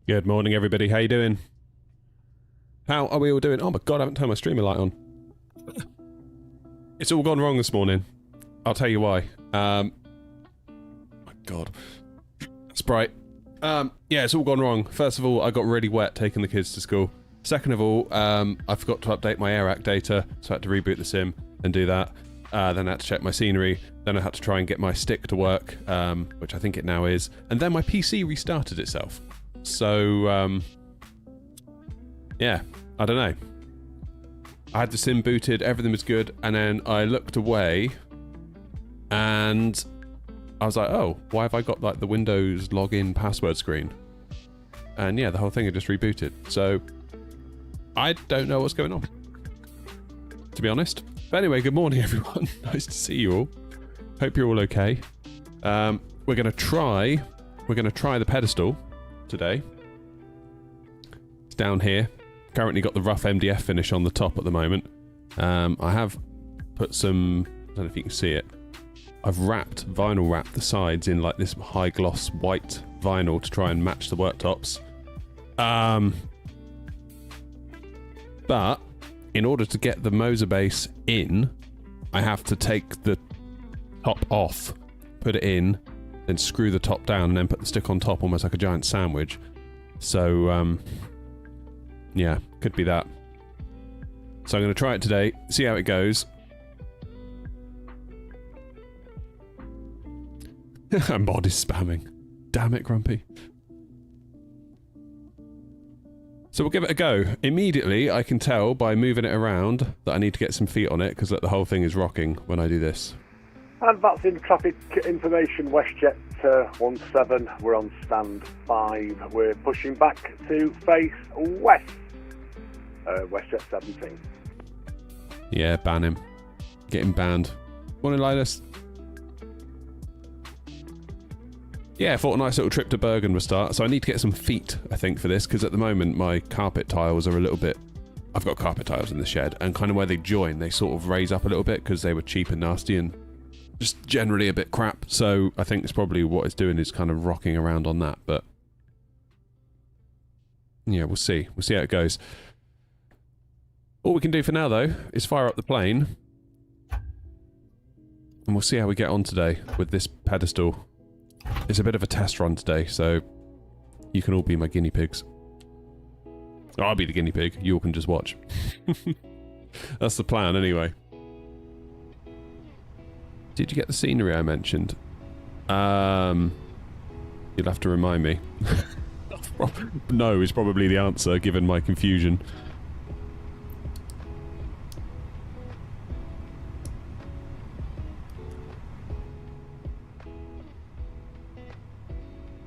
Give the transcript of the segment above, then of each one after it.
Good morning, everybody. How you doing? How are we all doing? Oh my god, I haven't turned my streamer light on. It's all gone wrong this morning. I'll tell you why. My god. It's bright. Yeah, it's all gone wrong. First of all, I got really wet taking the kids to school. Second of all, I forgot to update my AirNOTT data, so I had to reboot the sim and do that. Then I had to check my scenery. Then I had to try and get my stick to work, which I think it now is. And then my PC restarted itself. So, yeah, I don't know. I had the sim booted, everything was good, and then I looked away, and I was like, oh, why have I got like the Windows login password screen? And yeah, the whole thing had just rebooted. So, I don't know what's going on, to be honest. But anyway, good morning, everyone. Nice to see you all. Hope you're all okay. We're gonna try the pedestal today. It's down here. Currently got the rough MDF finish on the top at the moment. I have put some, I don't know if you can see it. I've vinyl wrapped the sides in like this high gloss white vinyl to try and match the worktops. But in order to get the Moser base in, I have to take the top off, put it in, then screw the top down and then put the stick on top almost like a giant sandwich. So, yeah, could be that. So I'm going to try it today, see how it goes. And Bod is spamming. Damn it, Grumpy. So we'll give it a go. Immediately, I can tell by moving it around that I need to get some feet on it, because the whole thing is rocking when I do this. And that's in traffic information, WestJet 17, we're on stand 5. We're pushing back to face west. WestJet 17. Yeah, ban him. Get him banned. Morning, Linus. Yeah, I thought a nice little trip to Bergen would start, so I need to get some feet, I think, for this, because at the moment my carpet tiles are a little bit... I've got carpet tiles in the shed, and kind of where they join, they sort of raise up a little bit, because they were cheap and nasty, and just generally a bit crap, so I think it's probably what it's doing is kind of rocking around on that, but... yeah, we'll see. We'll see how it goes. All we can do for now, though, is fire up the plane, and we'll see how we get on today with this pedestal. It's a bit of a test run today, so you can all be my guinea pigs. I'll be the guinea pig, you all can just watch. That's the plan, anyway. Did you get the scenery I mentioned? You'll have to remind me. No is probably the answer, given my confusion.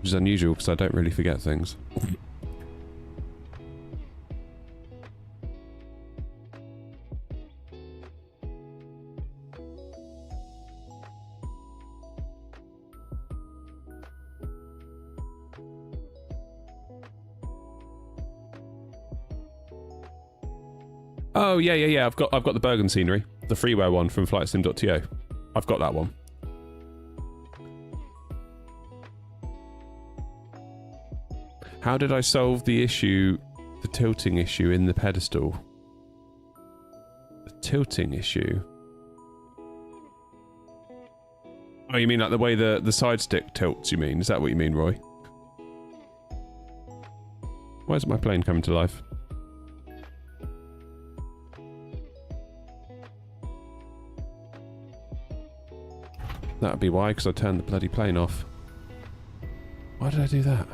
Which is unusual, because I don't really forget things. Oh, yeah. I've got the Bergen scenery. The freeware one from flightsim.to. I've got that one. How did I solve the issue, the tilting issue in the pedestal? The tilting issue? Oh, you mean like the way the side stick tilts, you mean? Is that what you mean, Roy? Why isn't my plane coming to life? That would be why, because I turned the bloody plane off. Why did I do that?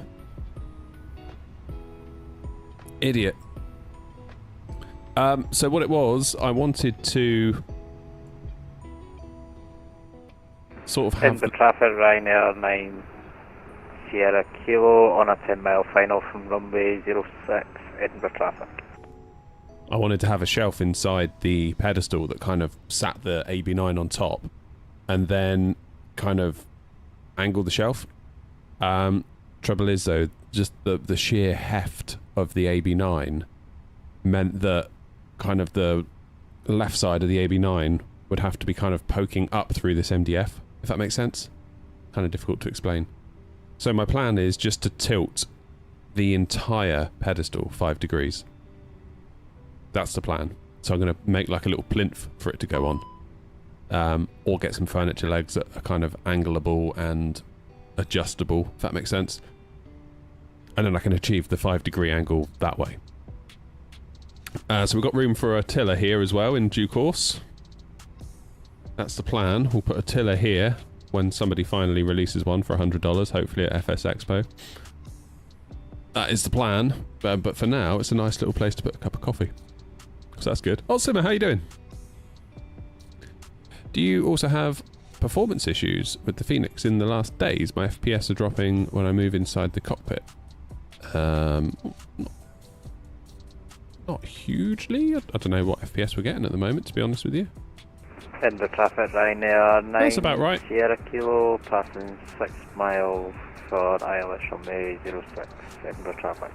Idiot. So what it was, I wanted to sort of have... Edinburgh traffic, Ryanair 9 Sierra Kilo on a 10-mile final from runway 06, Edinburgh traffic. I wanted to have a shelf inside the pedestal that kind of sat the AB9 on top, and then kind of angle the shelf. Trouble is, though, just the sheer heft of the AB9 meant that kind of the left side of the AB9 would have to be kind of poking up through this MDF, if that makes sense. Kind of difficult to explain. So my plan is just to tilt the entire pedestal 5 degrees. That's the plan. So I'm going to make like a little plinth for it to go on. Or get some furniture legs that are kind of angleable and adjustable, if that makes sense. And then I can achieve the 5 degree angle that way. So we've got room for a tiller here as well in due course. That's the plan. We'll put a tiller here when somebody finally releases one for $100, hopefully at FS Expo. That is the plan. But for now, it's a nice little place to put a cup of coffee. So that's good. Oh, Simmer, how you doing? Do you also have performance issues with the Phoenix in the last days? My FPS are dropping when I move inside the cockpit. Not hugely. I don't know what FPS we're getting at the moment, to be honest with you. Edinburgh traffic, Ryanair 9 That's about right. Sierra Kilo, passing 6 miles for ILS runway 06, Edinburgh traffic.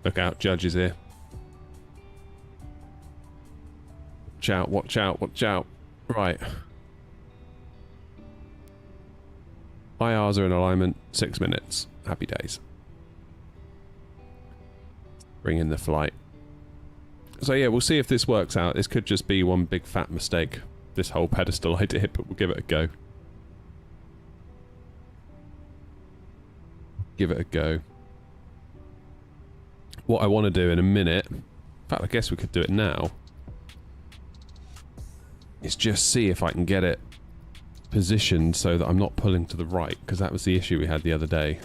Look out, judges here. Watch out, watch out, watch out. Right. IRs are in alignment, 6 minutes. Happy days. Bring in the flight. So yeah, we'll see if this works out. This could just be one big fat mistake, this whole pedestal idea, but we'll give it a go. Give it a go. What I want to do in a minute, in fact I guess we could do it now, is just see if I can get it positioned so that I'm not pulling to the right, because that was the issue we had the other day.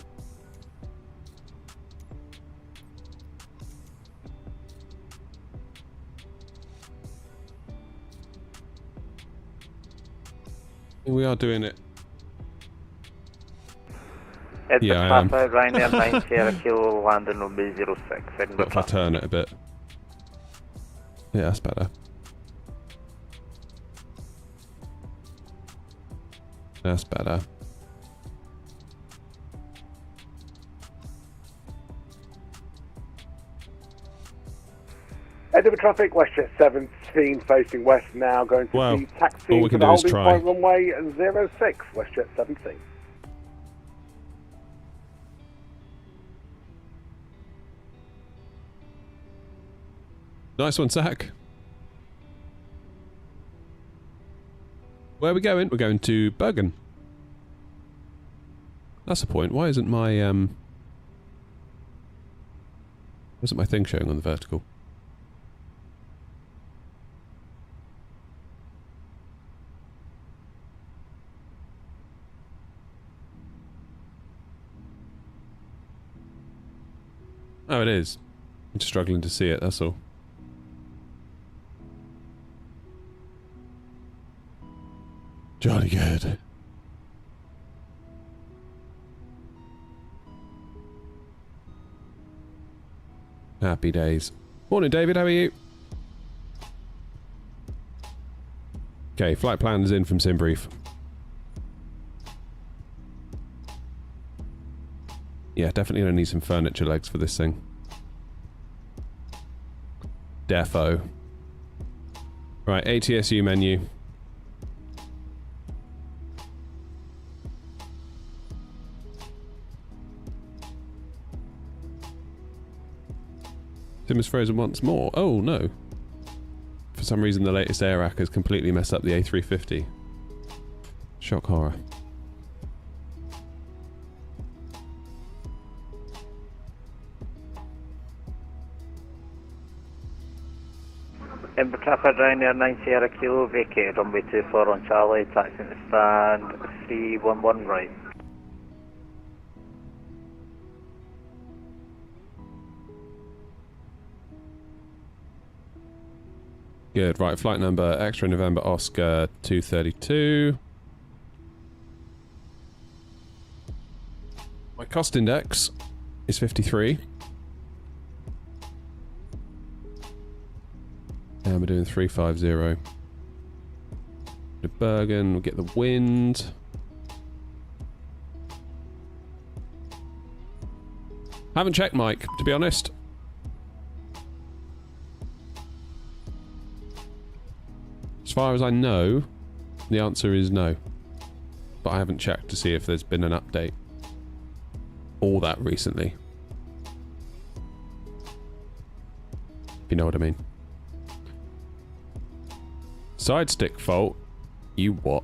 We are doing it. Edinburgh Yeah, I am. traffic, Ryanair 9 Sierra Kilo, landing runway 06, Edinburgh But if I traffic. turn it a bit. Yeah, that's better. That's better. Edinburgh traffic, WestJet 17 facing west now, going to Wow. be taxi All we to can the do is holding try. point runway 06, WestJet 17. Nice one, Zach. Where are we going? We're going to Bergen. That's the point. Why isn't my thing showing on the vertical? Oh, it is. I'm just struggling to see it, that's all. Jolly good. Happy days. Morning, David. How are you? Okay, flight plan is in from Simbrief. Yeah, definitely gonna need some furniture legs for this thing. Defo. Right, ATSU menu. Tim is frozen once more. Oh no. For some reason the latest AirRack has completely messed up the A350. Shock horror. Edinburgh traffic, Ryanair 9 Sierra Kilo, vacated runway 24 on Charlie, taxiing to stand 311 right. Good, right, flight number X-ray November Oscar 232. My cost index is 53. And we're doing 350. To Bergen, we'll get the wind. Haven't checked, Mike, to be honest. As far as I know, the answer is no. but I haven't checked to see if there's been an update all that recently. If you know what I mean. Side stick fault? You what?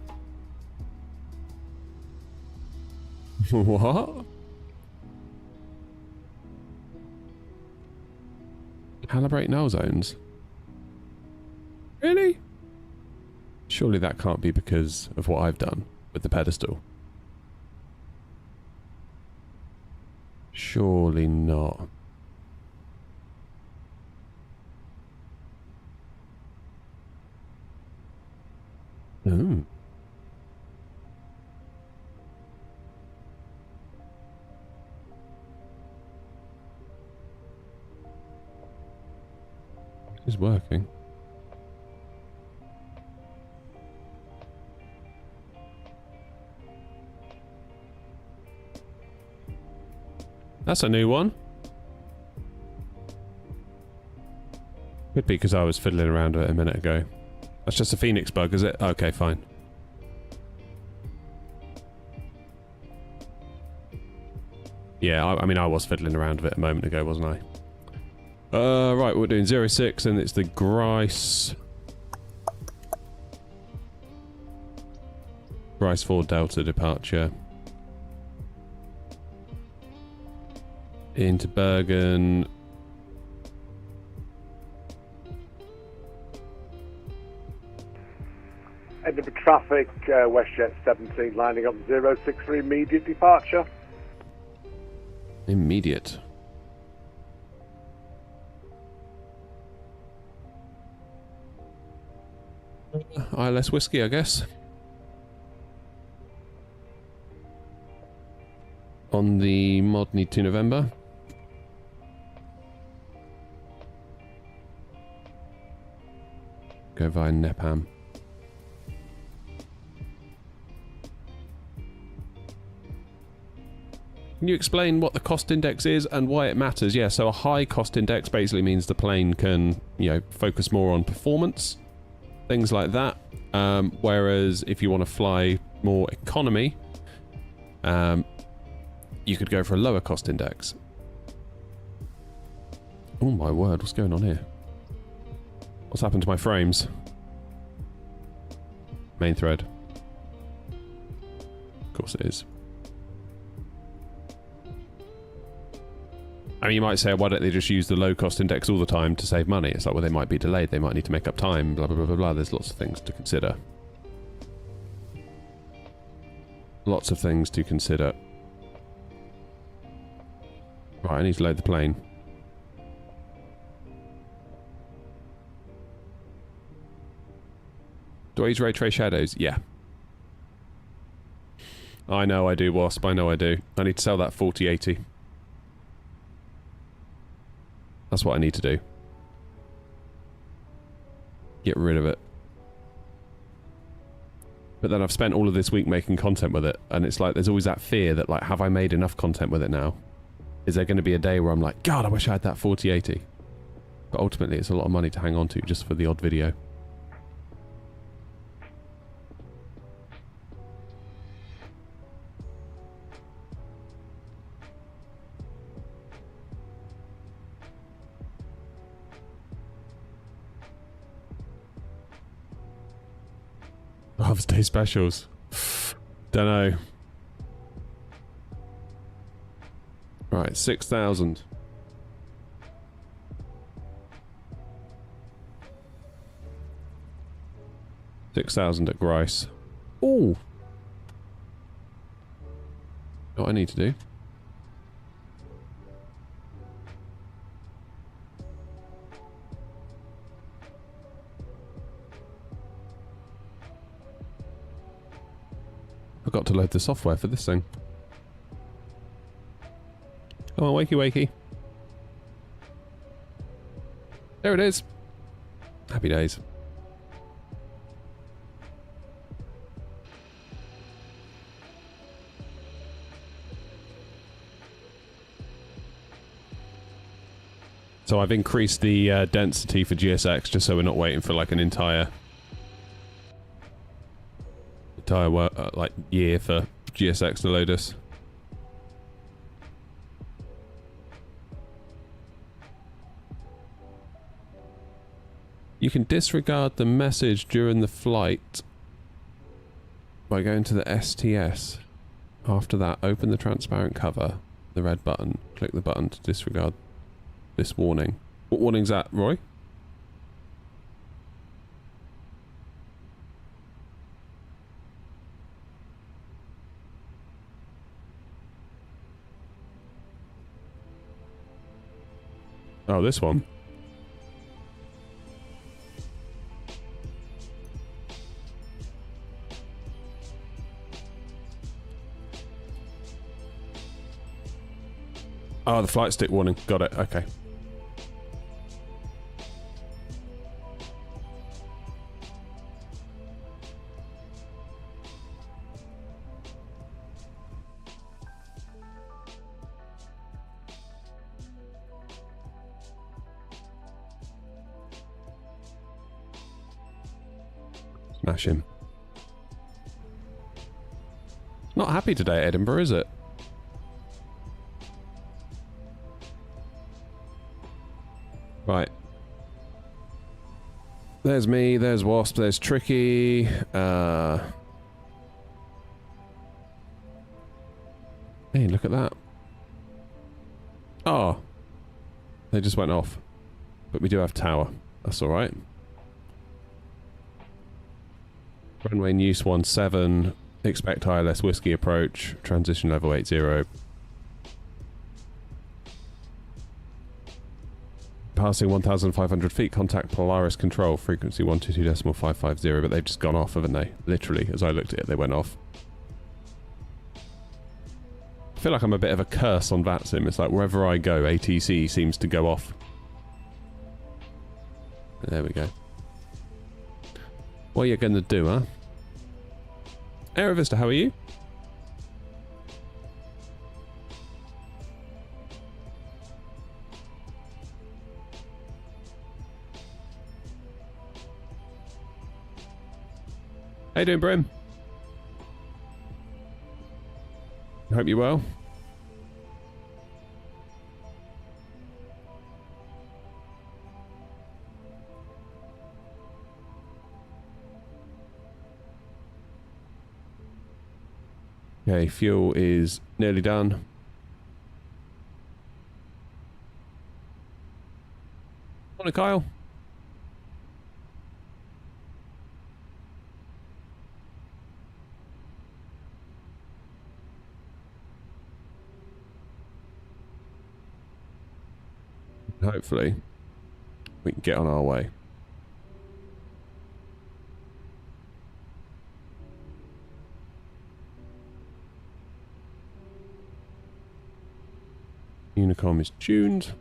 What? Calibrate null zones? Really? Surely that can't be because of what I've done with the pedestal. Surely not. Oh. It's working. That's a new one. Could be because I was fiddling around with it a minute ago. That's just a Phoenix bug, is it? Okay, fine. Yeah, I mean, I was fiddling around with it a moment ago, wasn't I? Right, we're doing 06 and it's the Grice 4 Delta departure. Into Bergen. Edinburgh traffic, WestJet 17 lining up 063 immediate departure. Immediate. ILS whiskey, I guess. On the mod need to November. Go via Nepham. Can you explain what the cost index is and why it matters? Yeah, so a high cost index basically means the plane can, you know, focus more on performance, things like that. Whereas if you want to fly more economy, you could go for a lower cost index. Oh my word, what's going on here? What's happened to my frames? Main thread. Of course it is. I mean, you might say, why don't they just use the low cost index all the time to save money? It's like, well, they might be delayed, they might need to make up time, blah, blah, blah, blah, blah. There's lots of things to consider. Lots of things to consider. Right, I need to load the plane. Do I use ray trace shadows? Yeah. I know I do, Wasp. I know I do. I need to sell that 4080. That's what I need to do. Get rid of it. But then I've spent all of this week making content with it, and it's like there's always that fear that, like, have I made enough content with it now? Is there going to be a day where I'm like, God, I wish I had that 4080? But ultimately, it's a lot of money to hang on to just for the odd video. Father's Day specials. Don't know. Right, 6,000. $6,000 at Grice. Ooh. What I need to do. Forgot to load the software for this thing. Come on, wakey wakey. There it is. Happy days. So I've increased the density for GSX just so we're not waiting for like an entire entire like year for GSX to load us. You can disregard the message during the flight by going to the STS. After that, open the transparent cover, the red button, click the button to disregard this warning. What warning's that, Roy? Oh, this one. Oh, the flight stick warning. Got it. Okay. Smash him. Not happy today, Edinburgh, is it? Right. There's me, there's Wasp, there's Tricky. Hey, look at that. Oh. They just went off. But we do have tower. That's alright. Runway News 17. Expect ILS Whiskey approach. Transition level 80. Passing 1,500 feet, contact Polaris control, frequency 122.550, but they've just gone off, haven't they? Literally, as I looked at it, they went off. I feel like I'm a bit of a curse on VATSIM. It's like wherever I go, ATC seems to go off. There we go. What are you going to do, huh? Aerovista, how are you? How you doing, Brim? Hope you're well. Okay, fuel is nearly done. Morning, Kyle. Hopefully, we can get on our way. Unicom is tuned.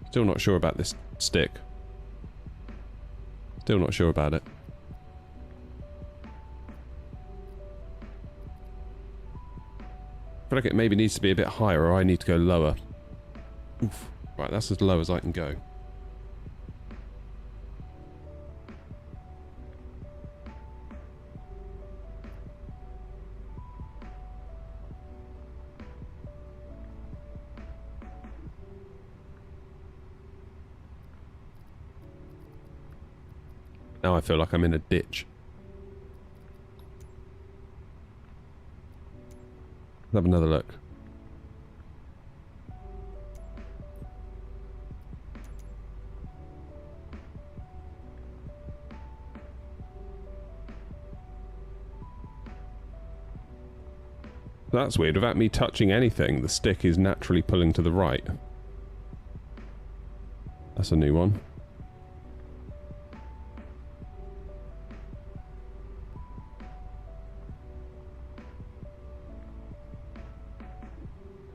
Still not sure about this stick. Still not sure about it. I feel like it maybe needs to be a bit higher, or I need to go lower. Oof. Right, that's as low as I can go. Now I feel like I'm in a ditch. Let's have another look. That's weird. Without me touching anything, the stick is naturally pulling to the right. That's a new one.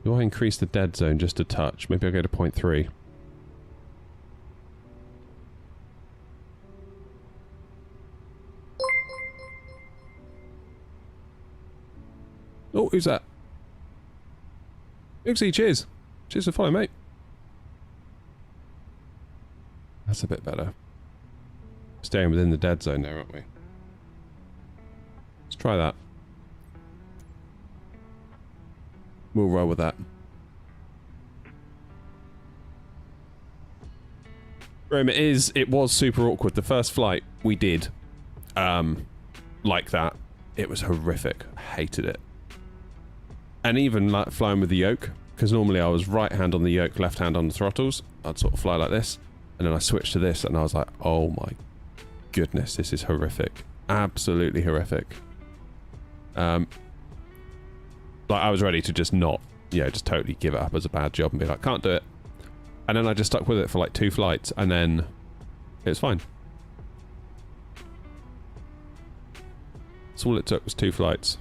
Do I increase the dead zone just a touch? Maybe I'll go to 0.3. Oh, who's that? Oopsie, cheers. Cheers for following, mate. That's a bit better. Staying within the dead zone there, aren't we? Let's try that. We'll roll with that. It was super awkward. The first flight we did, like that, it was horrific. I hated it. And even like flying with the yoke, because normally I was right hand on the yoke, left hand on the throttles. I'd sort of fly like this, and then I switched to this, and I was like, oh my goodness, this is horrific. Absolutely horrific. Like I was ready to just not, just totally give it up as a bad job and be like, can't do it. And then I just stuck with it for like 2 flights, and then it was fine. That's all it took, was 2 flights.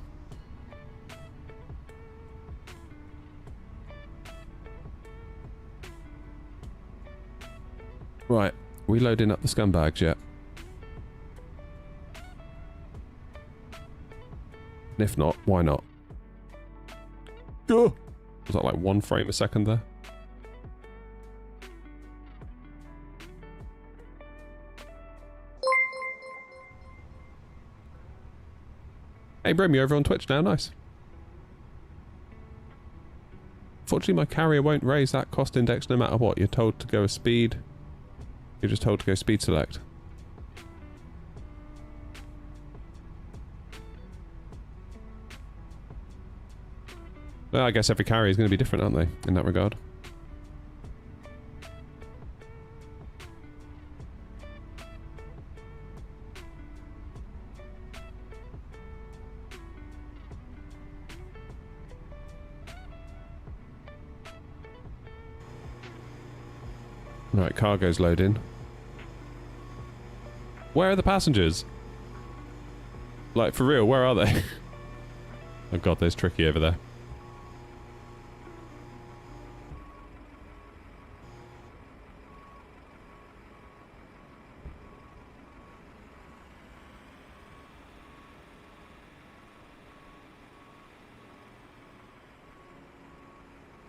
Right, we loading up the scumbags yet? And if not, why not? Was that like 1 frame a second there? Hey Brim, you're over on Twitch now, nice. Fortunately my carrier won't raise that cost index no matter what. You're told to go a speed. You're just told to go speed select. Well, I guess every carrier is going to be different, aren't they, in that regard? Right, cargo's loading. Where are the passengers? Like, for real, where are they? Oh god, there's Tricky over there.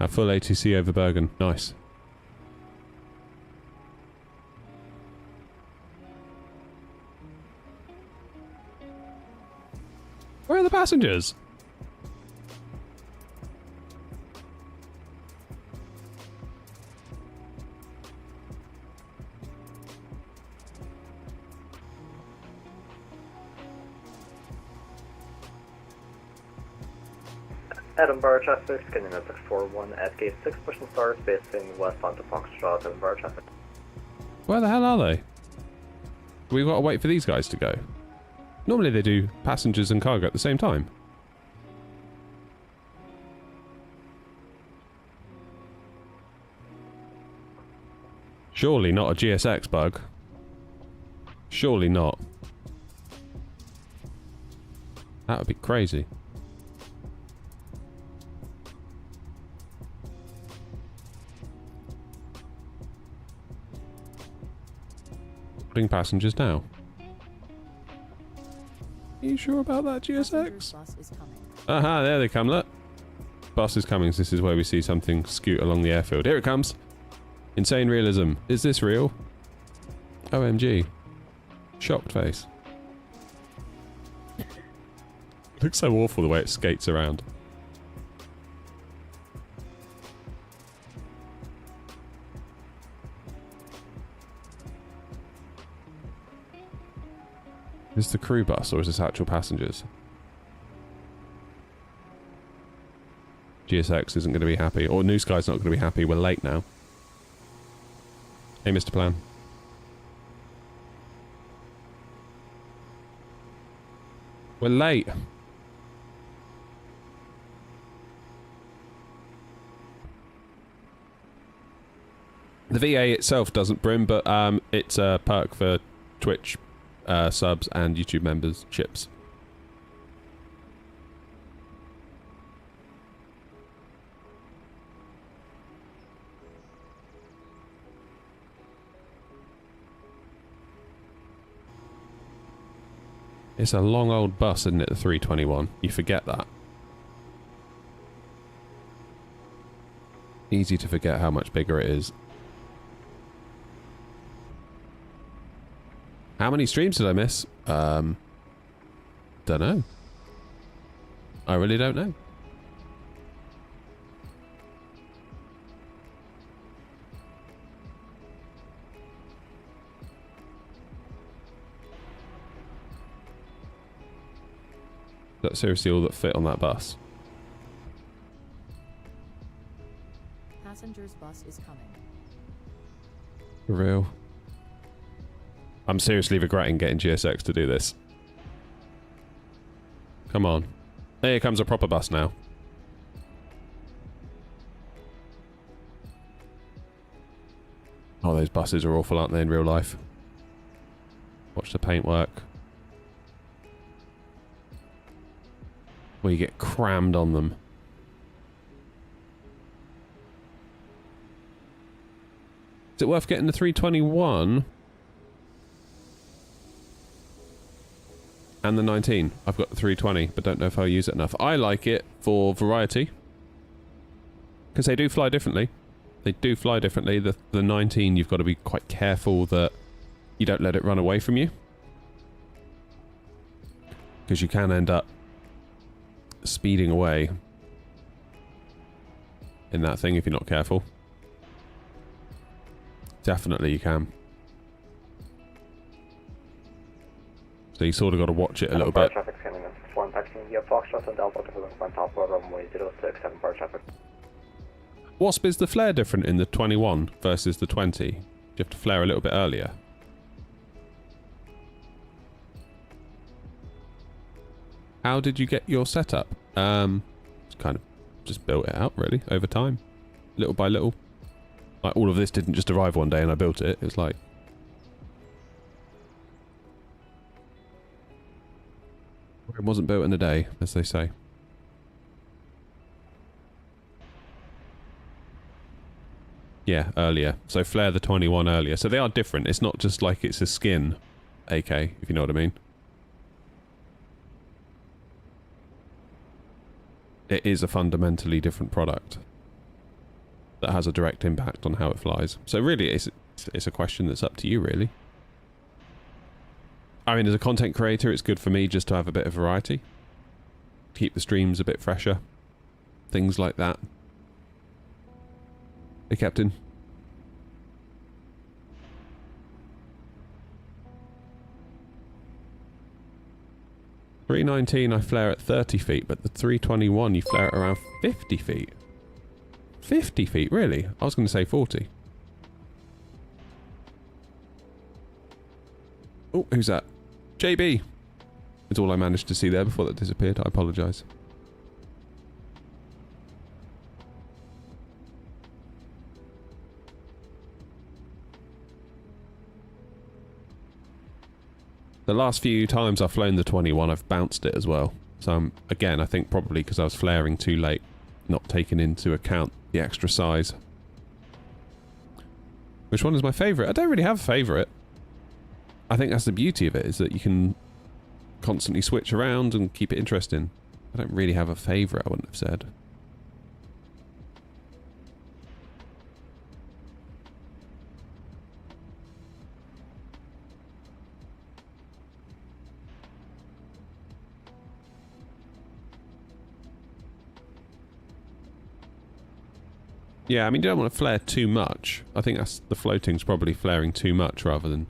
A full ATC over Bergen. Nice. Where are the passengers? Edinburgh traffic, scanning at 641 at gate 6, pushing stars facing west onto Foxtrot, Edinburgh traffic. Where the hell are they? We've got to wait for these guys to go. Normally they do passengers and cargo at the same time. Surely not a GSX bug. Surely not. That would be crazy. Putting passengers now. Are you sure about that, GSX? Aha, there they come, look. Bus is coming, so this is where we see something scoot along the airfield. Here it comes. Insane realism. Is this real? OMG. Shocked face. Looks so awful the way it skates around. Is this the crew bus or is this actual passengers? GSX isn't going to be happy, or New Sky's not going to be happy. We're late now. Hey, Mr. Plan. We're late. The VA itself doesn't brim, but it's a perk for Twitch subs and YouTube memberships. It's a long old bus, isn't it, the 321? You forget that. Easy to forget how much bigger it is. How many streams did I miss? Don't know. I really don't know. That's seriously all that fit on that bus. Passenger's bus is coming. For real. I'm seriously regretting getting GSX to do this. Come on. Here comes a proper bus now. Oh, those buses are awful, aren't they, in real life? Watch the paintwork. Where you get crammed on them. Is it worth getting the 321? And the 19. I've got the 320, but don't know if I'll use it enough. I like it for variety. Because they do fly differently. They do fly differently. The 19, you've got to be quite careful that you don't let it run away from you. Because you can end up speeding away in that thing if you're not careful. Definitely you can. So you sort of got to watch it a little bit. Traffic coming in. 1 taxiing via Foxtrot and Delta to Westbound Top runway 067 bar traffic. Wasp, is the flare different in the 21 versus the 20? Do you have to flare a little bit earlier? How did you get your setup? Kind of just built it out, really, over time. Little by little. Like, all of this didn't just arrive one day and I built it. It was like... It wasn't built in a day, as they say. Yeah, earlier. So flare the 21 earlier. So they are different. It's not just like it's a skin AK, if you know what I mean. It is a fundamentally different product that has a direct impact on how it flies. So really, it's a question that's up to you, really. I mean, as a content creator, it's good for me just to have a bit of variety. Keep the streams a bit fresher. Things like that. Hey, Captain. .319 I flare at 30 feet, but the 321 you flare at around 50 feet. 50 feet, really? I was going to say 40. Oh, who's that? JB! It's all I managed to see there before that disappeared. I apologise. The last few times I've flown the 21, I've bounced it as well. So, again, I think probably because I was flaring too late, not taking into account the extra size. Which one is my favourite? I don't really have a favourite. I think that's the beauty of it, is that you can constantly switch around and keep it interesting. I don't really have a favourite, I wouldn't have said. Yeah, I mean, you don't want to flare too much. I think that's the floating's probably flaring too much rather than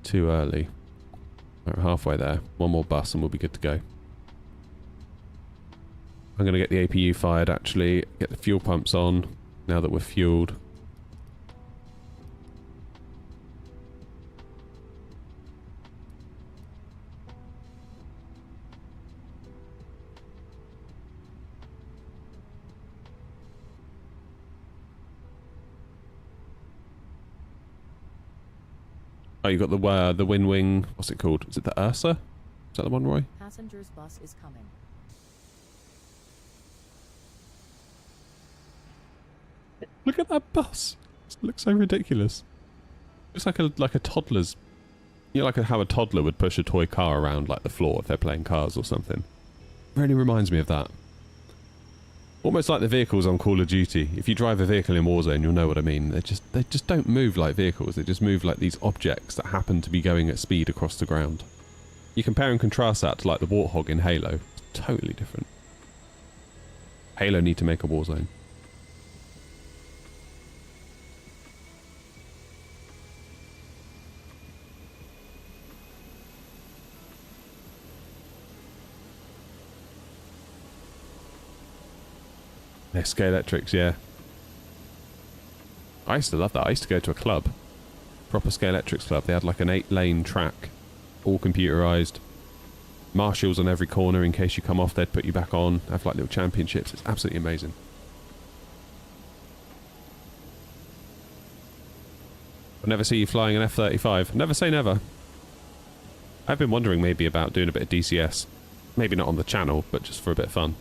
too early. We're halfway there. One more bus and we'll be good to go. I'm going to get the APU fired, actually. Get the fuel pumps on now that we're fueled. Oh, you got the Wind Wing. What's it called? Is it the Ursa? Is that the one, Roy? Passenger's bus is coming. Look at that bus. It looks so ridiculous. It's like a toddler's. You know, like how a toddler would push a toy car around like the floor if they're playing cars or something. Really reminds me of that. Almost like the vehicles on Call of Duty. If you drive a vehicle in Warzone, you'll know what I mean. They just don't move like vehicles. They just move like these objects that happen to be going at speed across the ground. You compare and contrast that to like the Warthog in Halo. It's totally different. Halo need to make a Warzone. Yeah, Scalextrics, yeah. I used to love that. I used to go to a club. Proper Scalextrics club. They had like an 8-lane track. All computerised. Marshals on every corner in case you come off, they'd put you back on. Have like little championships. It's absolutely amazing. I'll never see you flying an F-35. Never say never. I've been wondering maybe about doing a bit of DCS. Maybe not on the channel, but just for a bit of fun.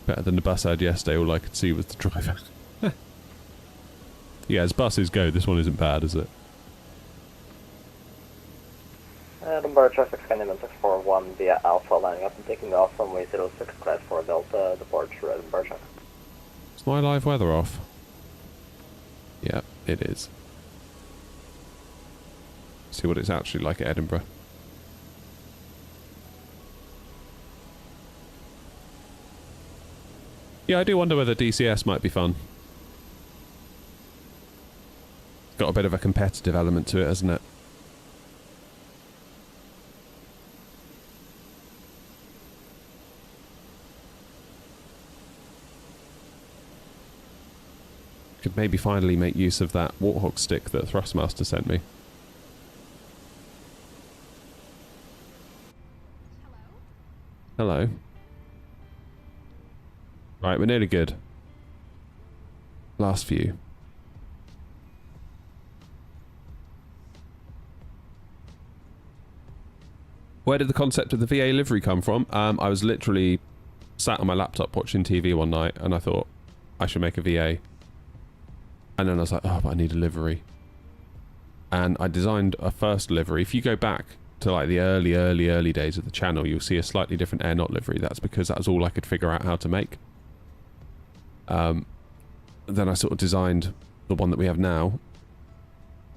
Better than the bus I had yesterday, all I could see was the driver. Yeah, as buses go, this one isn't bad, is it? Number traffic scanning 641 via Alpha, landing up and taking off runway 06, class 4 Delta, departure Edinburgh traffic. Is my live weather off? Yeah, it is. See what it's actually like at Edinburgh. Yeah, I do wonder whether DCS might be fun. It's got a bit of a competitive element to it, hasn't it? Could maybe finally make use of that Warthog stick that Thrustmaster sent me. Hello. Right, we're nearly good. Last few. Where did the concept of the VA livery come from? I was literally sat on my laptop watching TV one night and I thought I should make a VA. And then I was like, oh, but I need a livery. And I designed a first livery. If you go back to like the early days of the channel, you'll see a slightly different AirNOTT livery. That's because that was all I could figure out how to make. Then I sort of designed the one that we have now,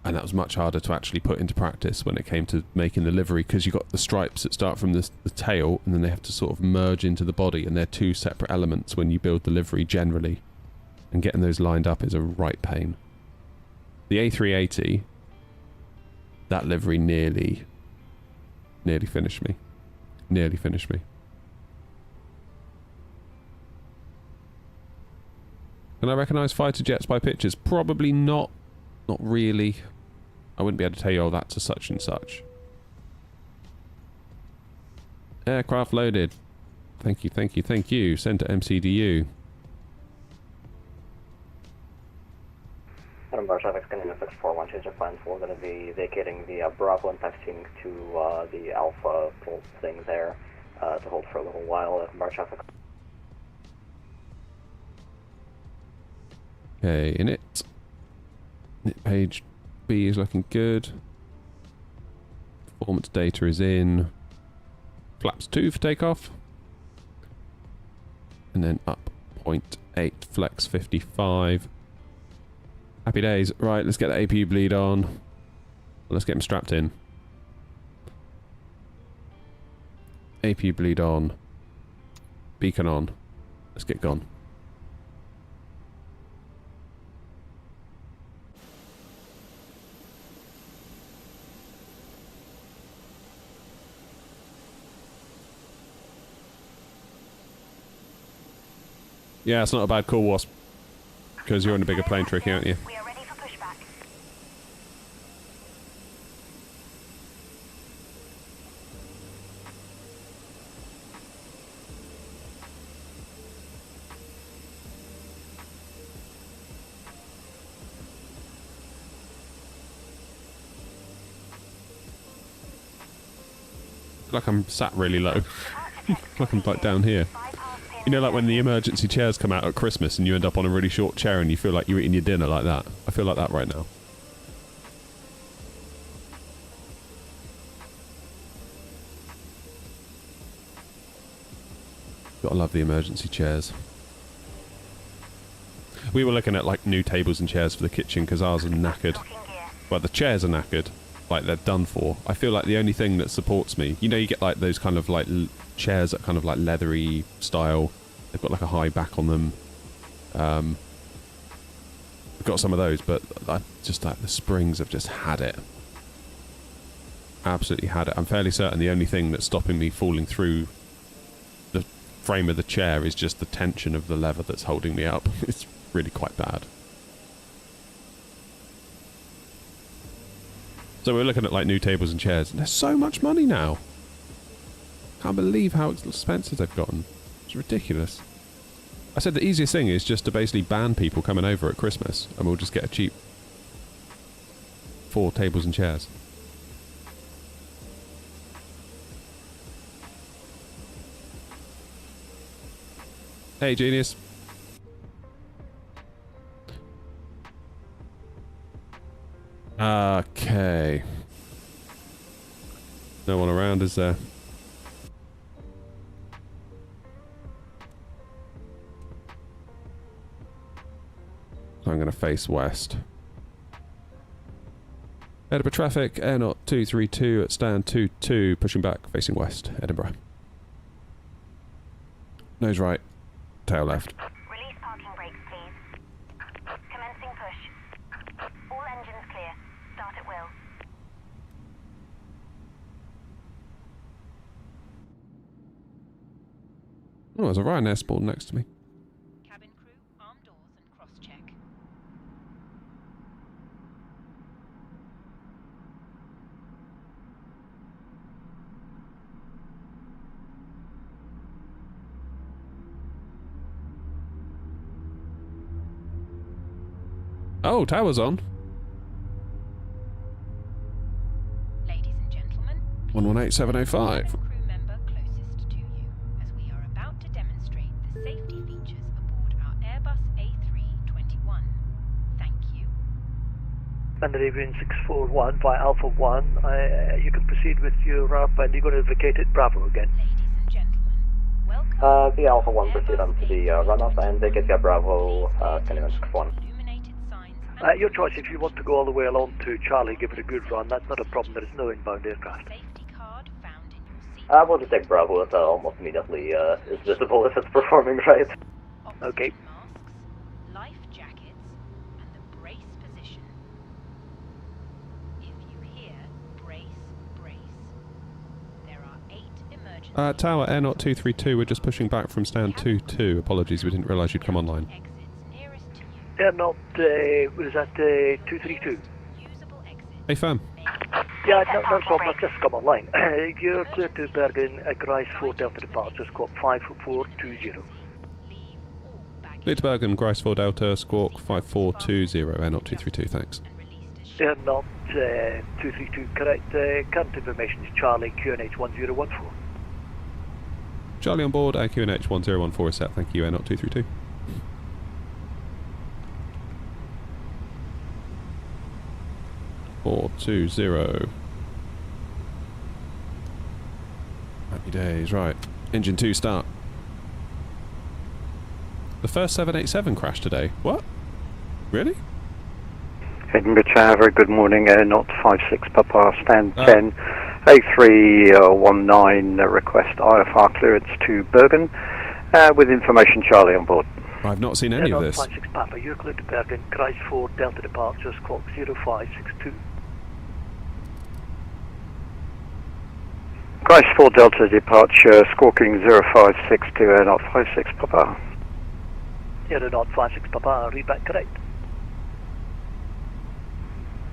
and that was much harder to actually put into practice when it came to making the livery, because you've got the stripes that start from the tail and then they have to sort of merge into the body, and they're two separate elements when you build the livery generally, and getting those lined up is a right pain. The A380, that livery nearly finished me. Nearly finished me. Can I recognise fighter jets by pictures? Probably not. Not really. I wouldn't be able to tell you, oh, that's a such and such. Aircraft loaded. Thank you, thank you, thank you. Send to MCDU. Number traffic scanning 641, change of plans. We're going to be vacating the Bravo and taxiing to the Alpha thing there to hold for a little while. Number traffic. Okay, init. Init page B is looking good. Performance data is in. Flaps 2 for takeoff. And then up 0.8, flex 55. Happy days. Right, let's get the APU bleed on. Let's get him strapped in. APU bleed on. Beacon on. Let's get gone. Yeah, it's not a bad call, Wasp. Because you're on a bigger plane tricky, aren't you? We are ready for pushback. Like I'm sat really low. Like I'm like down here. You know, like when the emergency chairs come out at Christmas and you end up on a really short chair and you feel like you're eating your dinner like that. I feel like that right now. Gotta love the emergency chairs. We were looking at like new tables and chairs for the kitchen because ours are knackered. Well, the chairs are knackered. Like they're done for. I feel like the only thing that supports me, you know, you get like those kind of like chairs that kind of like leathery style. They've got like a high back on them. I've got some of those, but I just like the springs have just had it. Absolutely had it. I'm fairly certain the only thing that's stopping me falling through the frame of the chair is just the tension of the lever that's holding me up. It's really quite bad. So we're looking at like new tables and chairs, and there's so much money now. Can't believe how expensive they've gotten. It's ridiculous. I said the easiest thing is just to basically ban people coming over at Christmas, and we'll just get a cheap 4 tables and chairs. Hey, genius. Okay. No one around, is there? So I'm going to face west. Edinburgh traffic, AirNOTT 232 at stand 22, pushing back, facing west, Edinburgh. Nose right, tail left. Release parking brakes, please. Commencing push. All engines clear. Start at will. Oh, there's a Ryanair spawned next to me. Cabin crew, arm doors and cross-check. Oh, tower's on. Ladies and gentlemen, 118705. crew member closest to you, as we are about to demonstrate the safety features aboard our Airbus A321. Thank you. Under Avian 641 via Alpha 1, you can proceed with your ramp and you're going to vacate at Bravo again. Ladies and gentlemen, welcome. The Alpha 1 proceed on to the runoff and they get Bravo, Canyon 61. Illuminated signs Your choice if you want to go all the way along to Charlie, give it a good run. That's not a problem. There is no inbound aircraft. safety card found in your seat. We'll just take Bravo. It almost immediately is visible if it's performing right. Okay. Masks, life jackets, and the brace position. If you hear brace, brace, there are 8 emergency Tower, AirNOTT 232, we're just pushing back from stand 22. Apologies, we didn't realise you'd come online. exits nearest to you. AirNOTT, what is that, 232? Usable exit. Hey, fam. Yeah, no problem. I've just come online. You're clear to Bergen, Grice 4 Delta departure, squawk 5420. Leave all baggage Clear to Bergen, Grice 4 Delta, Squawk 5420, AirNOTT 232, thanks. and released as AirNOTT 232, correct. Current information is Charlie, QNH 1014. Charlie on board, QNH 1014 is set, thank you, AirNOTT 232. Four, 2-0. Happy days, right. Engine 2 start. The first 787 crashed today. What? Really? Edinburgh Tower, very good morning, AirNOTT 56 Papa, stand 10, A319, request IFR clearance to Bergen, with information Charlie on board. I've not seen any of AirNOTT this. 56 Papa, you're clear to Bergen, Grice 4 Delta departure, squawk 0562. Grice 4 Delta departure, squawking 0562, AirNOTT 56 Papa. AirNOTT 56 Papa, read back correct.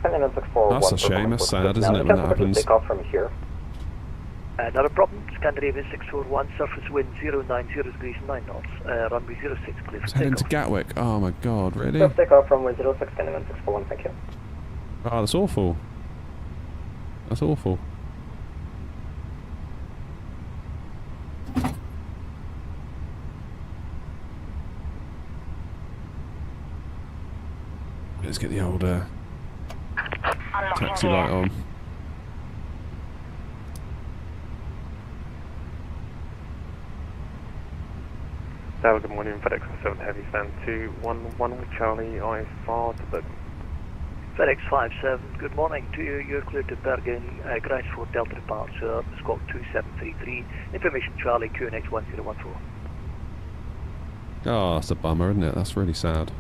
Canyon 641. That's a shame, that's sad, isn't it, when that happens? Take off from here. Not a problem. Scandinavian 641, surface wind 090 degrees 9 knots. Runway 06, clear It's for heading to takeoff. Gatwick. Oh my god, really? Just take off from 106, Canyon 641, thank you. Oh, that's awful. That's awful. Let's get the old Unlocking taxi gear. light on. Tower, good morning, FedEx 7 Heavy, stand 211 with Charlie, I4 to Bergen. FedEx 57, good morning to you. You're clear to Bergen, Garage 4 Delta departure, Squawk 2733, information Charlie, QNX 1014. Oh, that's a bummer, isn't it? That's really sad.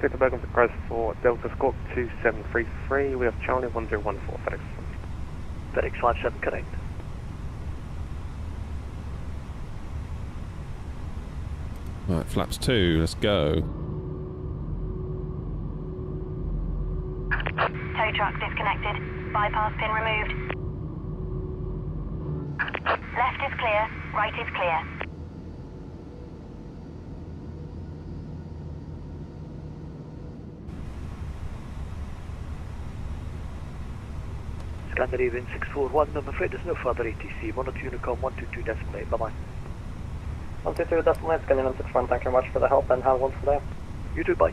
Clear to Bergen for Garage 4 Delta Squawk 2733, we have Charlie 1014, FedEx. FedEx 57, correct. Right, flaps 2, let's go. Tow truck disconnected. Bypass pin removed. Left is clear. Right is clear. Scandinavian 641, I'm afraid there's no further ATC. Monitor Unicom 122.8, bye-bye. 122.8, Scandinavian 641, thank you very much for the help and have one for day. You too, bye.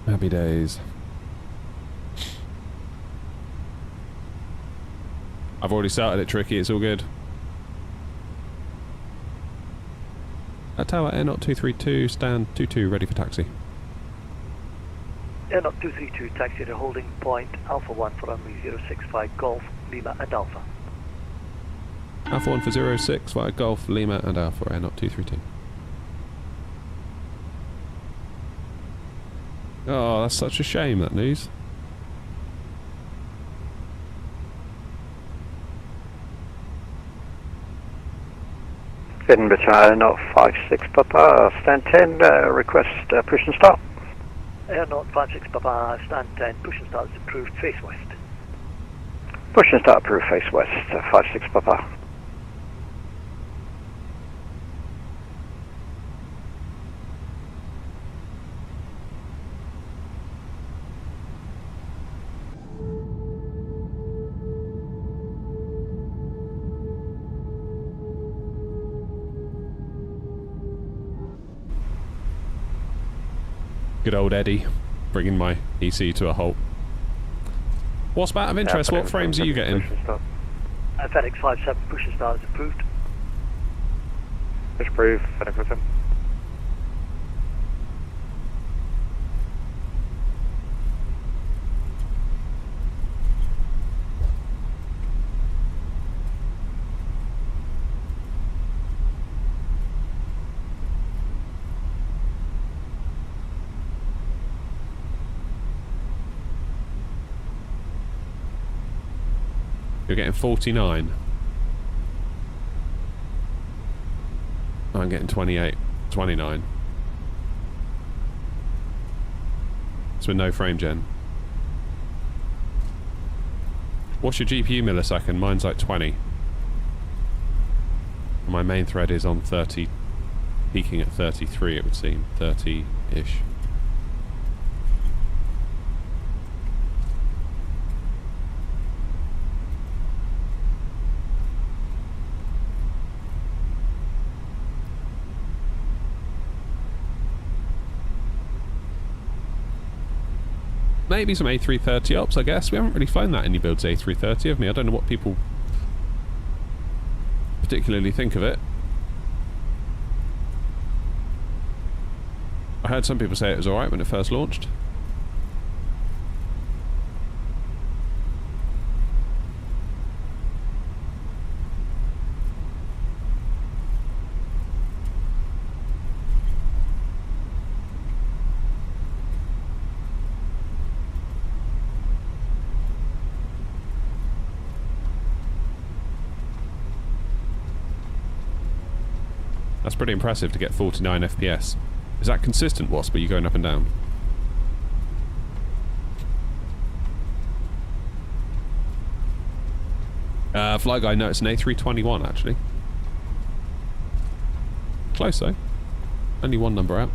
Happy days. I've already started it, Tricky, it's all good. At Tower, AirNOTT 232, stand 22, ready for taxi. AirNOTT 232, taxi to holding point Alpha 1 for runway 065 Golf, Lima and Alpha. Alpha 1 for 06 via Golf, Lima and Alpha, AirNOTT 232. Oh, that's such a shame, that news. Edinburgh Tower, not 56 Papa, stand 10, request push and start. AirNOTT 56 Papa, stand 10, push and start is approved, face west. Push and start approved, face west, 56 Papa. Good old Eddie, bringing my EC to a halt. What's out of interest, what frames are you getting? FedEx 57, push and start is approved. Push approved, FedEx 57. You're getting 49. I'm getting 28, 29. It's with no frame gen. What's your GPU millisecond? Mine's like 20. My main thread is on 30, peaking at 33 it would seem, 30-ish. Maybe some A330 ops, I guess. We haven't really flown that any builds A330, have we? I don't know what people particularly think of it. I heard some people say it was alright when it first launched. That's pretty impressive to get 49 FPS. Is that consistent, Wasp? Are you going up and down? Fly Guy, no, it's an A321 actually. Close though. Only one number out.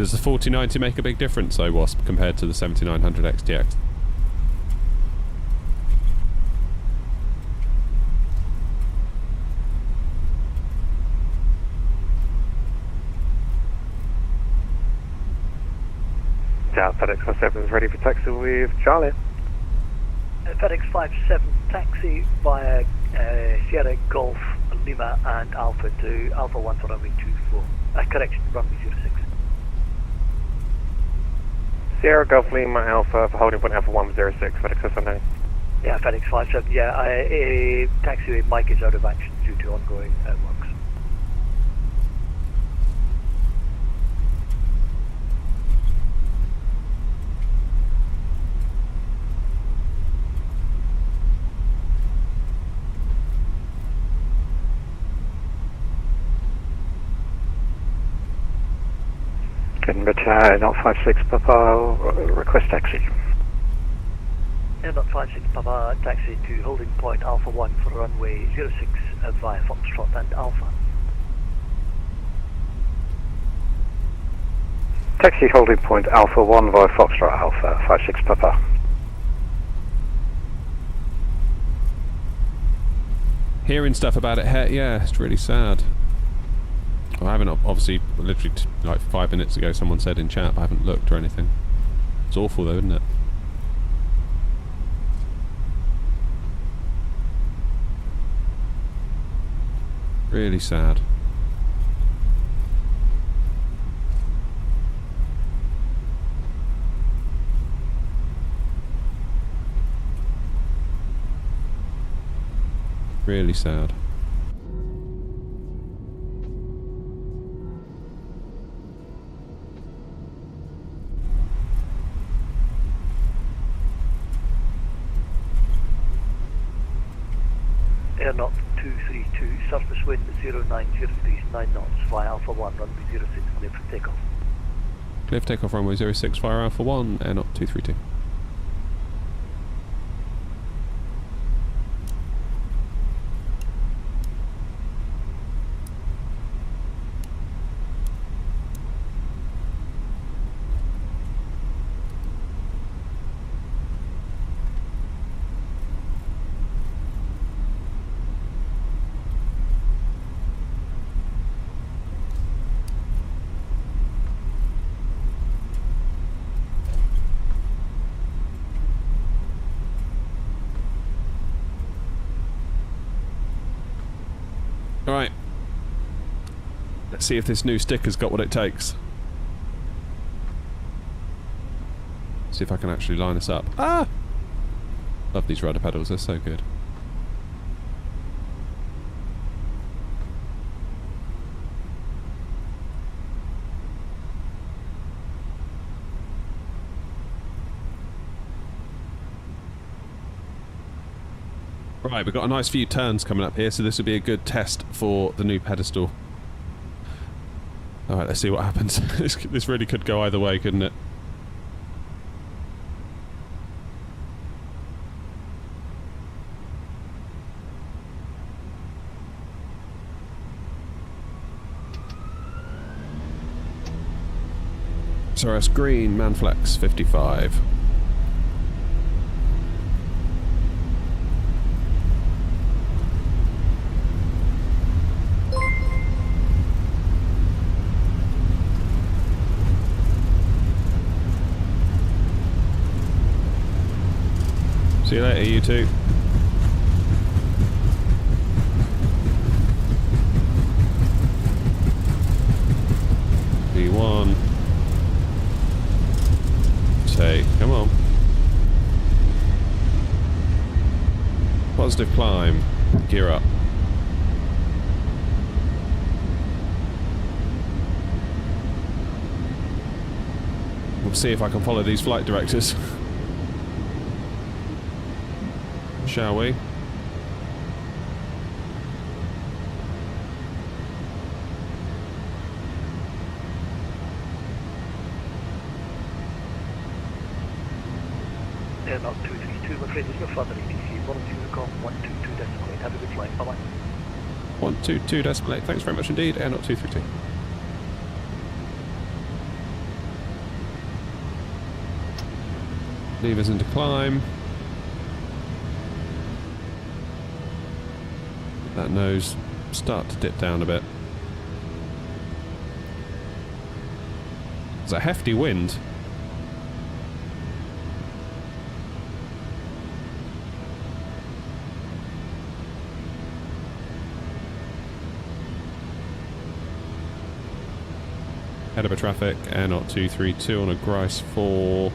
Does the 4090 make a big difference, though, Wasp, compared to the 7900 XTX? Yeah, FedEx 57 is ready for taxi with Charlie. FedEx 57 taxi via Sierra Golf Lima and Alpha to Alpha 1 for runway 24. Correction, runway 06. Sierra Golf Lima Alpha for holding point Alpha 106, FedEx 59. Yeah, FedEx 57, yeah, taxiway mic is out of action due to ongoing works. Edinburgh, not 56 Papa, request taxi. AirNOTT 56 Papa, taxi to holding point Alpha 1 for runway 06 via Foxtrot and Alpha. Taxi holding point Alpha 1 via Foxtrot Alpha, 56 Papa. Hearing stuff about it, yeah, it's really sad. I haven't, obviously, literally like 5 minutes ago someone said in chat, but I haven't looked or anything. It's awful though, isn't it? Really sad. Really sad. AirNOTT 232, surface wind 0903 degrees 9 knots via Alpha 1, runway 06, clear for takeoff. Clear for takeoff runway 06 via Alpha 1, AirNOTT 232. Alright. Let's see if this new sticker's got what it takes. See if I can actually line this up. Ah! Love these rudder pedals, they're so good. Right, we've got a nice few turns coming up here, so this will be a good test for the new pedestal. Alright, let's see what happens. This really could go either way, couldn't it? SRS green, Manflex 55. See you later, you two. V1. Take, come on. Positive climb. Gear up. We'll see if I can follow these flight directors. Shall we? AirNOTT 232, I'm afraid there's no further ATC. Volunteer recall 122.8. Have a good flight. Bye bye. 122.8. Thanks very much indeed. AirNOTT 232. Levers into climb. That nose start to dip down a bit. There's a hefty wind. Head over traffic, AirNOTT 232 on a Grice 4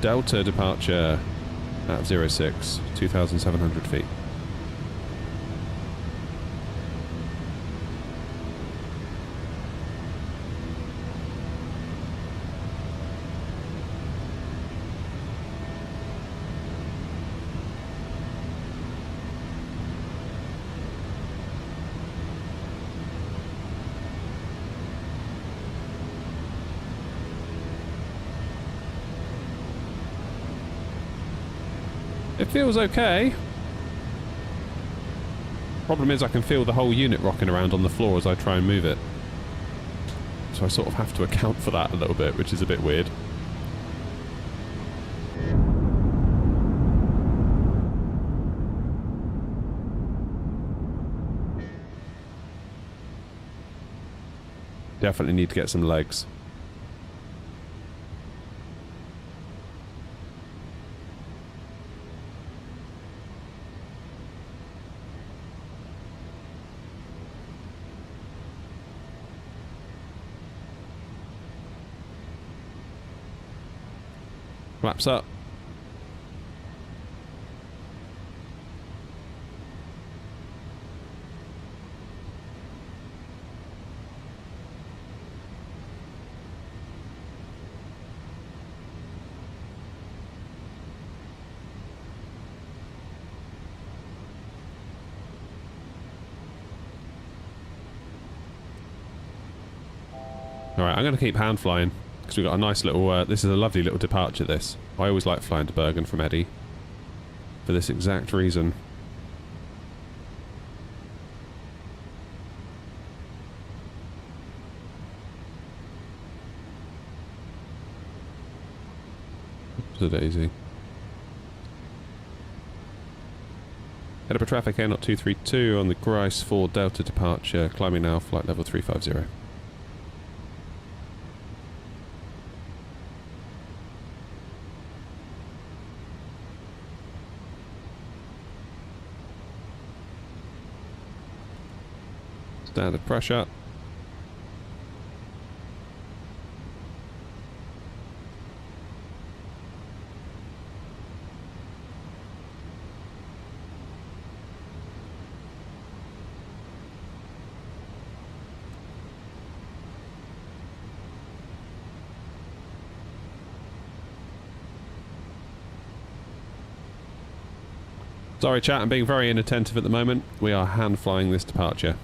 Delta departure at 06, 2,700 feet. It feels okay. Problem is I can feel the whole unit rocking around on the floor as I try and move it. So I sort of have to account for that a little bit, which is a bit weird. Definitely need to get some legs. Flaps up. Alright, I'm going to keep hand flying. Because we've got a nice little, this is a lovely little departure, this. I always like flying to Bergen from Eddie. For this exact reason. Oops, a daisy. Head up a traffic AirNOTT 232 on the Grice 4 Delta departure. Climbing now, flight level 350. Standard pressure. Sorry chat, I'm being very inattentive at the moment. We are hand flying this departure.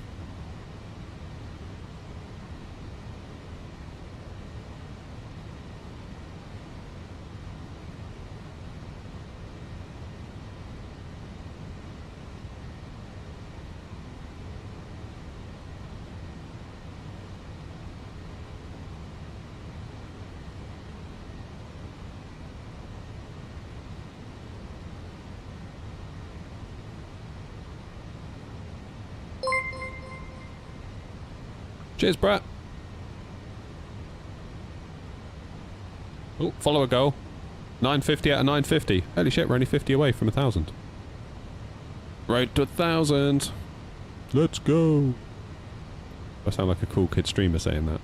Cheers, Brett. Oh, follow a goal. 950 out of 950. Holy shit, we're only 50 away from 1,000. Road to 1,000. Let's go. I sound like a cool kid streamer saying that.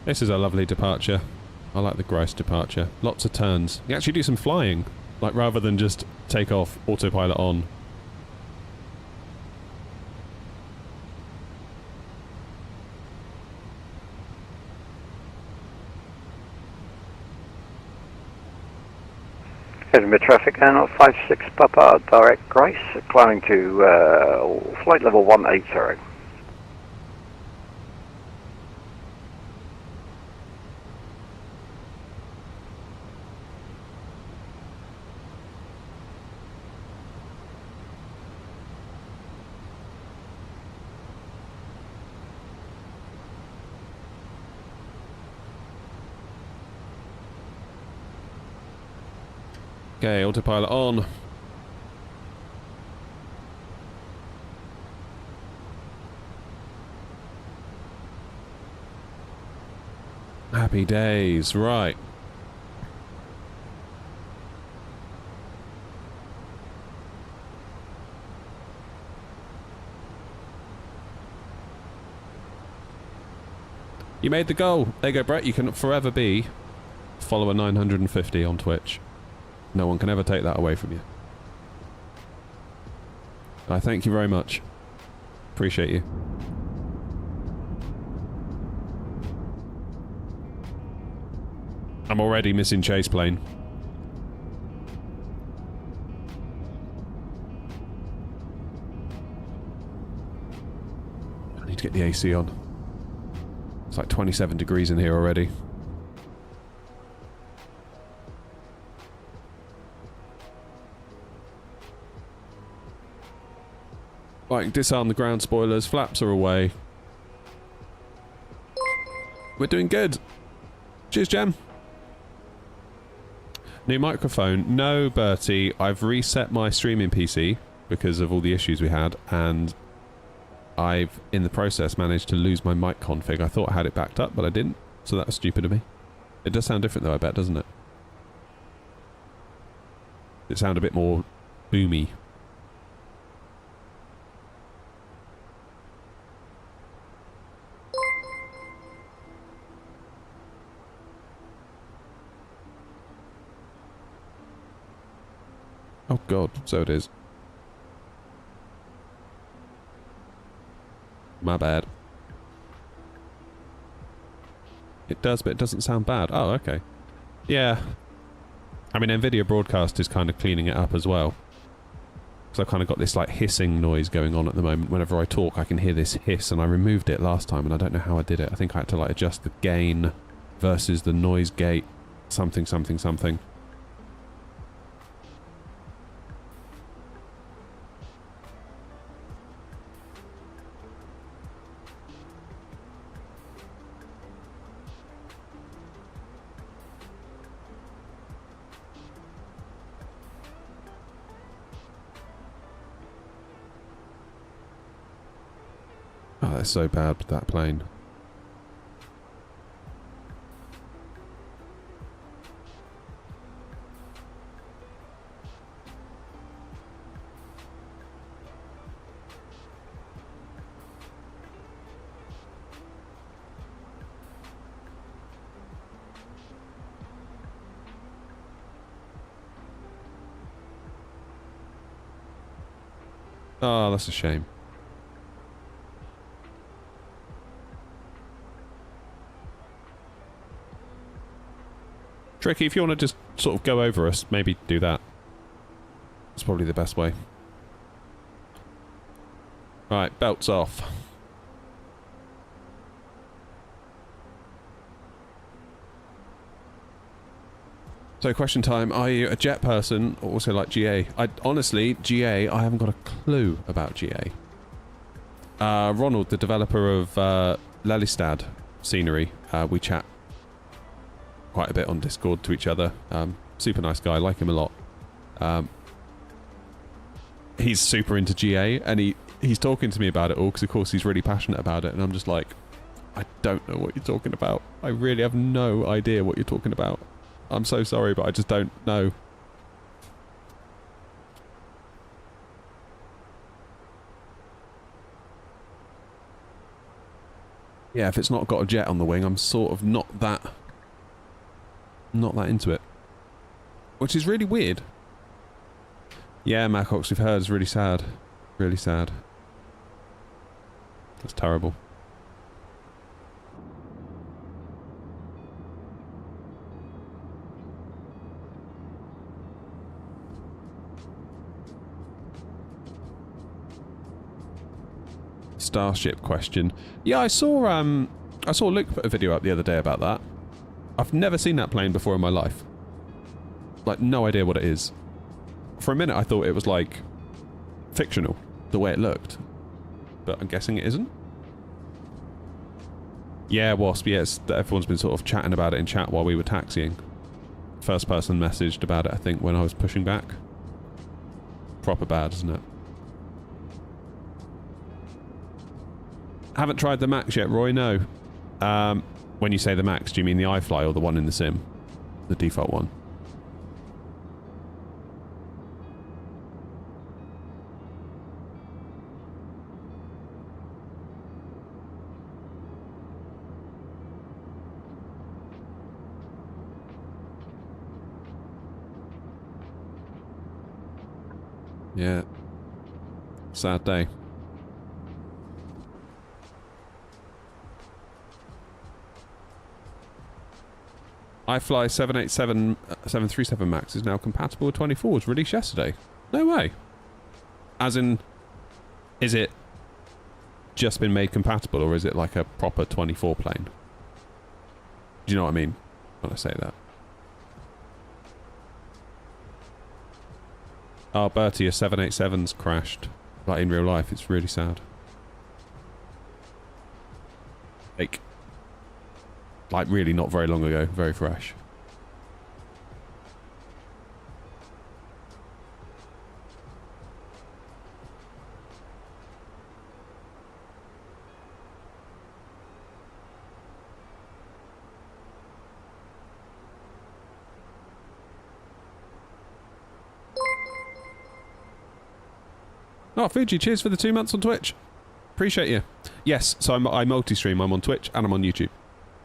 This is a lovely departure. I like the Grice departure. Lots of turns. You actually do some flying, like rather than just take off, autopilot on. Heading mid traffic, AirNOTT 56 Papa, direct Grace, climbing to flight level 180. Okay, autopilot on. Happy days, right. You made the goal. There you go, Brett. You can forever be follower 950 on Twitch. No one can ever take that away from you. I thank you very much. Appreciate you. I'm already missing chase plane. I need to get the AC on. It's like 27 degrees in here already. Right, disarm the ground spoilers, flaps are away. We're doing good. Cheers, Jem. New microphone. No, Bertie, I've reset my streaming PC because of all the issues we had, and I've, in the process, managed to lose my mic config. I thought I had it backed up, but I didn't, so that was stupid of me. It does sound different though, I bet, doesn't it? It sounds a bit more boomy. Oh god, so it is. My bad. It does, but it doesn't sound bad. Oh, okay. Yeah. I mean, NVIDIA Broadcast is kind of cleaning it up as well. So I've kind of got this like hissing noise going on at the moment. Whenever I talk, I can hear this hiss, and I removed it last time, and I don't know how I did it. I think I had to like adjust the gain versus the noise gate. Something, something, something. Oh, that's so bad with that plane. Oh, that's a shame. Tricky, if you want to just sort of go over us, maybe do that. That's probably the best way. Right, belts off. So question time, are you a jet person or also like GA? Honestly, GA, I haven't got a clue about GA. Ronald, the developer of Lelystad scenery, we chat quite a bit on Discord to each other. Super nice guy, like him a lot. He's super into GA, and he's talking to me about it all because of course he's really passionate about it, and I'm just like, I don't know what you're talking about. I really have no idea what you're talking about. I'm so sorry, but I just don't know. Yeah, if it's not got a jet on the wing, I'm sort of not that into it. Which is really weird. Yeah, Macox, we've heard, is really sad. Really sad. That's terrible. Starship question. Yeah, I saw Luke put a video up the other day about that. I've never seen that plane before in my life. Like, no idea what it is. For a minute I thought it was like fictional, the way it looked. But I'm guessing it isn't. Yeah, Wasp, yes, everyone's been sort of chatting about it in chat while we were taxiing. First person messaged about it, I think, when I was pushing back. Proper bad, isn't it? Haven't tried the Max yet, Roy, no. When you say the Max, do you mean the iFly or the one in the sim? The default one? Yeah. Sad day. iFly 737 Max is now compatible with 24s, released yesterday. No way. As in, is it just been made compatible, or is it like a proper 24 plane? Do you know what I mean when I say that? Oh, Bertie, a 787's crashed. Like, in real life, it's really sad. Like, really not very long ago. Very fresh. Oh, Fuji, cheers for the 2 months on Twitch. Appreciate you. Yes, so I multi-stream. I'm on Twitch and I'm on YouTube.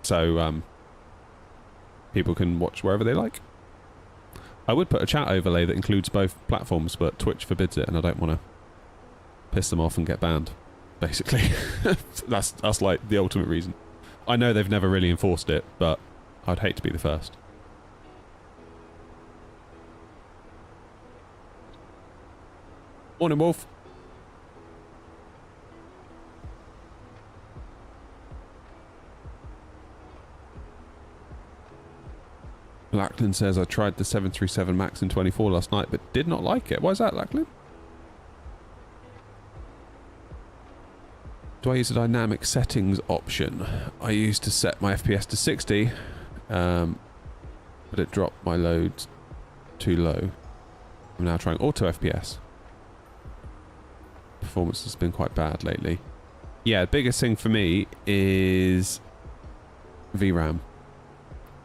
So, people can watch wherever they like. I would put a chat overlay that includes both platforms, but Twitch forbids it, and I don't want to piss them off and get banned, basically. that's like the ultimate reason. I know they've never really enforced it, but I'd hate to be the first. Morning, Wolf. Lachlan says, I tried the 737 Max in 24 last night, but did not like it. Why is that, Lachlan? Do I use a dynamic settings option? I used to set my FPS to 60, but it dropped my load too low. I'm now trying auto FPS. Performance has been quite bad lately. Yeah, the biggest thing for me is VRAM.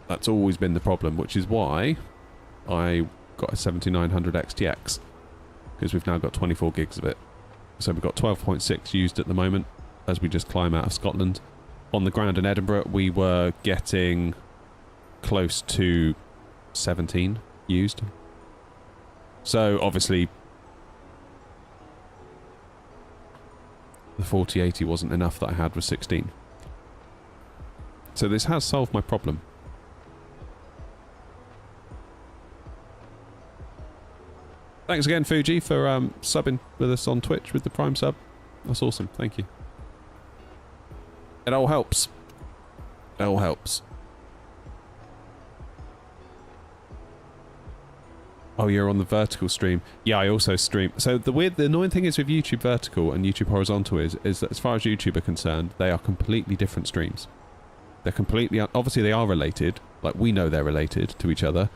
That's always been the problem, which is why I got a 7900 XTX, because we've now got 24 gigs of it. So we've got 12.6 used at the moment as we just climb out of Scotland. On the ground in Edinburgh, we were getting close to 17 used. So obviously the 4080 wasn't enough that I had with 16. So this has solved my problem. Thanks again, Fuji, for subbing with us on Twitch with the Prime sub. That's awesome. Thank you. It all helps. It all helps. Oh, you're on the vertical stream. Yeah, I also stream. So the annoying thing is with YouTube vertical and YouTube horizontal is that as far as YouTube are concerned, they are completely different streams. They're completely... Obviously, they are related. Like, we know they're related to each other.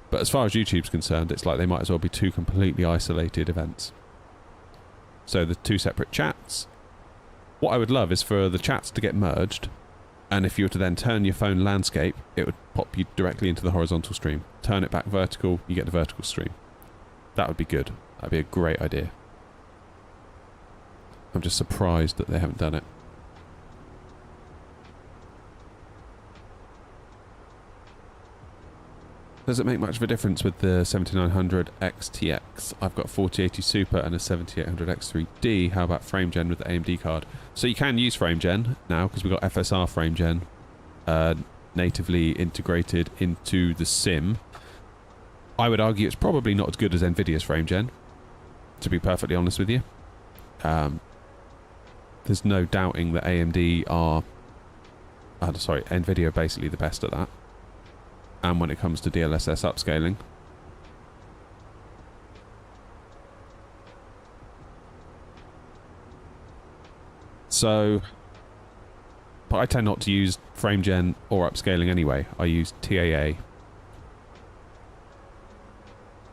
But as far as YouTube's concerned, it's like they might as well be two completely isolated events. So the two separate chats. What I would love is for the chats to get merged, and if you were to then turn your phone landscape, it would pop you directly into the horizontal stream. Turn it back vertical, you get the vertical stream. That would be good. That'd be a great idea. I'm just surprised that they haven't done it. Does it make much of a difference with the 7900 XTX? I've got 4080 Super and a 7800 X3D. How about frame gen with the AMD card? So you can use frame gen now because we've got FSR frame gen natively integrated into the sim. I would argue it's probably not as good as Nvidia's frame gen, to be perfectly honest with you. there's no doubting that AMD are... sorry, NVIDIA are basically the best at that. And when it comes to DLSS upscaling. So... But I tend not to use frame gen or upscaling anyway. I use TAA.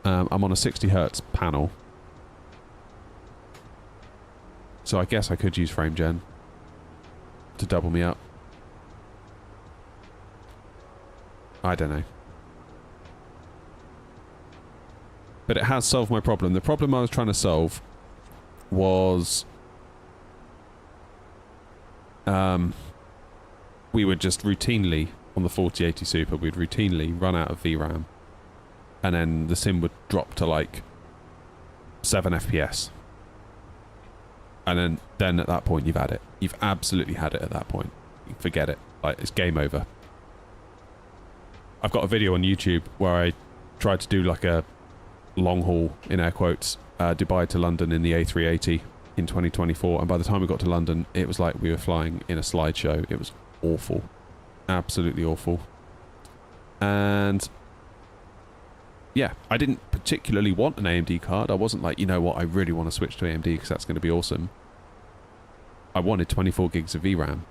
I'm on a 60Hz panel. So I guess I could use frame gen to double me up. I don't know. But it has solved my problem. The problem I was trying to solve was... we would just routinely, on the 4080 Super, we'd routinely run out of VRAM. And then the sim would drop to like 7 FPS. And then at that point you've had it. You've absolutely had it at that point. You forget it. Like, it's game over. I've got a video on YouTube where I tried to do like a long haul, in air quotes, Dubai to London in the A380 in 2024. And by the time we got to London, it was like we were flying in a slideshow. It was awful. Absolutely awful. And... yeah, I didn't particularly want an AMD card. I wasn't like, you know what, I really want to switch to AMD because that's going to be awesome. I wanted 24 gigs of VRAM.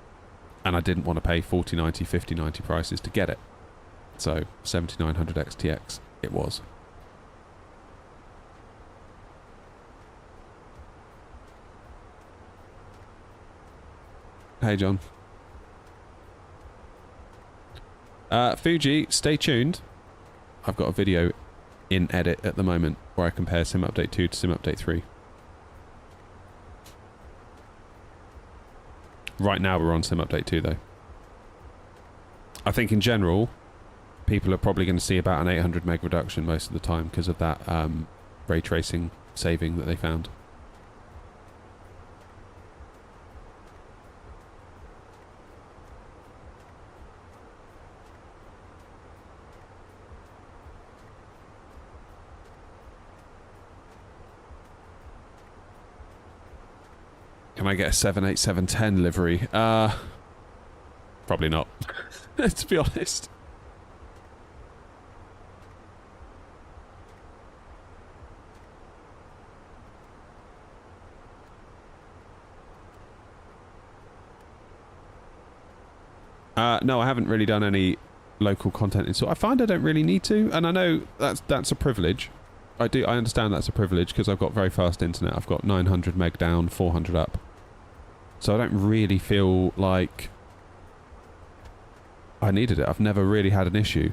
And I didn't want to pay 4090, 5090 prices to get it. So, 7900 XTX it was. Hey, John. Fuji, stay tuned. I've got a video in edit at the moment where I compare Sim Update 2 to Sim Update 3. Right now we're on Sim Update 2 though. I think in general, people are probably going to see about an 800 meg reduction most of the time because of that ray tracing saving that they found. Can I get a 78710 livery? Probably not. To be honest. No, I haven't really done any local content install. I find I don't really need to, and I know that's a privilege. I understand that's a privilege because I've got very fast internet. I've got 900 meg down, 400 up. So I don't really feel like I needed it. I've never really had an issue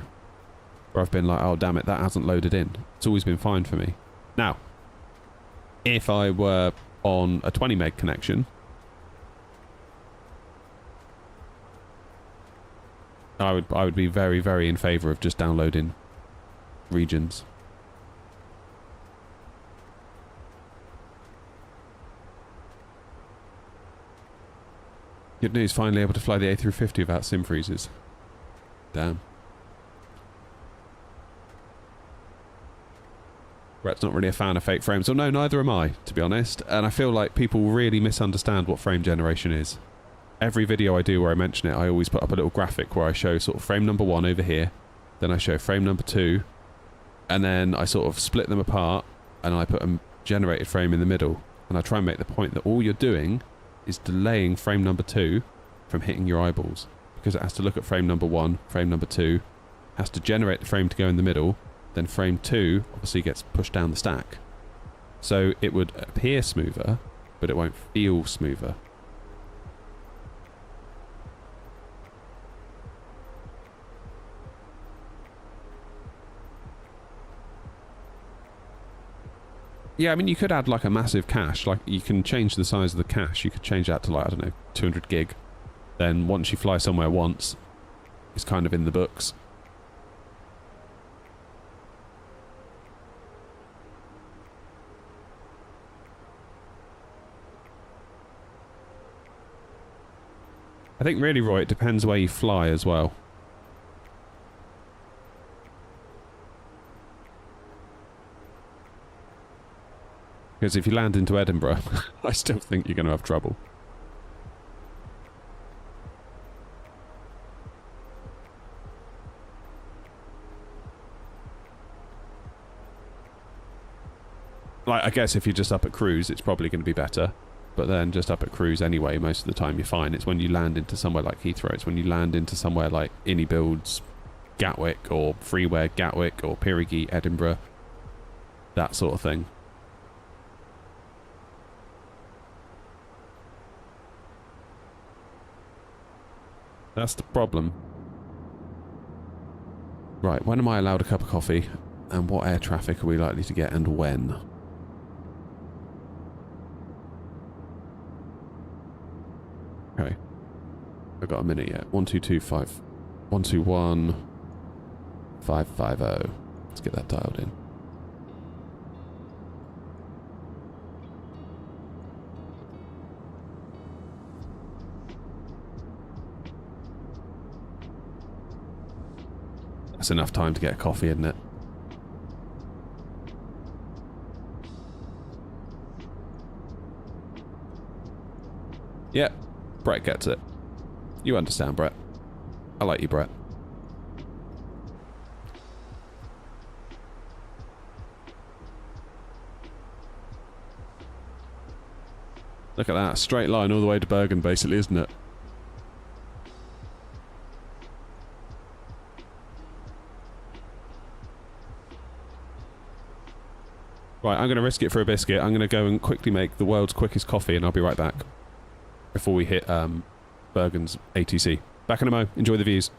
where I've been like, oh damn it, that hasn't loaded in. It's always been fine for me. Now, if I were on a 20 meg connection, I would be very, very in favour of just downloading regions. Good news, finally able to fly the A350 without sim freezes. Damn. Brett's not really a fan of fake frames. Well, no, neither am I, to be honest. And I feel like people really misunderstand what frame generation is. Every video I do where I mention it, I always put up a little graphic where I show sort of frame number 1 over here, then I show frame number 2, and then I sort of split them apart, and I put a generated frame in the middle. And I try and make the point that all you're doing is delaying frame number 2 from hitting your eyeballs, because it has to look at frame number 1, frame number 2, has to generate the frame to go in the middle, then frame 2 obviously gets pushed down the stack. So it would appear smoother, but it won't feel smoother. Yeah, I mean, you could add like a massive cache. Like, you can change the size of the cache. You could change that to like, I don't know, 200 gig. Then once you fly somewhere once, it's kind of in the books. I think really, Roy, it depends where you fly as well. Because if you land into Edinburgh, I still think you're going to have trouble. Like, I guess if you're just up at cruise, it's probably going to be better. But then just up at cruise anyway, most of the time you're fine. It's when you land into somewhere like Heathrow, it's when you land into somewhere like Innie Builds, Gatwick, or Freeware Gatwick, or Pirigee, Edinburgh, that sort of thing. That's the problem. Right, when am I allowed a cup of coffee? And what air traffic are we likely to get and when? Okay. I've got a minute yet. 1225. 121. 550. Let's get that dialed in. That's enough time to get a coffee, isn't it? Yep, Brett gets it. You understand, Brett. I like you, Brett. Look at that, straight line all the way to Bergen, basically, isn't it? Right, I'm going to risk it for a biscuit. I'm going to go and quickly make the world's quickest coffee, and I'll be right back. Before we hit Bergen's ATC. Back in a mo. Enjoy the views.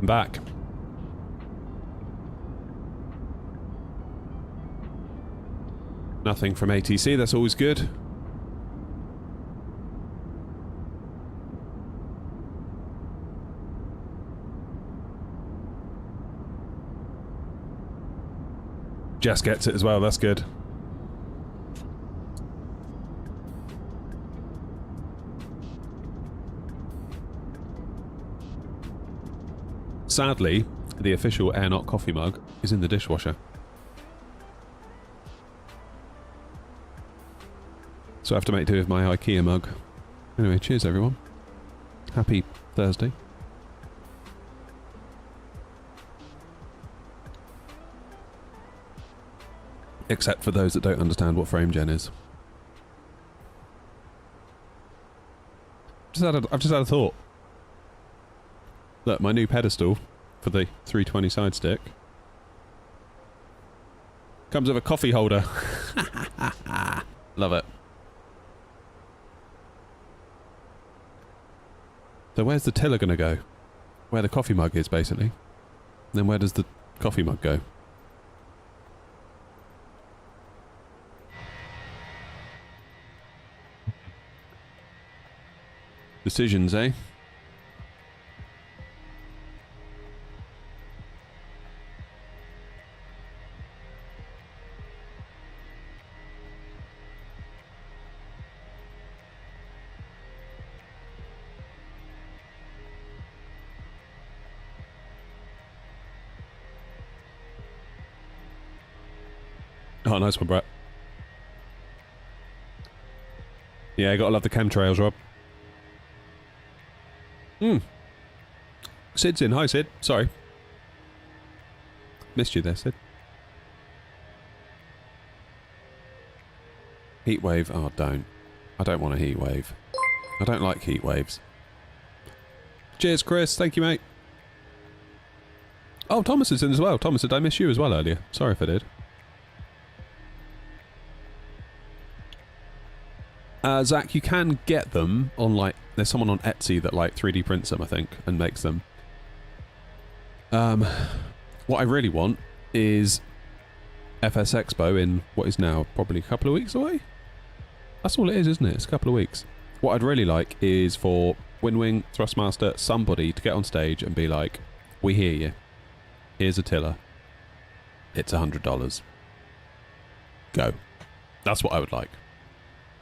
I'm back. Nothing from ATC, that's always good. Jess gets it as well, that's good. Sadly, the official AirNOTT coffee mug, is in the dishwasher. So I have to make do with my IKEA mug. Anyway, cheers everyone. Happy Thursday. Except for those that don't understand what frame gen is. I've just had a thought. Look, my new pedestal for the 320 side stick comes with a coffee holder. Love it. So where's the tiller going to go? Where the coffee mug is, basically. And then where does the coffee mug go? Decisions, eh? Oh, nice one, Brett. Yeah, gotta love the chemtrails, Rob. Sid's in. Hi, Sid. Sorry. Missed you there, Sid. Heat wave. Oh, don't. I don't want a heat wave. I don't like heat waves. Cheers, Chris. Thank you, mate. Oh, Thomas is in as well. Thomas, did I miss you as well earlier? Sorry if I did. Zach, you can get them on, like, there's someone on Etsy that, like, 3D prints them, I think, and makes them. What I really want is FS Expo in what is now probably a couple of weeks away. That's all it is, isn't it? It's a couple of weeks. What I'd really like is for Windwing, Thrustmaster, somebody to get on stage and be like, we hear you. Here's a tiller. It's $100. Go. That's what I would like.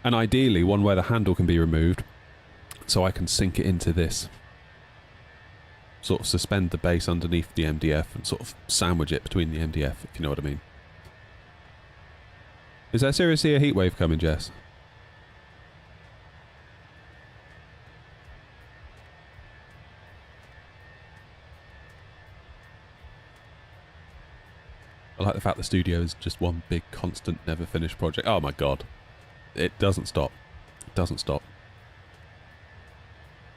And ideally one where the handle can be removed so I can sink it into this. Sort of suspend the base underneath the MDF and sort of sandwich it between the MDF, if you know what I mean. Is there seriously a heatwave coming, Jess? I like the fact the studio is just one big, constant, never finished project. Oh my god. It doesn't stop. It doesn't stop.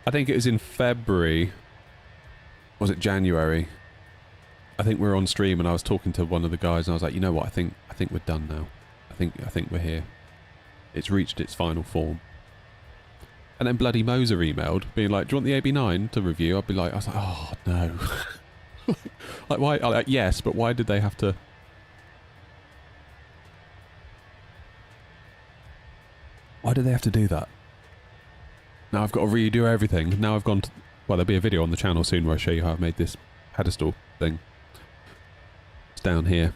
I think it was in February. Was it January? I think we were on stream and I was talking to one of the guys and I was like, you know what, I think we're done now. I think we're here. It's reached its final form. And then bloody Moser emailed, being like, do you want the AB9 to review? I was like, oh no. Like why? Like, yes, but why did they have to? Why do they have to do that? Now I've got to redo everything. Now I've gone to... Well, there'll be a video on the channel soon where I show you how I've made this pedestal thing. It's down here.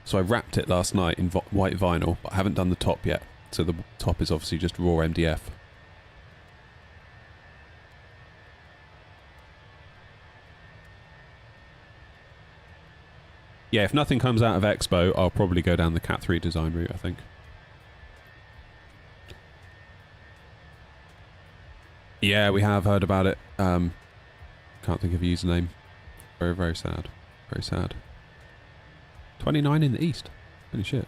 So I wrapped it last night in white vinyl, but I haven't done the top yet. So the top is obviously just raw MDF. Yeah, if nothing comes out of Expo, I'll probably go down the Cat 3 design route, I think. Yeah, we have heard about it. Can't think of a username. Very, very sad. Very sad. 29 in the east. Holy shit.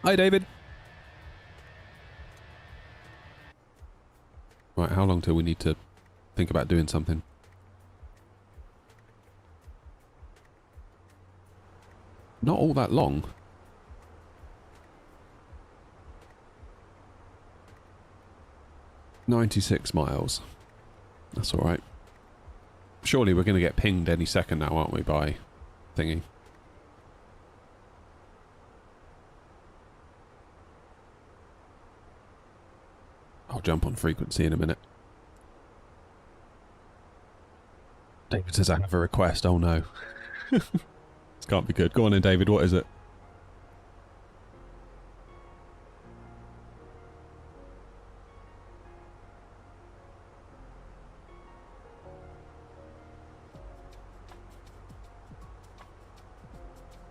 Hi, David. Right, how long till we need to think about doing something? Not all that long. 96 miles. That's alright. Surely we're going to get pinged any second now, aren't we, by thingy? I'll jump on frequency in a minute. David says I have a request. Oh no. This can't be good. Go on in, David. What is it?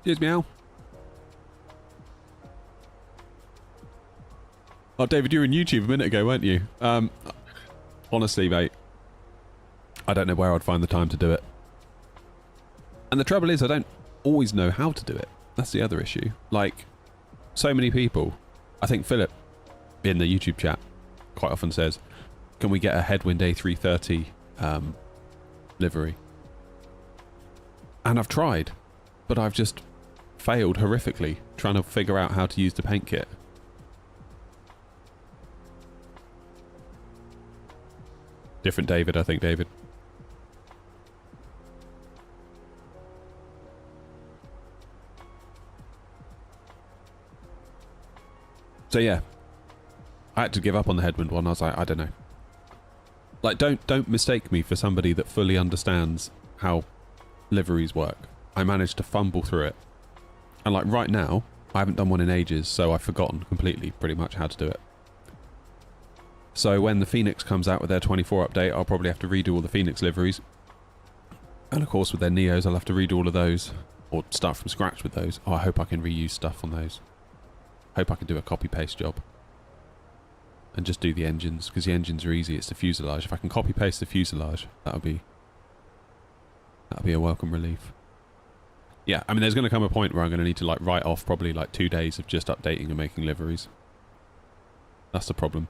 Cheers, meow. Oh, David, you were in YouTube a minute ago, weren't you? Honestly, mate, I don't know where I'd find the time to do it. And the trouble is, I don't always know how to do it. That's the other issue. Like, so many people, I think Philip in the YouTube chat quite often says, can we get a Headwind A330 livery? And I've tried, but I've just failed horrifically trying to figure out how to use the paint kit. Different David, I think, David. So yeah, I had to give up on the Headwind one. I was like, I don't know. Like, don't mistake me for somebody that fully understands how liveries work. I managed to fumble through it. And like right now, I haven't done one in ages, so I've forgotten completely pretty much how to do it. So when the Phoenix comes out with their 24 update, I'll probably have to redo all the Phoenix liveries. And of course with their Neos, I'll have to redo all of those. Or start from scratch with those. Oh, I hope I can reuse stuff on those. Hope I can do a copy-paste job. And just do the engines, because the engines are easy, it's the fuselage. If I can copy-paste the fuselage, that'll be a welcome relief. Yeah, I mean there's going to come a point where I'm going to need to like write off probably like 2 days of just updating and making liveries. That's the problem.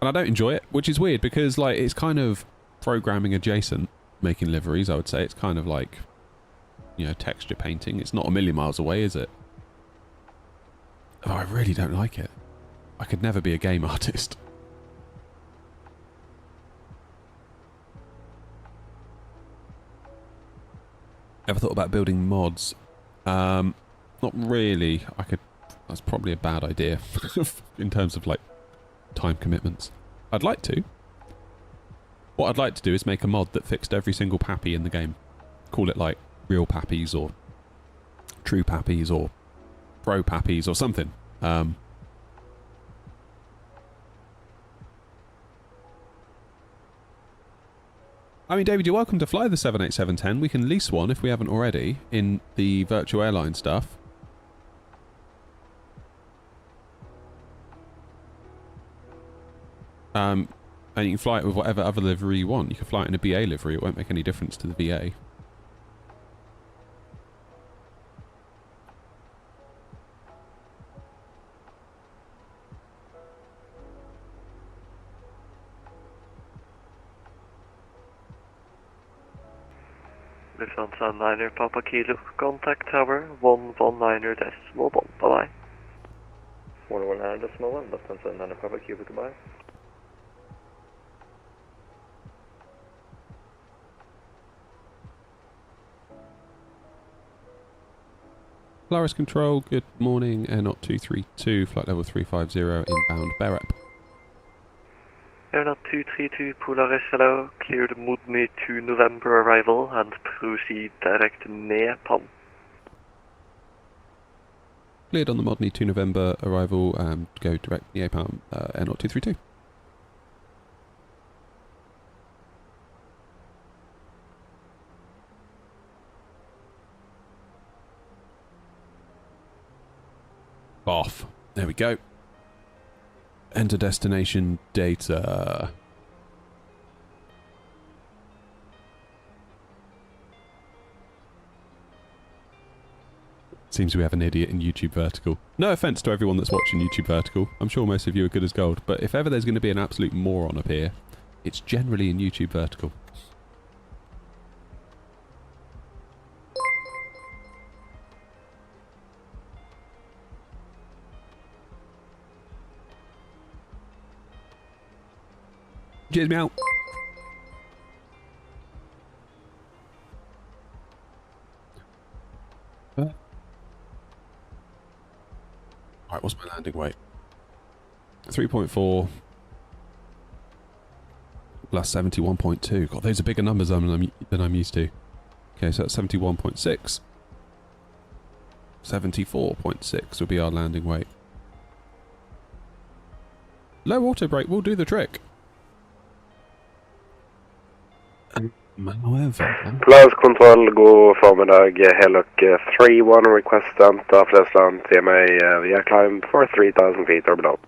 And I don't enjoy it, which is weird because like it's kind of programming adjacent, making liveries, I would say. It's kind of like, you know, texture painting. It's not a million miles away, is it? Oh, I really don't like it. I could never be a game artist. Ever thought about building mods? Not really. That's probably a bad idea in terms of like time commitments. I'd like to. What I'd like to do is make a mod that fixed every single pappy in the game. Call it like real pappies or true pappies or pro pappies or something. I mean, David, you're welcome to fly the 787-10. We can lease one if we haven't already in the virtual airline stuff. And you can fly it with whatever other livery you want. You can fly it in a BA livery. It won't make any difference to the VA. Lufthansa 9er Papa Kilo, contact tower 119er decimal 1, bye-bye. 119er decimal 1, Lufthansa 9er Papa Kilo, goodbye. Polaris Control, good morning. AirNOTT 232, flight level 350, inbound Berep. AirNOTT 232, Polaris, hello. Clear the Mudme to November arrival and proceed direct to Nepal. Cleared on the Modney 2 November arrival and go direct Nepal, AirNOTT 232. Off. There we go. Enter destination data. Seems we have an idiot in YouTube Vertical. No offence to everyone that's watching YouTube Vertical. I'm sure most of you are good as gold. But if ever there's going to be an absolute moron up here, it's generally in YouTube Vertical. Cheers, meow. Right, what's my landing weight? 3.4 plus 71.2. God, those are bigger numbers than I'm used to. Okay, so that's 71.6. 74.6 will be our landing weight. Low auto brake will do the trick. However... Close control, god formiddag. Hellock 31, request enter Flesland TMA via climb for 3,000 feet or below.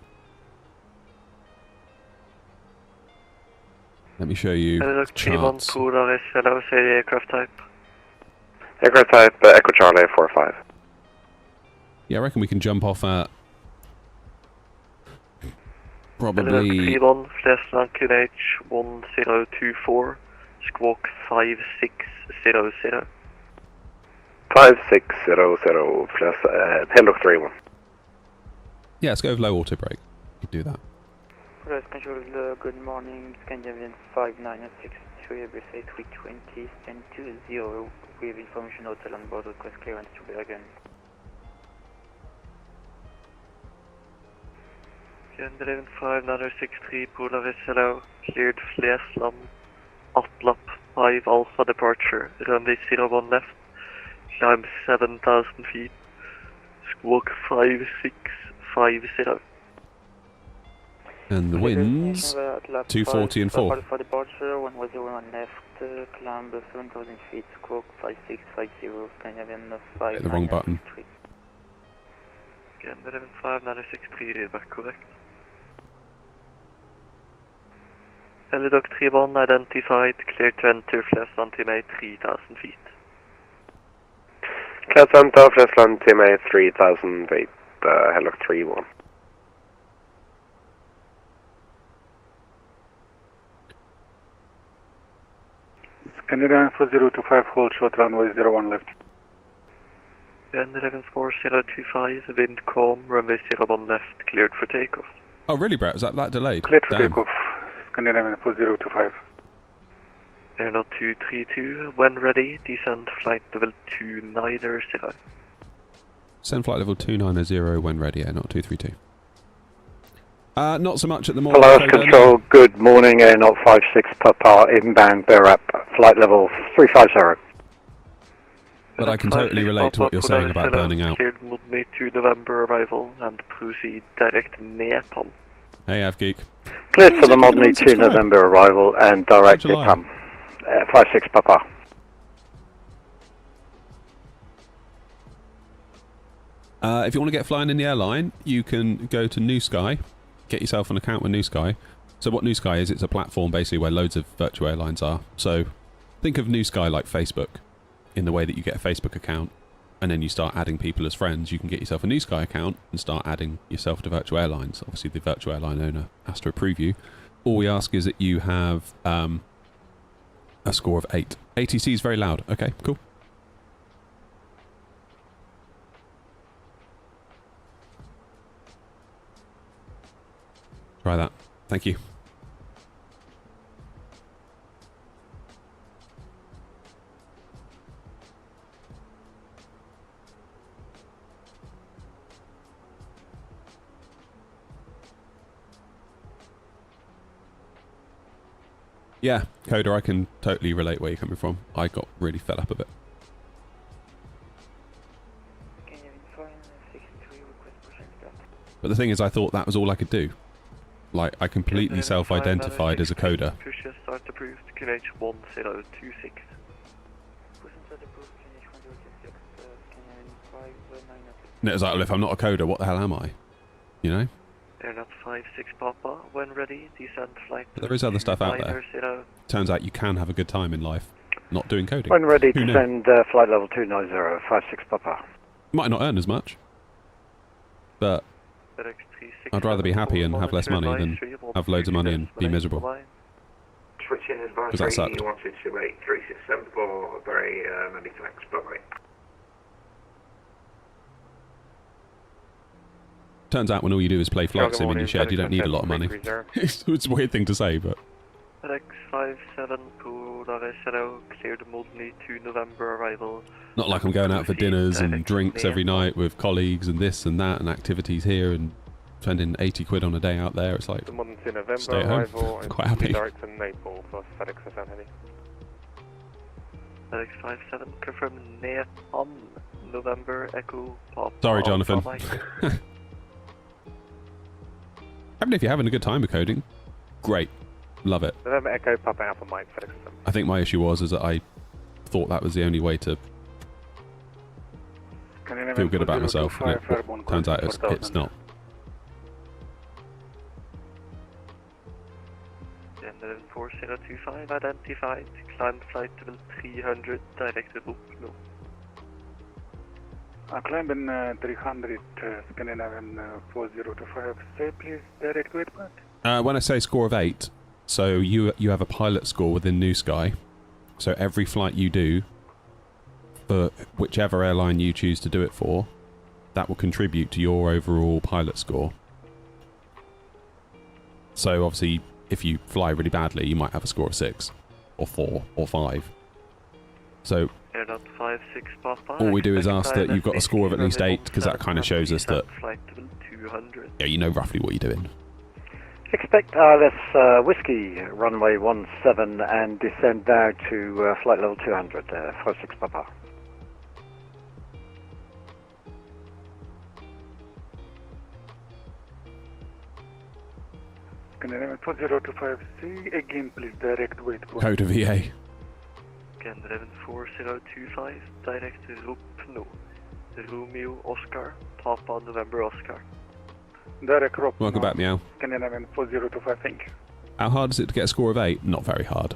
Let me show you Hellock 31, charts. Polar SLO, say the aircraft type. Aircraft type Echo Charlie 45. Yeah, I reckon we can jump off at... Hellock probably... 31, Flesland QNH 1024, squawk 5600. 5600, Hellock 31. Yeah, let's go with low auto brake. You can do that. Police control, good morning, Scandinavian 5963, Airbus A320, stand 20, we have information hotel on board, request clearance to Bergen. Scandinavian 5963, Polar SLO, cleared Flesland, Atlap 5 Alpha departure, runway 01 left, climb 7,000 feet, squawk 5650. And the winds, 240 and 4. Alpha departure, 101 left, climb 7,000 feet, squawk 5650, Scandinavian 5. Hit the wrong button. Scandinavian 5963, readback correct. Helidoc 31 identified, clear to enter Flesland TMA 3,000 feet. Clear to enter Flesland TMA 3,000 feet, Hellock 31. Scandinavian 4025, hold short runway 01 left. Scandinavian 4025, wind calm, runway 01 left, cleared for takeoff. Oh, really, Brett? Was that delayed? Cleared for Damn. takeoff. Scandinavian 4025. AirNOTT 232, when ready, descend flight level 290. Send flight level 290 when ready, not 232. Not so much at the moment. Polaris Control, good morning, AirNOTT 56 Papa, inbound, bear up, flight level 350. But I can totally relate to what you're saying about burning out. Cleared May 2 November arrival and proceed direct Nepal. Hey, Avgeek. Cleared for the Modney 2 November arrival and direct Nepal. 56 Papa. If you want to get flying in the airline, you can go to New Sky, get yourself an account with New Sky. So what New Sky is, it's a platform basically where loads of virtual airlines are. So think of New Sky like Facebook, in the way that you get a Facebook account and then you start adding people as friends. You can get yourself a New Sky account and start adding yourself to virtual airlines. Obviously the virtual airline owner has to approve you. All we ask is that you have a score of 8. ATC is very loud. Okay, cool. Try that. Thank you. Yeah, Coda, I can totally relate where you're coming from. I got really fed up of it. But the thing is, I thought that was all I could do. Like, I completely self-identified as a coder. Pushes start approved, QNH 1026. And it was like, well, if I'm not a coder, what the hell am I? You know? AirNOTT 56 Papa, when ready, descend flight. But there is other stuff out there. Turns out you can have a good time in life, not doing coding. When ready, Who knew? descend flight level 290, 56 Papa. Might not earn as much, but I'd rather be happy and have less money than have loads of money and be miserable. Switching Because that sucked. advisory 128 367 very many thanks, bye-bye. Turns out when all you do is play flight sim in your shed, you don't need a lot of money. It's a weird thing to say, but... FedEx 57 Polar SLO, cleared Modney 2 November arrival. Not like I'm going out for dinners and drinks every night with colleagues and this and that and activities here and spending 80 quid on a day out there. It's like, The Modern 2 November stay at arrival home. and Quite happy. direct to Naples for FedEx FM Heavy. FedEx 57 confirm Nepal, November Echo Pop. Sorry, Jonathan. I mean, if you're having a good time with coding, great. Love it. November Echo Papa Alpha Mike FedEx FM. I think my issue was is that I thought that was the only way to feel good about myself, and it turns out it's not. Gender 4025 identified, climb flight level 300, directed up low. Climbing 300, Scandinavian 4025, say please direct weight back. When I say score of 8, so you have a pilot score within New Sky, so every flight you do, for whichever airline you choose to do it for, that will contribute to your overall pilot score. So obviously, if you fly really badly, you might have a score of 6, or 4, or 5. So AirNOTT 56 Papa. all we do is ask that you've got a score of at least 8, because that kind of shows us that you know roughly what you're doing. Expect ILS Whiskey, runway 17, and descend now to flight level 200, 46 Papa. Scandinavian 4025C, again please direct weight back. Code of VA. Scandinavian 4025, direct to Roop No. Romeo Oscar, Papa November Oscar. Direct Roop. Welcome back, Meow. Scandinavian 4025, thank you. How hard is it to get a score of 8? Not very hard.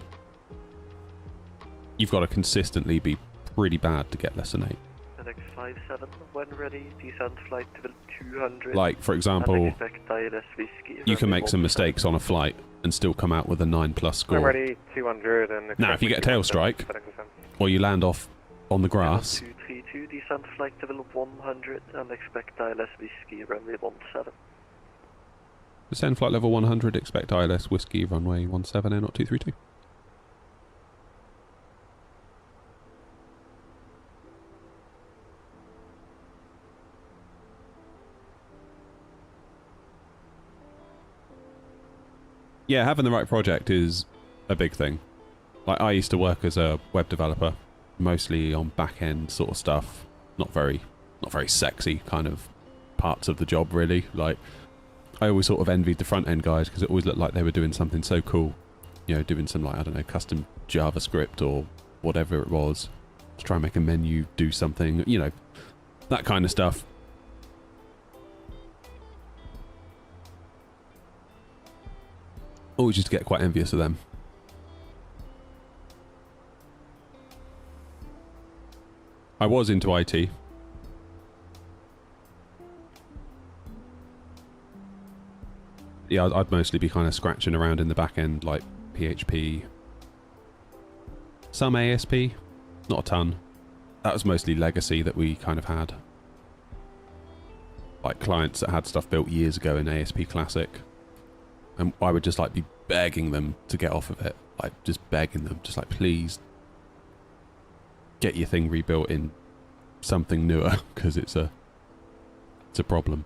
You've got to consistently be pretty bad to get less than 8. FedEx 57, when ready, descend flight level 200. Like, for example, expect ILS Whiskey, you can make some mistakes on a flight and still come out with a 9+ score. I'm ready, 200, and now, if you get a tail strike, or you land off on the grass, 232, descend flight level 100, and expect ILS Whiskey, runway 17. descend flight level 100, expect ILS Whiskey, runway 17, AirNOTT 232. Yeah, having the right project is a big thing. Like, I used to work as a web developer, mostly on back-end sort of stuff. Not very sexy kind of parts of the job, really. Like, I always sort of envied the front-end guys because it always looked like they were doing something so cool. You know, doing some, like, I don't know, custom JavaScript or whatever it was to try and make a menu do something, you know, that kind of stuff. Always used to get quite envious of them. I was into IT. Yeah, I'd mostly be kind of scratching around in the back end, like PHP. Some ASP, not a ton. That was mostly legacy that we kind of had. Like clients that had stuff built years ago in ASP Classic. And I would just like be begging them to get off of it. Like just begging them, just like please get your thing rebuilt in something newer because it's a problem.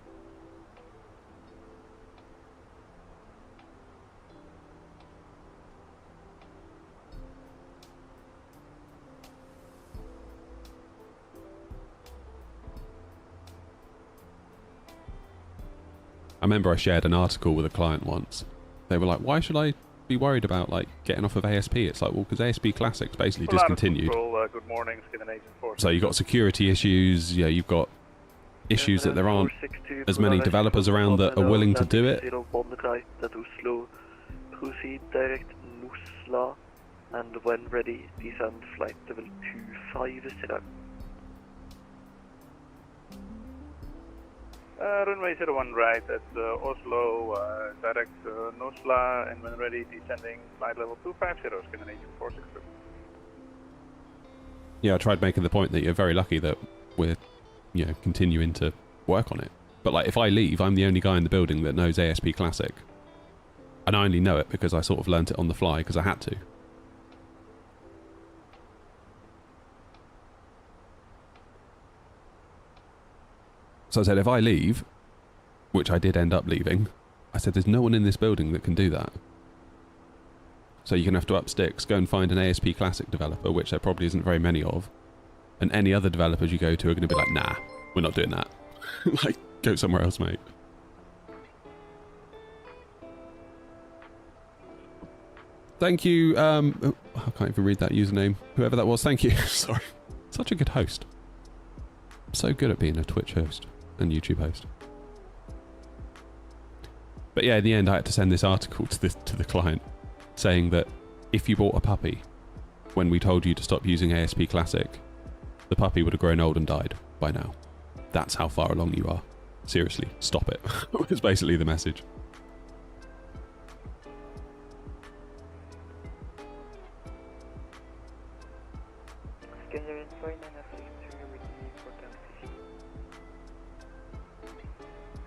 I remember I shared an article with a client once. They were like, why should I be worried about like getting off of ASP? It's like, well, because ASP Classic's basically discontinued. Good morning, Scandinavian 4. So you've got security issues, yeah, you've got issues that there aren't as many developers around that are willing to do it. Proceed direct Nusla, and when ready, descend flight level 250. Runway 01 right at Oslo, direct Nusla, and when ready, descending flight level 250, Scandinavian 462. Yeah, I tried making the point that you're very lucky that we're, you know, continuing to work on it. But like, if I leave, I'm the only guy in the building that knows ASP Classic. And I only know it because I sort of learnt it on the fly because I had to. So I said, if I leave, which I did end up leaving, I said, there's no one in this building that can do that. So you're going to have to up sticks, go and find an ASP Classic developer, which there probably isn't very many of. And any other developers you go to are going to be like, nah, we're not doing that. Like, go somewhere else, mate. Thank you. I can't even read that username. Whoever that was, thank you. Sorry. Such a good host. I'm so good at being a Twitch host and YouTube host. But yeah, in the end, I had to send this article to the client saying that if you bought a puppy when we told you to stop using ASP Classic, the puppy would have grown old and died by now. That's how far along you are. Seriously, stop it. Was basically the message. Scanner in 5963 with me for 10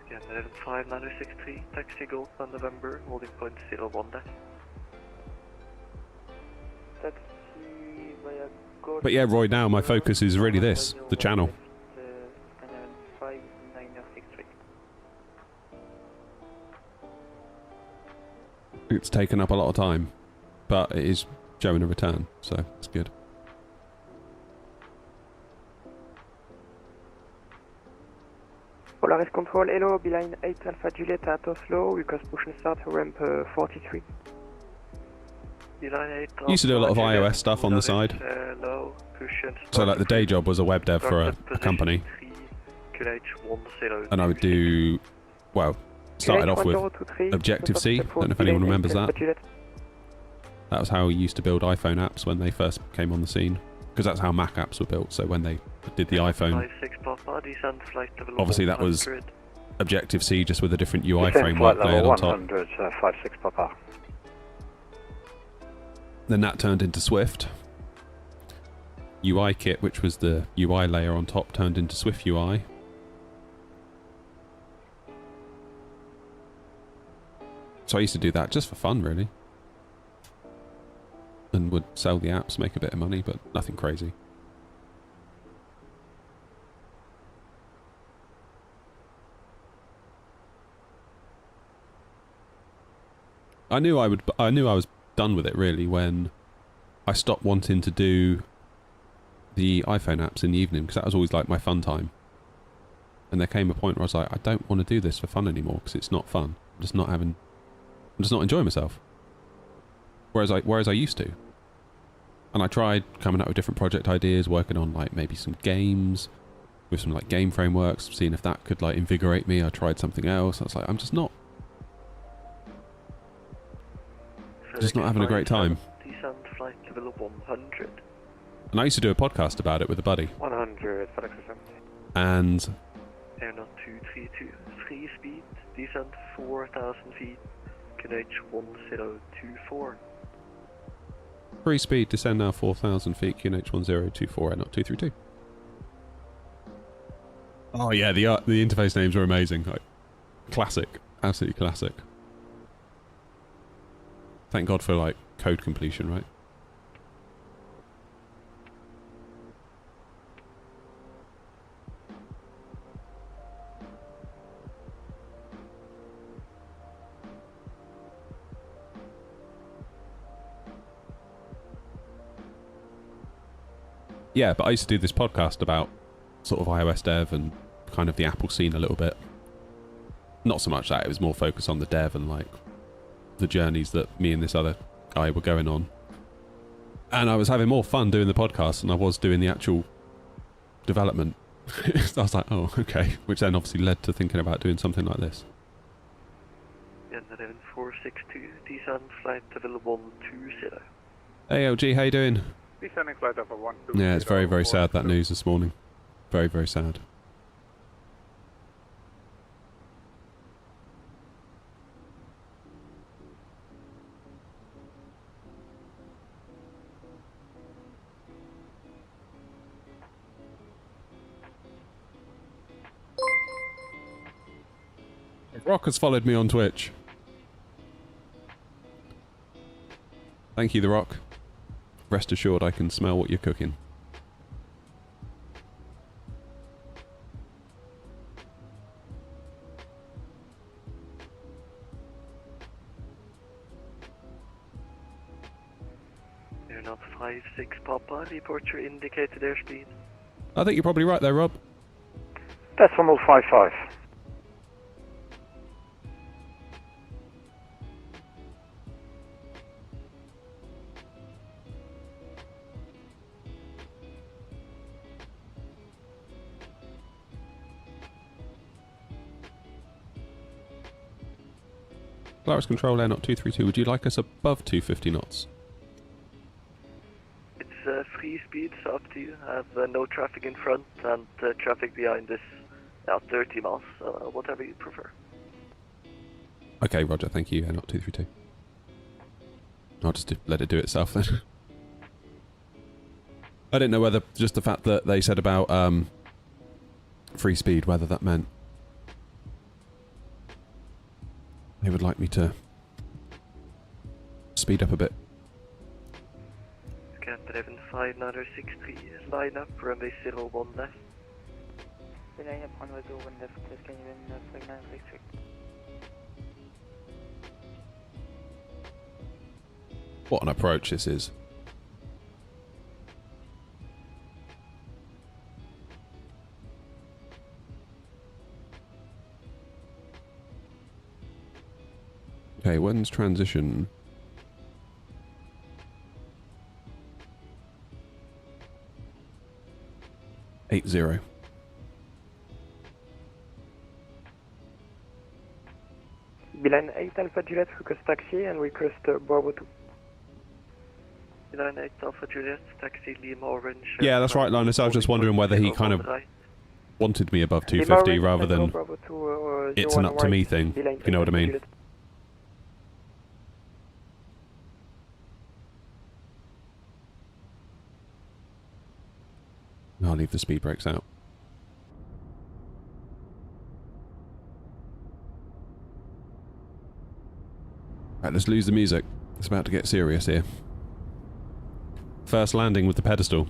Scanner in 5963, taxi Golf on November, holding point 01 dash. Taxi via Golf. But yeah, Roy, now my focus is really this, the channel. Scanner in 5963. It's taken up a lot of time, but it is showing a return, so it's good. Polaris Control, hello, beeline 8 Alpha Juliet at Oslo, request push and start ramp 43. Beeline 8 Used to do a lot of iOS stuff on the side. Low, push and start. So like the day job was a web dev for a company. And I would do, well, started off with Objective-C, don't know if anyone remembers that. That was how we used to build iPhone apps when they first came on the scene. Because that's how Mac apps were built, so when they did the iPhone, obviously that was Objective-C just with a different UI framework layered on top. 56 Papa. Then that turned into Swift. UI kit, which was the UI layer on top, turned into Swift UI. So I used to do that just for fun, really. And would sell the apps, make a bit of money, but nothing crazy. I knew I was done with it really when I stopped wanting to do the iPhone apps in the evening, because that was always like my fun time. And there came a point where I was like, I don't want to do this for fun anymore because it's not fun. I'm just not enjoying myself. Whereas I used to. And I tried coming up with different project ideas, working on like maybe some games with some like game frameworks, seeing if that could like invigorate me. I tried something else. I was like, I'm just not having a great time. Descent flight level 100. And I used to do a podcast about it with a buddy. 100, FedEx 70. And AirNOTT 232, free speed, descent 4,000 feet, QNH 1024. free speed, descend now 4,000 feet, QNH 1024, AirNOTT 232. Oh yeah, the interface names are amazing. Like, classic, absolutely classic. Thank God for like code completion, right? Yeah, but I used to do this podcast about sort of iOS dev and kind of the Apple scene a little bit. Not so much that, it was more focused on the dev and like the journeys that me and this other guy were going on. And I was having more fun doing the podcast than I was doing the actual development. I was like, oh, okay. Which then obviously led to thinking about doing something like this. And 11462, descent flight level 120. Hey LG, how you doing? Descending flight over 120. Yeah, it's very, very sad, that news this morning. Very, very sad. Rock has followed me on Twitch. Thank you, The Rock. Rest assured I can smell what you're cooking. AirNOTT 56 Papa, report your indicated airspeed. I think you're probably right there, Rob. Decimal 55. Polaris Control, AirNOTT 232. Would you like us above 250 knots? It's free speed, so up to you. I have no traffic in front and traffic behind this 30 miles, whatever you prefer. Okay, roger, thank you, AirNOTT 232. I'll just let it do itself then. I didn't know whether just the fact that they said about free speed, whether that meant they would like me to speed up a bit. Scan 563 is line up, runway 01 left. Line up, runway 01 left, scan 5963. What an approach this is. Okay, when's transition? Eight zero. Beeline 8 Alpha Juliet, request taxi and request Bravo 2. Beeline 8 Alpha Juliet, taxi Lima Orange. Yeah, that's right, Linus. I was just wondering whether he kind of wanted me above 250 rather than it's an up to me thing, if you know what I mean. I'll leave the speed brakes out. Right, let's lose the music. It's about to get serious here. First landing with the pedestal.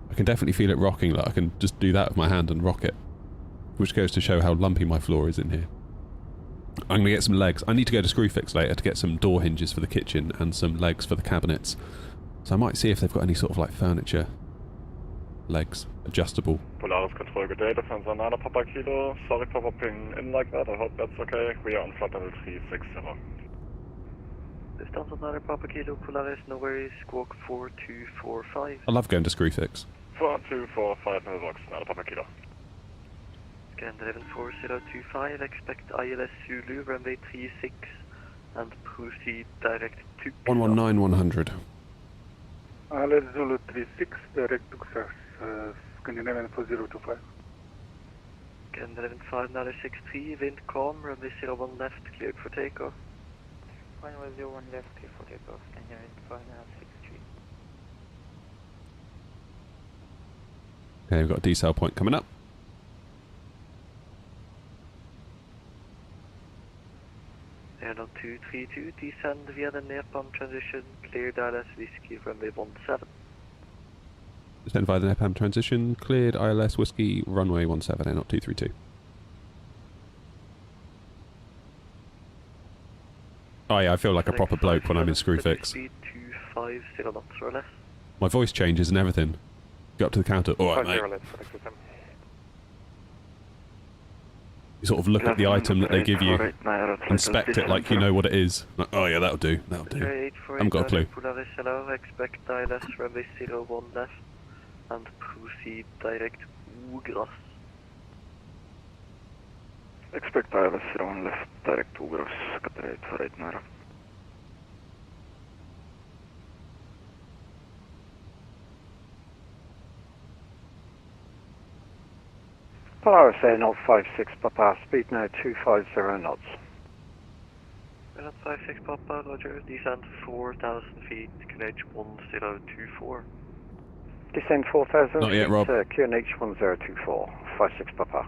I can definitely feel it rocking, like I can just do that with my hand and rock it. Which goes to show how lumpy my floor is in here. I'm going to get some legs. I need to go to Screwfix later to get some door hinges for the kitchen and some legs for the cabinets. So I might see if they've got any sort of like furniture legs, adjustable. Polaris Control, good day, defense on Nana Papa Kilo. Sorry for popping in like that, I hope that's okay. We are on flight level 360. Distance on Nana Papa Kilo, Polaris, no worries, squawk 4245. I love going to Screwfix. 4245 mailbox, Nana Papa Kilo. Scan 114025, expect ILS Zulu, runway 36, and proceed direct to 119-100. ILS Zulu 36, direct to Scandinavian 4025. Scan 11563, wind calm, runway 01 left, cleared for takeoff. Runway 01 left, cleared for takeoff, Scandinavian 5963. Okay, we've got a decel point coming up. AirNOTT 232, descend via the napalm transition, cleared ILS Whiskey, runway 17. Descend via the napalm transition, cleared ILS Whiskey, runway 17, AirNOTT 232. Oh yeah, I feel like a proper bloke when I'm in Screwfix. Speed 250 knots or less. My voice changes and everything. Go up to the counter, alright mate. You sort of look at the item that they give you, inspect it like you know what it is. Like, oh yeah, that'll do, that'll do. I haven't got a clue. Polaris, hello, expect ILS runway 01 left, and proceed direct Ugras. Expect ILS 01 left, direct Ugras, got right for right now. Polaris AirNOTT 56 Papa, speed now 250 knots. AirNOTT 56 Papa, roger, descend 4,000 feet, QNH 1024. Descend 4,000 Not yet, Rob. QNH 1024, 56 Papa.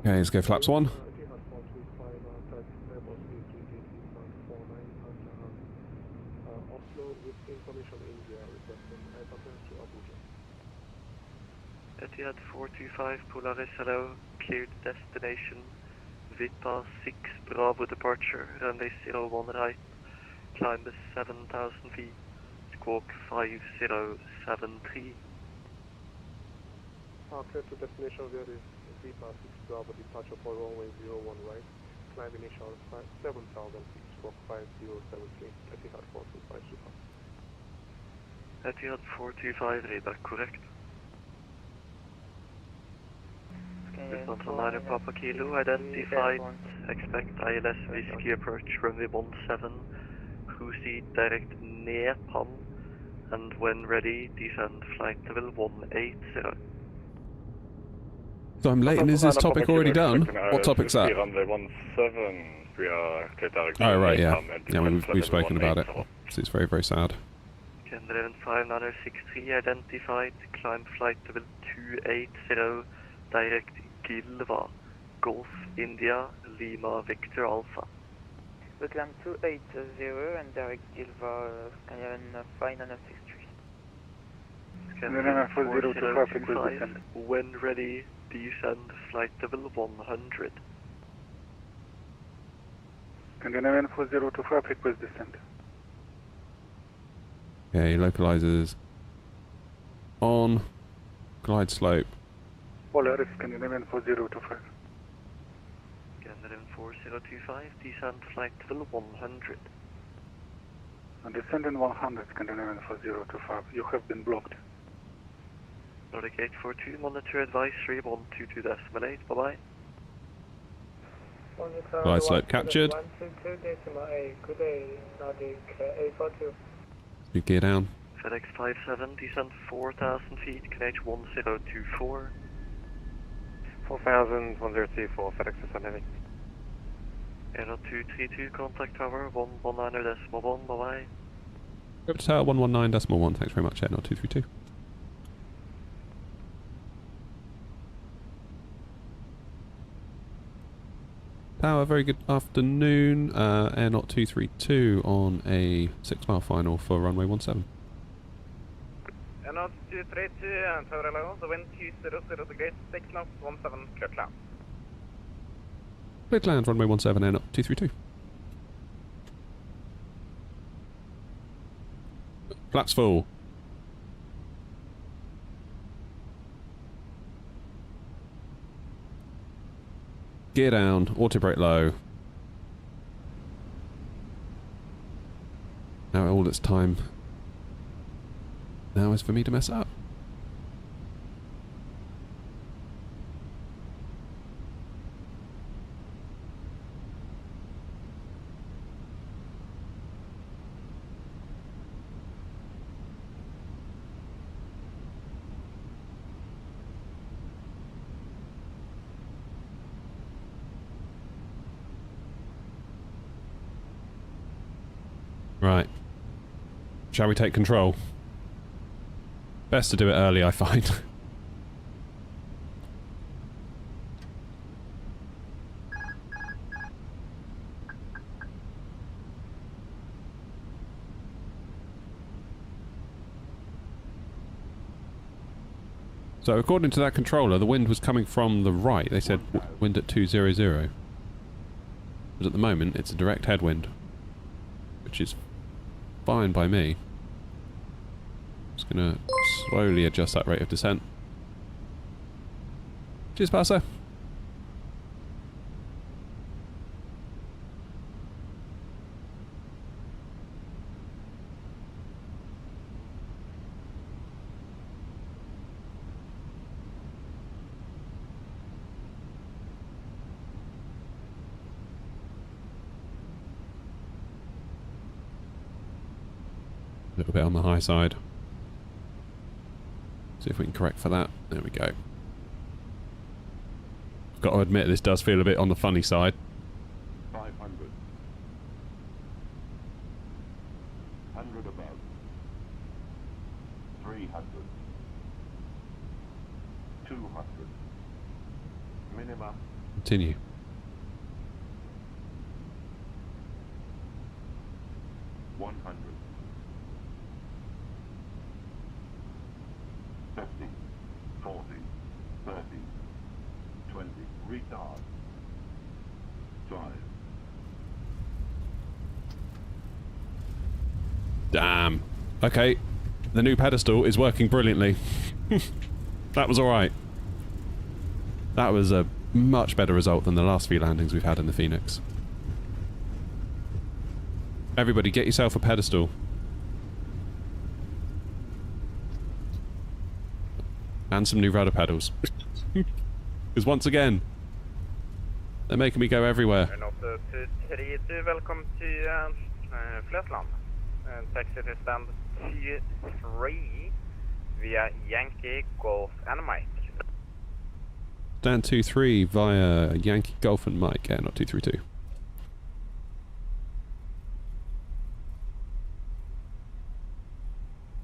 Okay, let's go flaps 1. Etihad 425, Polaris, hello, cleared destination, Vita 6, Bravo departure, runway 01 right, climb 7,000 feet, squawk 5073. Clear to destination via this Vita 6 Bravo departure for runway 01 right, climb initial 7,000 feet, squawk 5073, Etihad 425 super. Etihad 425 radar, correct. Lufthansa 9 Papa Kilo, identified, expect ILS Whiskey approach runway 17, cruise seat direct Nepal, and when ready, descend flight level 180. So I'm late, and is this topic already done? What topic's that? Runway 17, we are direct. Oh, right, yeah. Yeah, we've spoken about it. So it's very, very sad. Gender 5963, identified, climb flight level 280, direct Gilva, Golf, India, Lima, Victor, Alpha. We climb 280 and direct Gilva, Canadian 5963. Scandinavian 4025, when ready, descend flight level 100. Scandinavian 4025, request descent. Okay, localizers on glide slope. Polaris, Scandinavian 4025. Scandinavian 4025, descend flight level 100. And descend in 100, Scandinavian 4025. You have been blocked. Nordic 842, monitor advisory 122.8, bye-bye. Glide slope captured. 122.8, good day, Nordic 842. You gear down. FedEx 57, descend 4,000 feet, KNH 1024. 4,000, 1024, FedEx Sun Heavy. AirNOTT 232, contact tower 119.1, bye-bye. Up to tower 119.1, thanks very much, AirNOTT 232. Tower, very good afternoon. AirNOTT 232 on a 6-mile final for runway 17. AirNOTT 232, tower hello, the wind 200 degrees, 6 knots, 17, clear to land. Clear to land, runway 17, AirNOTT 232. Flaps full. Gear down, auto brake low. Now all it's time now is for me to mess up. Right. Shall we take control? Best to do it early, I find. So according to that controller, the wind was coming from the right. They said wind at 200. But at the moment, it's a direct headwind, which is fine by me. Just gonna slowly adjust that rate of descent. Cheers, passer. A little bit on the high side. See if we can correct for that. There we go. Got to admit, this does feel a bit on the funny side. 500. 100 above. 300. 200. Minimum. Continue. 100. 50, 40, 30, 20, retard, 5. Damn. Okay. The new pedestal is working brilliantly. That was alright. That was a much better result than the last few landings we've had in the Phoenix. Everybody, get yourself a pedestal. And some new rudder pedals. Because once again, they're making me go everywhere. AirNOTT 232, welcome to Flötland. Taxi to stand 23 via Yankee, Golf and Mike. Stand 2-3 via Yankee, Golf and Mike, AirNOTT 232.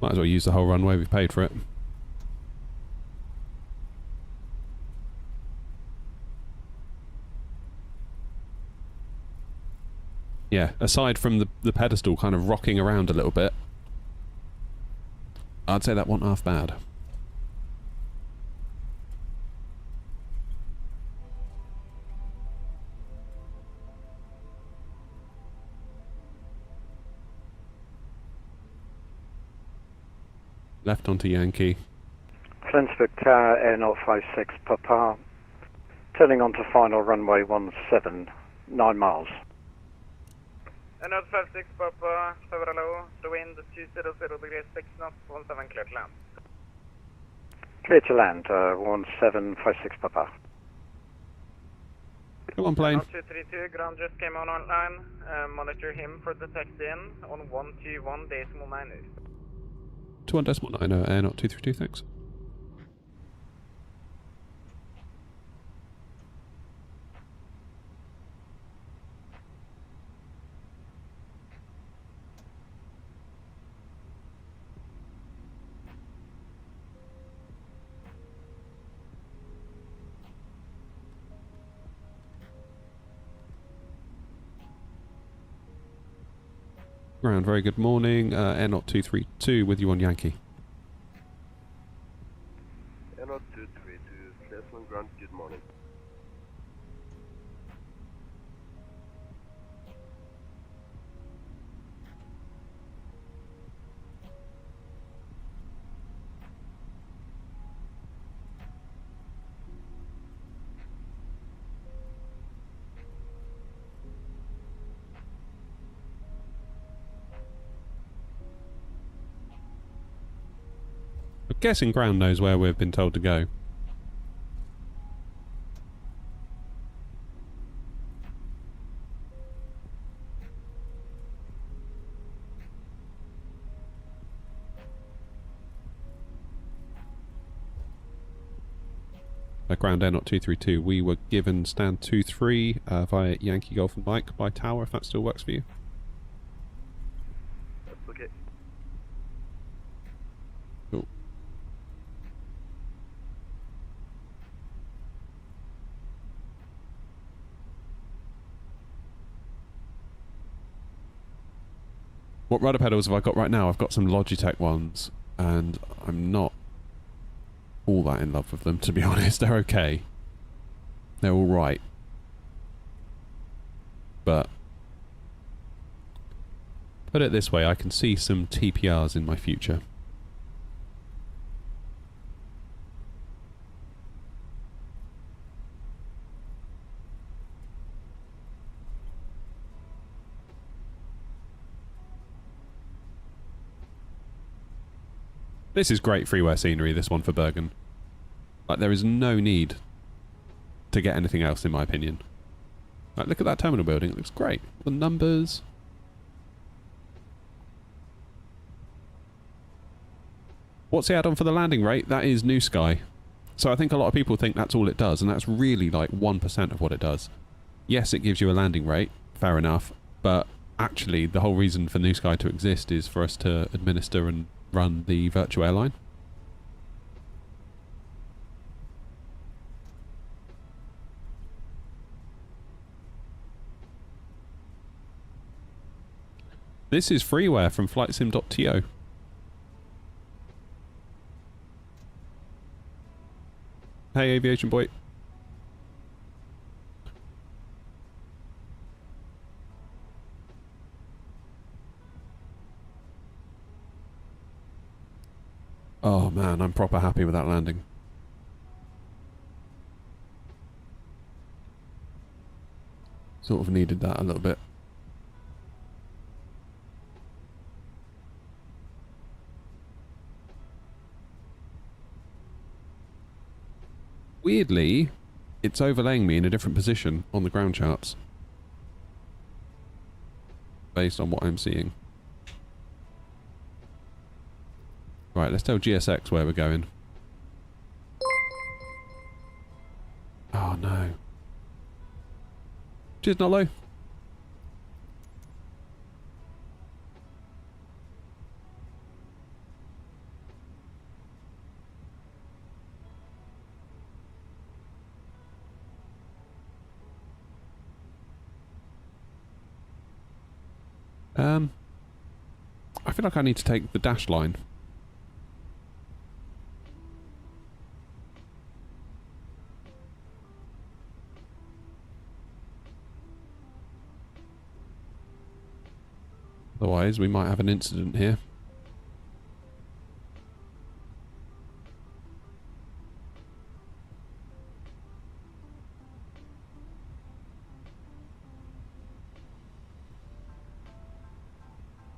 Might as well use the whole runway, we've paid for it. Yeah, aside from the pedestal kind of rocking around a little bit, I'd say that wasn't half bad. Left onto Yankee. Flensburg Tower, AirNOTT 56, Papa. Turning onto final runway 17, 9 miles. AirNOTT 56, Papa, tower hello, the wind 200 degrees 6 knots, 17 clear to land. Clear to land, 1756, Papa. Come on, plane. AirNOTT 232, ground just came online, monitor him for the taxi in on 121.9 east. 21.9, AirNOTT 232, thanks. Ground, very good morning. AirNOTT 232 with you on Yankee. AirNOTT 232, Flesland ground, good morning. I'm guessing ground knows where we've been told to go. Ground AirNOTT 232, we were given stand 2-3 via Yankee Golf and Mike by tower, if that still works for you. That's okay. Cool. What rudder pedals have I got right now? I've got some Logitech ones, and I'm not all that in love with them, to be honest. They're okay. They're alright. But put it this way, I can see some TPRs in my future. This is great freeware scenery, this one for Bergen. Like, there is no need to get anything else, in my opinion. Like, look at that terminal building, it looks great. The numbers. What's the add-on for the landing rate? That is New Sky. So I think a lot of people think that's all it does, and that's really like 1% of what it does. Yes, it gives you a landing rate, fair enough, but actually the whole reason for New Sky to exist is for us to administer and run the virtual airline. This is freeware from flightsim.to. Hey, aviation boy. Oh man, I'm proper happy with that landing. Sort of needed that a little bit. Weirdly, it's overlaying me in a different position on the ground charts. Based on what I'm seeing. Right, let's tell GSX where we're going. Oh no. Cheers, Nolo. I feel like I need to take the dash line. Otherwise, we might have an incident here.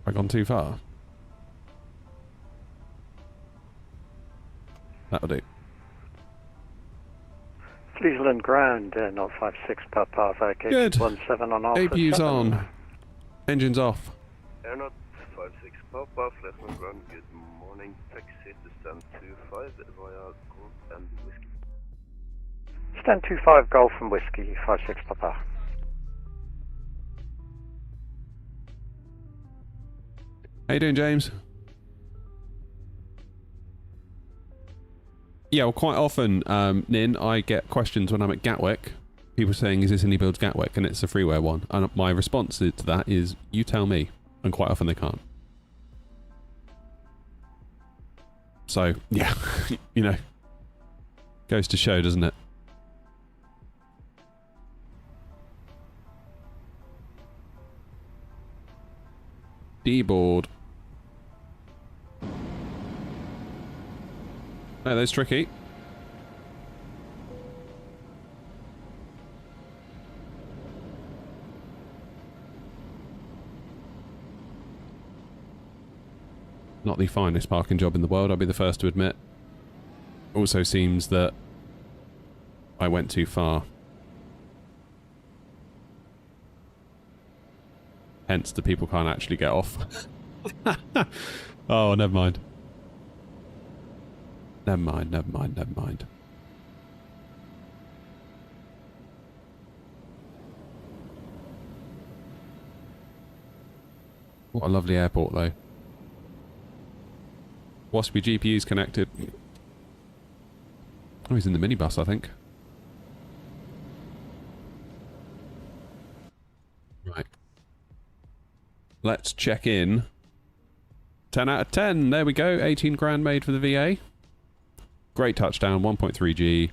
Have I gone too far? That'll do. Cleveland ground, 056 Papa, Good. 17 on Alpha APU's 7. on. Engine's off. AirNOTT 56 Papa, Flatland ground, good morning. Taxi to stand 25 via Golf and Whiskey. Stand 25 Golf and Whiskey, 56 Papa. How you doing, James? Yeah, well, quite often, Nin, I get questions when I'm at Gatwick. People saying, is this any builds Gatwick? And it's a freeware one. And my response to that is, you tell me. And quite often they can't. So, yeah, you know. Goes to show, doesn't it? D-board. Oh, that's tricky. Not the finest parking job in the world, I'll be the first to admit. Also seems that I went too far. Hence the people can't actually get off. Oh, never mind. Never mind, never mind, never mind. What a lovely airport, though. Waspy GPU's connected. Oh, he's in the minibus, I think. Right. Let's check in. 10 out of 10. There we go. 18 grand made for the VA. Great touchdown. 1.3G.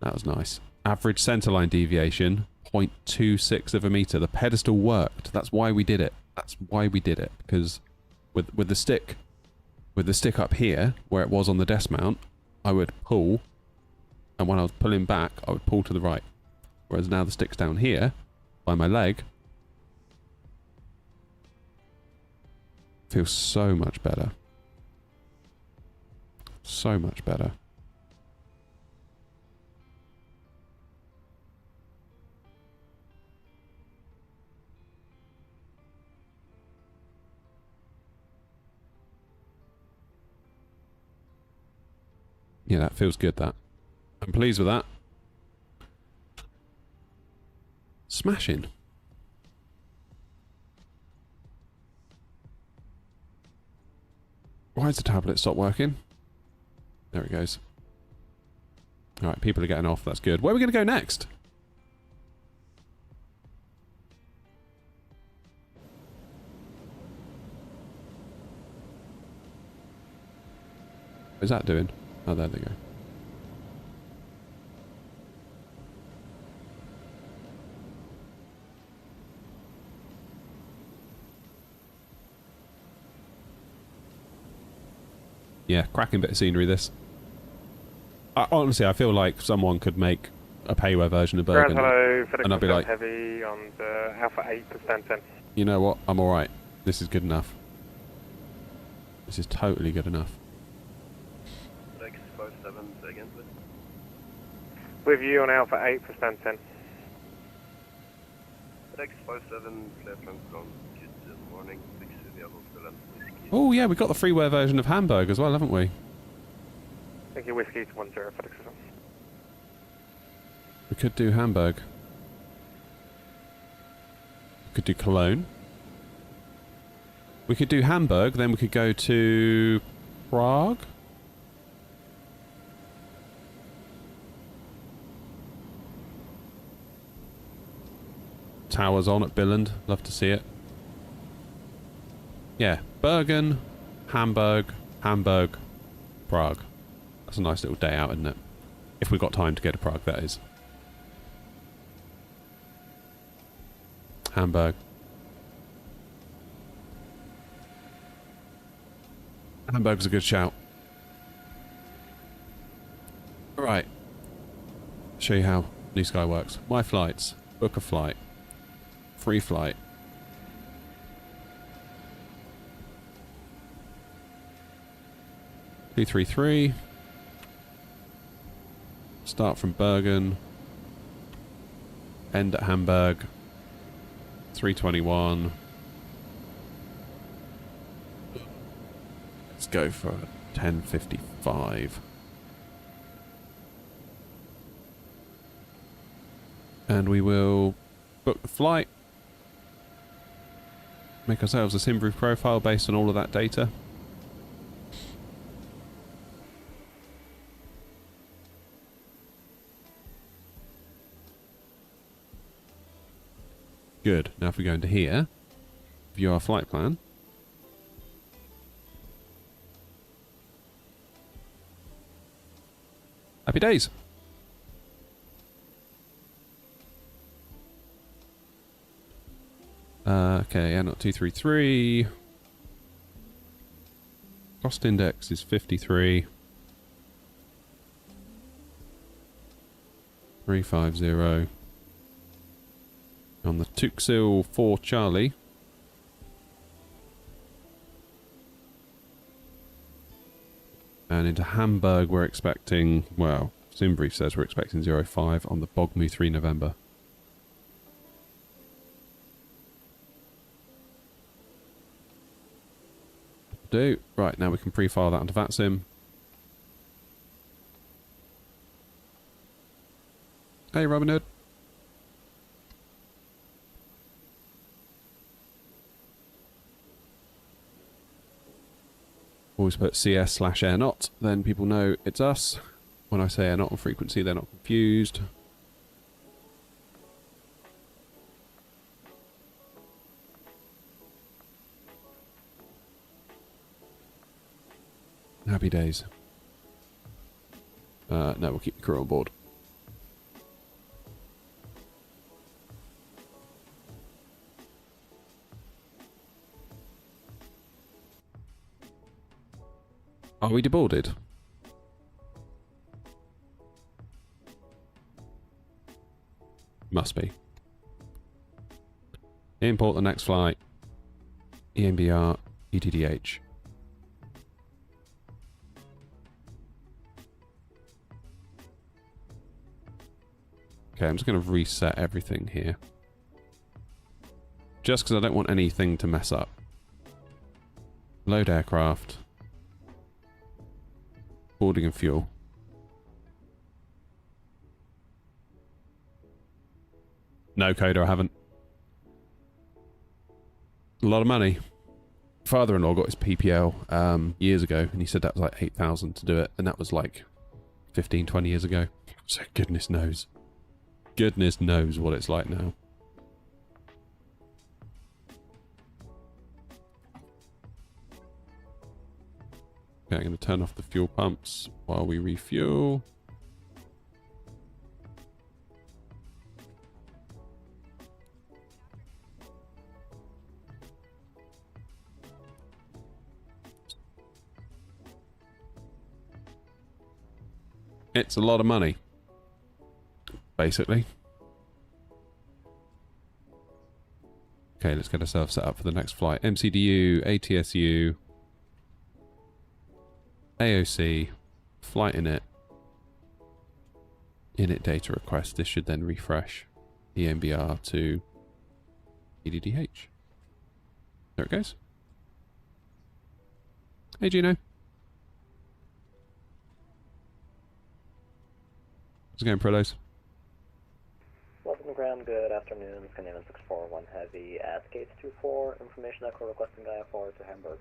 That was nice. Average centerline deviation. 0.26 of a meter. The pedestal worked. That's why we did it. That's why we did it. Because with the stick up here, where it was on the desk mount, I would pull, and when I was pulling back, I would pull to the right. Whereas now the stick's down here, by my leg, feels so much better. So much better. Yeah, that feels good, that. I'm pleased with that. Smashing. Why has the tablet stopped working? There it goes. Alright, people are getting off, that's good. Where are we going to go next? What is that doing? Oh, there they go. Yeah, cracking bit of scenery, this. Honestly, I feel like someone could make a payware version of Bergen. Hello, FedEx And I'd be like, heavy on the Alpha 8 to stand 10. you know what? I'm alright. This is good enough. This is totally good enough. FedEx 57 With you on Alpha 8 for stand 10. FedEx 57, Cleveland ground, good morning. 6 India Hotel and Whiskey. Oh yeah, we got the freeware version of Hamburg as well, haven't we? Thank you, Whiskey 10 FedEx 7. We could do Hamburg. We could do Cologne. We could do Hamburg, then we could go to Prague. Towers on at Billund. Love to see it. Yeah, Bergen, Hamburg, Hamburg, Prague. That's a nice little day out, isn't it? If we've got time to go to Prague, that is. Hamburg. Hamburg's a good shout. Right. Show you how New Sky works. My flights. Book a flight. Free flight. (233). Start from Bergen. End at Hamburg. 321. Let's go for 10:55. And we will book the flight. Make ourselves a SimBrief profile based on all of that data. Good. Now if we go into here, view our flight plan. Happy days. Okay, AirNOTT 233. Cost index is 53. 350. On the Tuxil 4 Charlie. And into Hamburg we're expecting, well, SimBrief says we're expecting 05 on the Bogmu 3 November. Do. Right, now we can pre-file that onto VATSIM. Hey Robin Hood. Always put CS/AirNOTT, then people know it's us. When I say AirNOTT on frequency, they're not confused. Happy days. No, we'll keep the crew on board. Are we deboarded? Must be. Import the next flight. EMBR, ETDH. Okay, I'm just going to reset everything here. Just because I don't want anything to mess up. Load aircraft. Boarding and fuel. No, Coda, I haven't. A lot of money. Father-in-law got his PPL years ago, and he said that was like 8,000 to do it, and that was like 15, 20 years ago. So goodness knows. Goodness knows what it's like now. Okay, I'm going to turn off the fuel pumps while we refuel. It's a lot of money, basically. Okay, let's get ourselves set up for the next flight. MCDU, ATSU, AOC, flight in it. Init data request. This should then refresh EMBR to EDDH. There it goes. Hey Gino. How's it going, Prolos? Welcome to ground, good afternoon. Scandinavian 641 Heavy at Gates 24. Information echo requesting Gaia forward to Hamburg.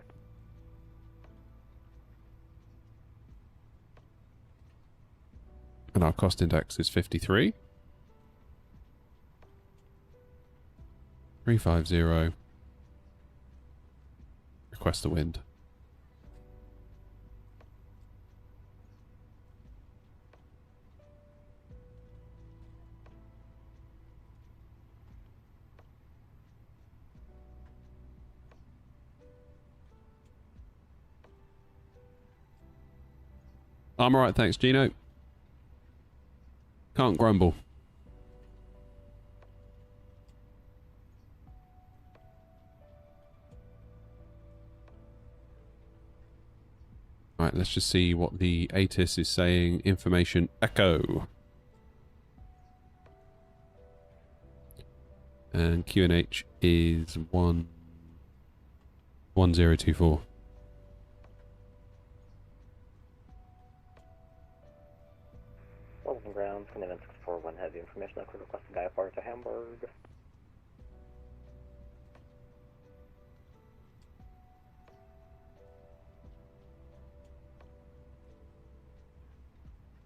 And our cost index is 53. 350. Request the wind. I'm alright, thanks, Gino. Can't grumble. Right, let's just see what the ATIS is saying. Information echo. And QNH is 1024. Welcome ground, Scandinavian 641 Heavy. Information echo requesting Gaia forward to Hamburg.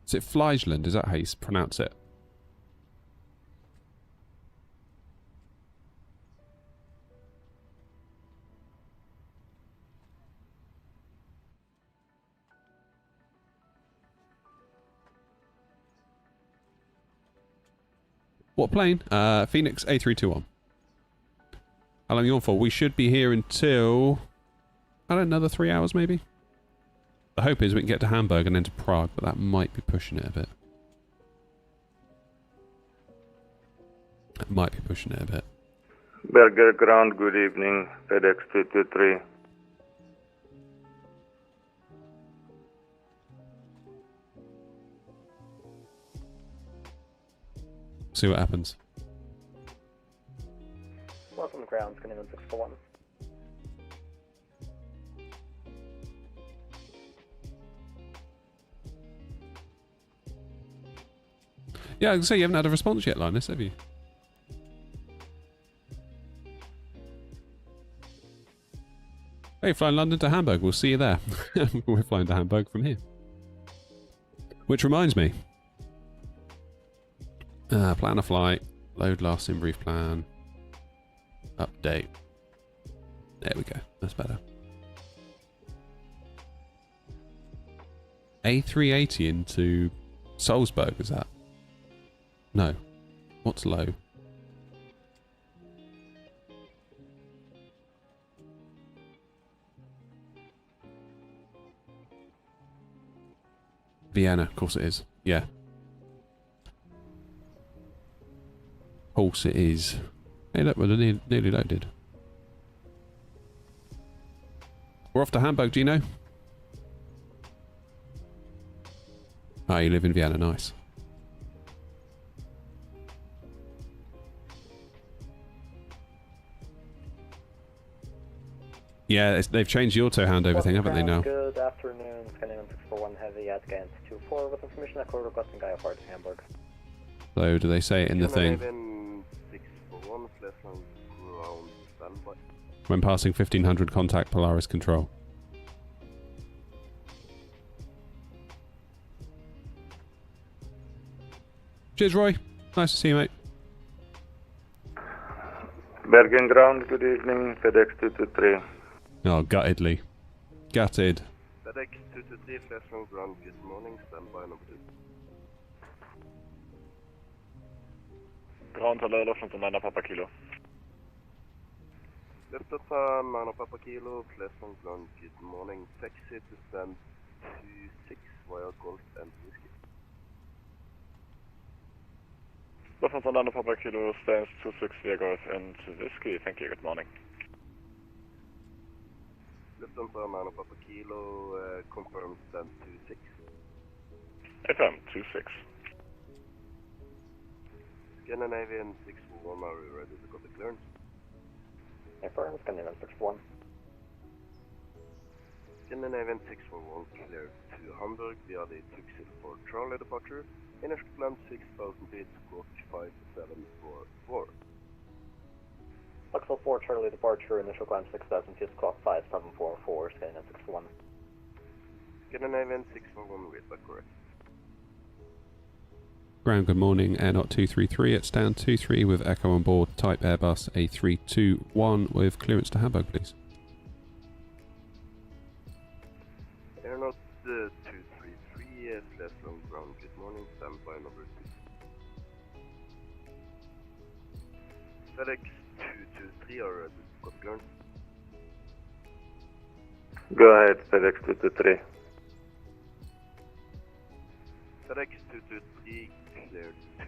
Is it Fleischland? Is that how you pronounce it? What plane? Phoenix A321. How long are you on for? We should be here until... I don't know, another 3 hours maybe? The hope is we can get to Hamburg and then to Prague, but that might be pushing it a bit. That might be pushing it a bit. Berger ground, good evening. FedEx 223. See what happens. Welcome to ground, Scandinavian 641. Yeah, I was gonna say you haven't had a response yet, Linus, have you? Hey, flying London to Hamburg. We'll see you there. We're flying to Hamburg from here. Which reminds me. Plan a flight. Load last in brief plan. Update. There we go. That's better. A380 into Salzburg, is that? No. What's low? Vienna, of course it is. Yeah. Of course it is. Hey look, we're nearly loaded. We're off to Hamburg, Gino. Ah, you live in Vienna, nice. Yeah, they've changed the auto handover thing, haven't they now? Good afternoon, Scandinavian 641 Heavy at Gans 24 with information echo requesting Gaia forward to Hamburg. So, do they say it in the thing? 641, Flesland ground standby. When passing 1500, contact Polaris Control. Cheers, Roy. Nice to see you, mate. Bergen ground, good evening. FedEx 223. Oh, guttedly. Gutted. FedEx 223, Flesland ground, good morning. Standby number 2. Ground hello, Lufthansa 9 Papa Kilo. Lufthansa 9 Papa Kilo, Flesland ground, good morning. Taxi to stand 26 via Golf and Whiskey. Lufthansa 9 Papa Kilo stands 26 via Golf and Whiskey. Thank you, good morning. Lufthansa 9 Papa Kilo, confirm stand 26. FM 26. Scandinavian 641, are we ready to copy clearance? Affirm, Scandinavian 641. Scandinavian 641 cleared to Hamburg via the Tuxedo for Charlie departure. Initial climb 6,000 feet, squawk 5744. Luxor 4 Charlie departure, initial climb 6,000 feet, clock 5744, Scandinavian 641. Scandinavian 641, read back correct. Ground, good morning, AirNOTT 233, it's down 23 with Echo on board, type Airbus A321 with clearance to Hamburg, please. AirNOTT 233, flash long ground, good morning, standby number 2. FedEx 223, are ready to copy clearance? Go ahead, FedEx 223. FedEx 223 cleared to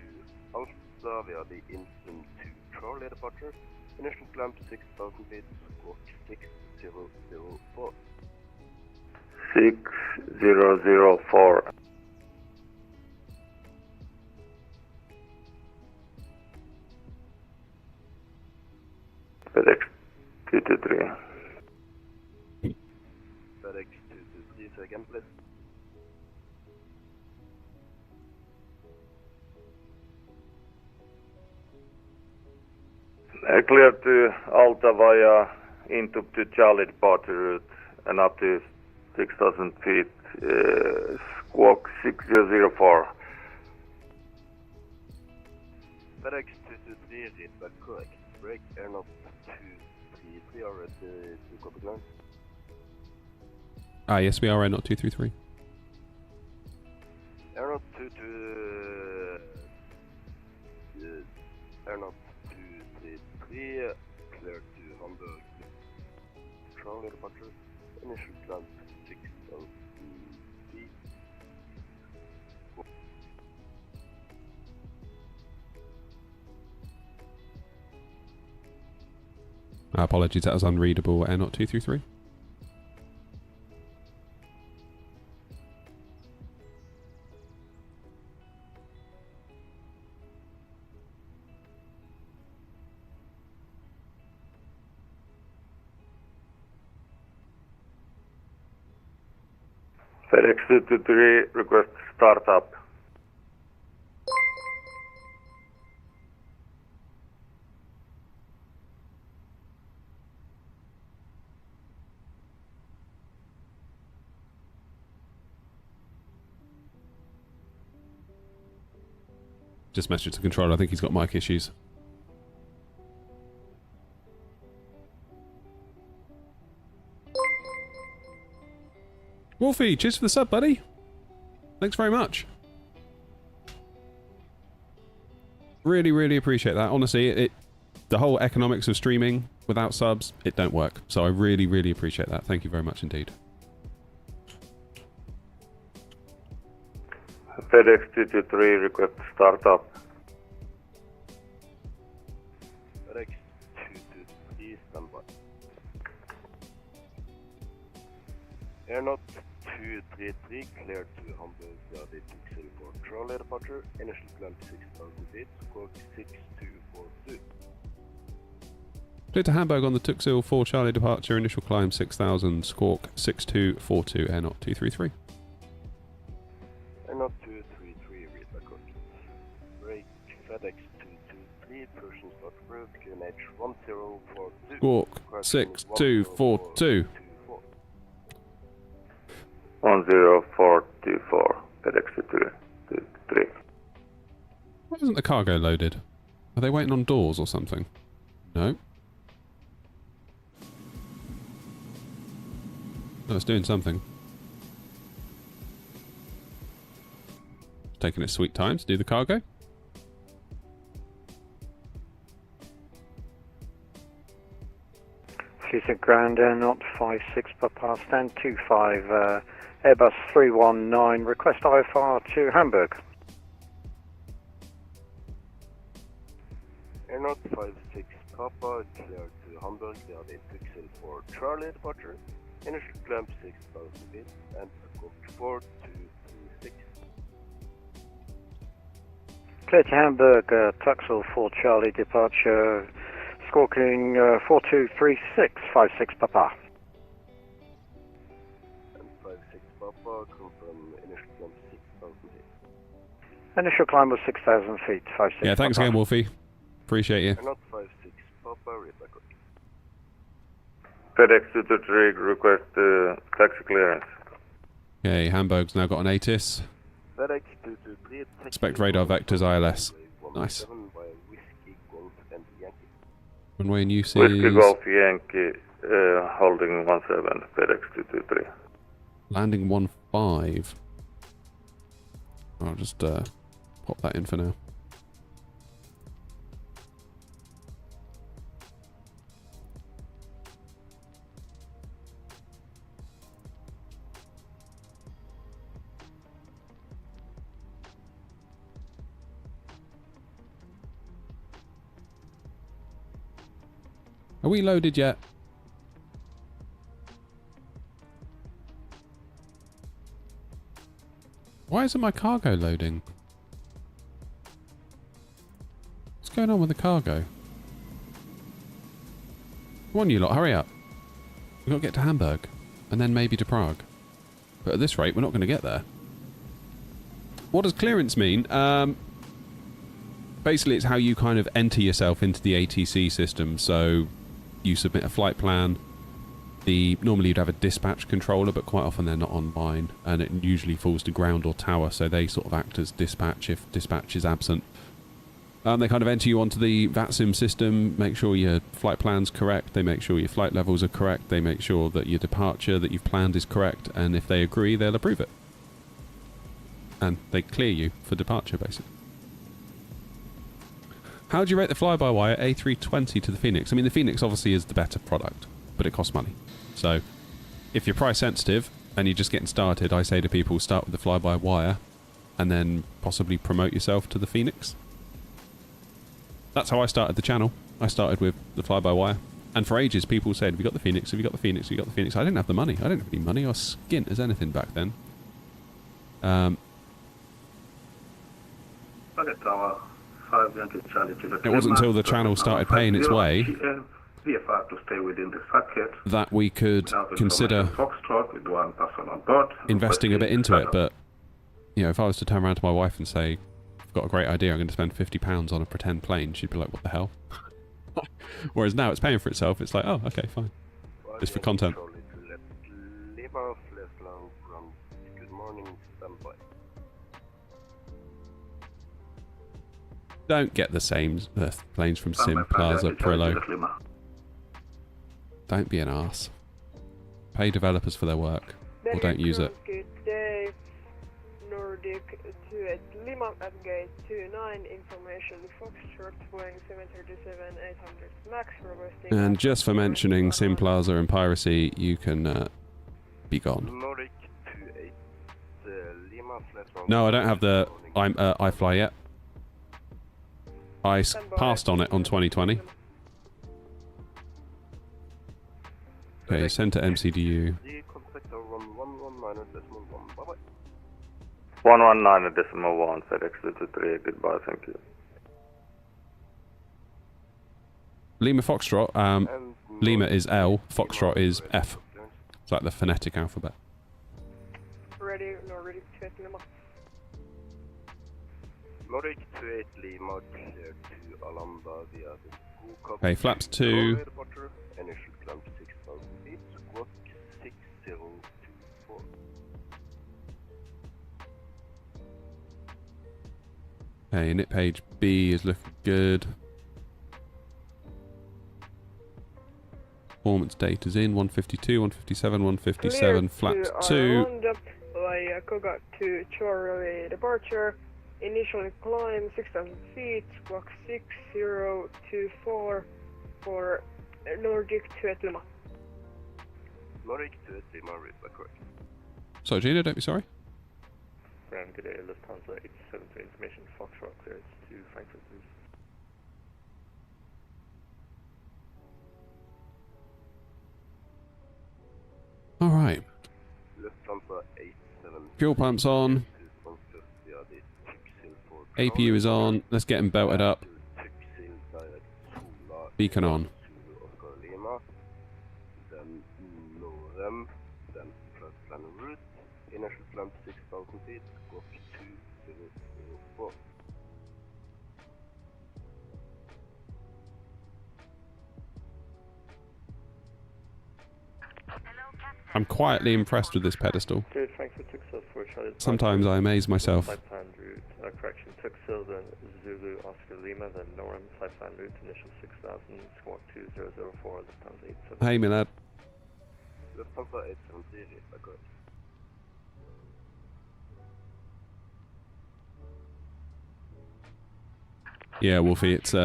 Alpha via the Instant 2 Charlie departure. Initial climb 6,000 feet, squawk 6004. 6004. FedEx 223. FedEx 223, say again please. Clear to Alta via into to Charlie departure route and up to 6,000 feet, squawk 6004. FedEx 223, read back correct. Break AirNOTT 233, are ready to copy clearance? Yes, we are AirNOTT 233. AirNOTT 223, AirNOTT 233, clear to Hamburg. Charlie departure, initial climb 6,000 feet. Apologies, that was unreadable, AirNOTT 233. FedEx 223, request start up. Just message the controller, I think he's got mic issues. Wolfie, cheers for the sub, buddy. Thanks very much. Really, really appreciate that. Honestly, the whole economics of streaming without subs, it don't work. So I really, really appreciate that. Thank you very much indeed. FedEx 223, request start up. FedEx 223, standby. AirNOTT 233, cleared to Hamburg via the Tuxedo for Charlie departure. Initial climb 6,000 feet, squawk 6242. Clear to Hamburg on the Tuxedo 4 Charlie departure. Initial climb 6,000, squawk 6242, AirNOTT 233. AirNOTT 233, read back correct. Break FedEx 223, Persian start route, QNH 1042. Squawk 6242. 10424, FedEx 223. Why isn't the cargo loaded? Are they waiting on doors or something? No. No, it's doing something. It's taking its sweet time to do the cargo. Fleet ground, AirNOTT 56 Papa, stand 25, Airbus 319, request IFR to Hamburg. AirNOTT 56 Papa, cleared to Hamburg via the Tuxedo for Charlie departure. Initial climb 6,000 feet and squawk 4226. Clear to Hamburg, Tuxel 4 Charlie departure, squawking 423656 Papa. And 56 Papa, confirm initial climb 6,000 feet. Initial climb was 6,000 feet, 56 Yeah, thanks Papa. again, Wolfie. Appreciate you. AirNOTT 56 Papa, read back. FedEx 223 request taxi clearance. Okay, Hamburg's now got an ATIS. FedEx 223, Expect radar vectors ILS. Nice. Runway and uses. Whiskey Golf Yankee, holding 17, FedEx 223. Landing 15. I'll just pop that in for now. Are we loaded yet? Why isn't my cargo loading? What's going on with the cargo? Come on, you lot, hurry up. We've got to get to Hamburg, and then maybe to Prague. But at this rate, we're not going to get there. What does clearance mean? Basically, it's how you kind of enter yourself into the ATC system. So you submit a flight plan. Normally you'd have a dispatch controller, but quite often they're not online, and it usually falls to ground or tower, so they sort of act as dispatch if dispatch is absent. They kind of enter you onto the VATSIM system, make sure your flight plan's correct, they make sure your flight levels are correct, they make sure that your departure that you've planned is correct, and if they agree, they'll approve it. And they clear you for departure, basically. How do you rate the fly-by-wire A320 to the Phoenix? I mean, the Phoenix obviously is the better product, but it costs money. So, if you're price sensitive and you're just getting started, I say to people, start with the fly-by-wire and then possibly promote yourself to the Phoenix. That's how I started the channel. I started with the fly-by-wire. And for ages, people said, have you got the Phoenix? Have you got the Phoenix? Have you got the Phoenix? I didn't have the money. I didn't have any money. I was skint as anything back then. It wasn't until the channel started paying its way VFR to stay within the circuit that we could consider with one person on board. investing a bit into it. But, you know, if I was to turn around to my wife and say, I've got a great idea, I'm going to spend £50 on a pretend plane, she'd be like, what the hell? Whereas now it's paying for itself, it's like, oh, okay, fine. Just for content. Good morning, standby. Don't get the same planes from Sim Plaza Prillo. Don't be an arse. Pay developers for their work, or don't use it. Good day. Nordic 28 Lima at gate 29, information Foxtrot, Boeing 737 800 MAX, requesting... And just for mentioning Sim Plaza and piracy, you can be gone. Nordic 28 Lima flat. No, I don't have the iFly yet. I passed on it on 2020. Okay, send to MCDU. 119.1, FedEx 223, goodbye, thank you. Lima Foxtrot, Lima is L, Foxtrot is F. It's like the phonetic alphabet. Ready, Nordic 28 Lima. Nordic 28 Lima, clear to Alhambra via the Okay, flaps 2. Initial climb 6,000 feet, squawk 6024. Okay, init page B is looking good. Performance data's in, 152, 157, 157, flaps 2. Via Koga to Charlie departure. Initial climb 6,000 feet, squawk 6024 for Nordic 28 Lima. Nordic 28 Lima, read back correct. Sorry, Gina, don't be sorry. Good day, Lufthansa 873 information, Foxtrot clearance to Frankfurt, please. Alright. Lufthansa 87. Fuel pumps on. APU is on. Let's get him belted up. Beacon on. Then NORM, then flight plan route, initial climb 6,000 feet, squawk 2004. I'm quietly impressed with this pedestal. Good, Frankfurt Tuxel for Charlie. Sometimes I amaze myself. Flight plan route, correction, Tuxel, then Zulu, Oscar Lima, then Norm, flight plan route, initial 6,000, squawk 2004, Lufthansa 870. Hey, my lad. Lufthansa 870, good. Yeah, Wolfie, it's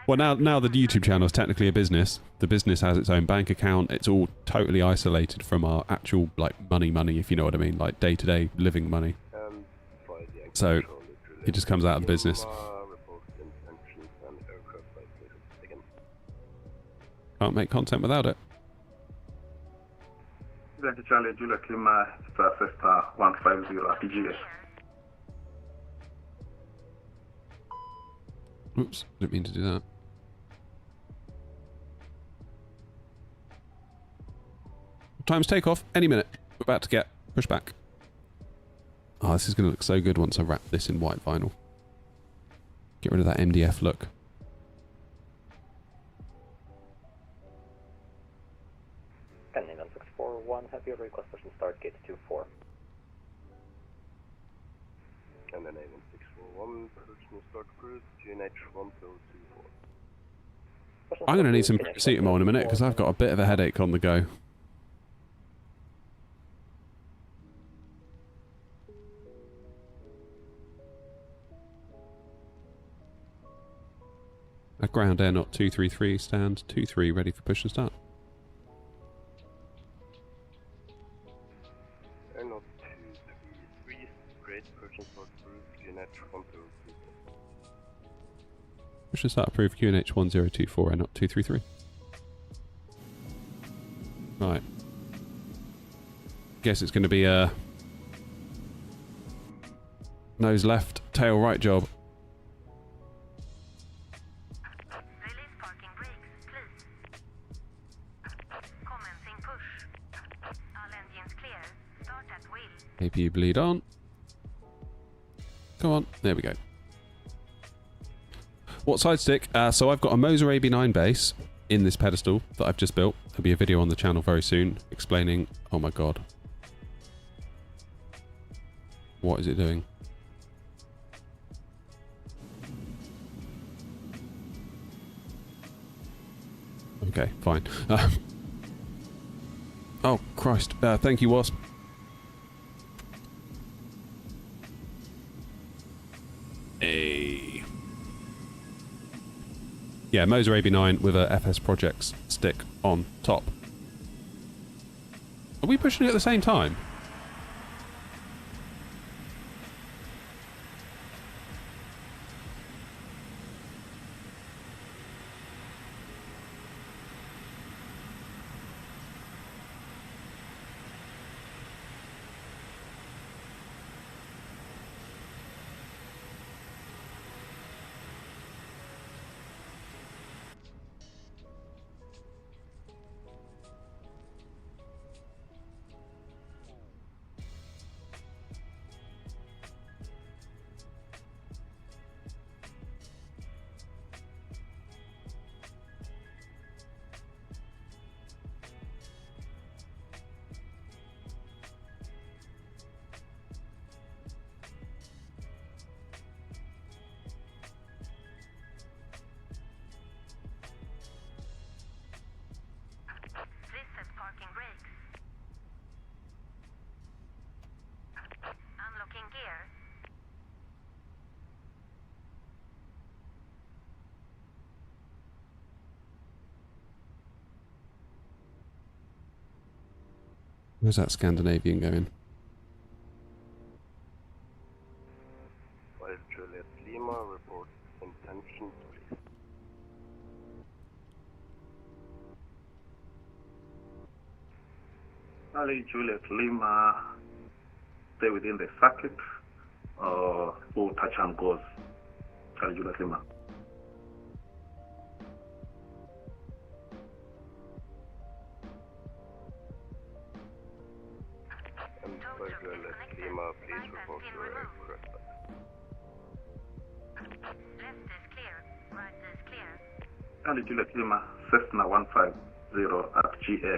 well, now the YouTube channel is technically a business. The business has its own bank account. It's all totally isolated from our actual, like, money, if you know what I mean, like day-to-day living money. So it just comes out of the business. Can't make content without it. Delta Charlie, Juliet Lima, Cessna 150 PGA. Oops, didn't mean to do that. Time's takeoff, any minute. We're about to get pushback. Oh, this is going to look so good once I wrap this in white vinyl. Get rid of that MDF look. Pending on 641, have your request pushing start gate 24. And then Amen 641, pushing start cruise, GNH 1024. I'm going to need some paracetamol in a minute because I've got a bit of a headache on the go. At ground AirNOTT 233, stand 23, ready for push and start. AirNOTT 233, great, pushing start cruise, GNH 1024. Push and start approved, QNH 1024, AirNOTT 233. Right. Guess it's going to be a nose left, tail right job. APU bleed on. Come on, there we go. What side stick? So I've got a Moser AB9 base in this pedestal that I've just built. There'll be a video on the channel very soon explaining... Oh my god. What is it doing? Okay, fine. Oh, Christ. Thank you, Wasp. Hey. Yeah, Moser AB9 with a FS Projects stick on top. Are we pushing it at the same time? Where's that Scandinavian going? 5 Juliet Lima, report intentions, please. Charlie, Juliet Lima, stay within the circuit. All touch and goes. Charlie Juliet Lima. And 5 Juliet Lima, please report your aircraft. Left is clear. Right is clear. Charlie Juliet Lima, Cessna 150 at GA.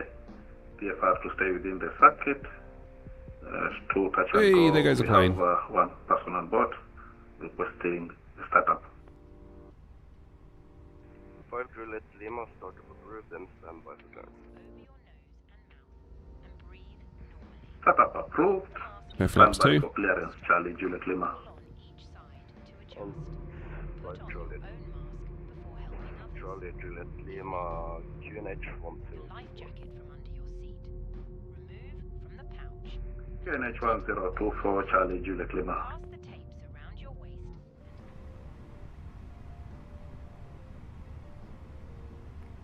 PFR to stay within the circuit. To touch and Hey, go. there goes the plane. We have one person on board requesting the startup. 5 Juliet Lima, startup approved and stand by for turn. Startup approved. No flaps Stand by too. for clearance, Charlie Juliet Lima. And 5 Juliet. Charlie Juliet Lima, QNH 10. QNH 1024, Charlie Juliet Lima.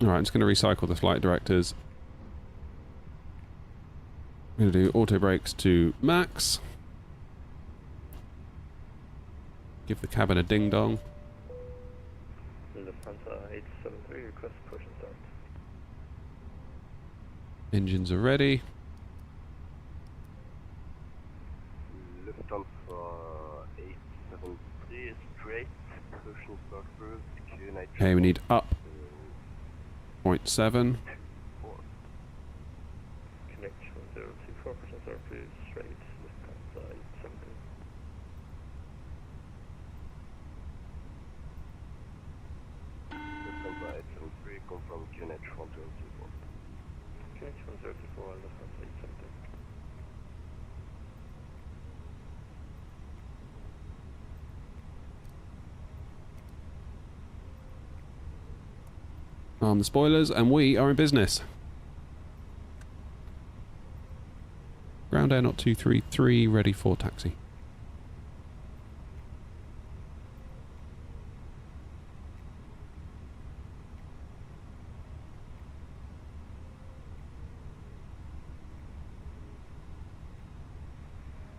Alright, I'm just going to recycle the flight directors. I'm going to do auto brakes to max. Give the cabin a ding dong. Lufthansa 873, request push and start. Engines are ready. Lufthansa 873 straight, push and start approved, QNH. Okay, we need up 0.7. Connect 1024, push and start approved, straight, Lufthansa 873. Lufthansa 873, confirm QNH 1024. QNH 1024, Lufthansa 873. Arm the spoilers, and we are in business. Ground AirNOTT 233, ready for taxi.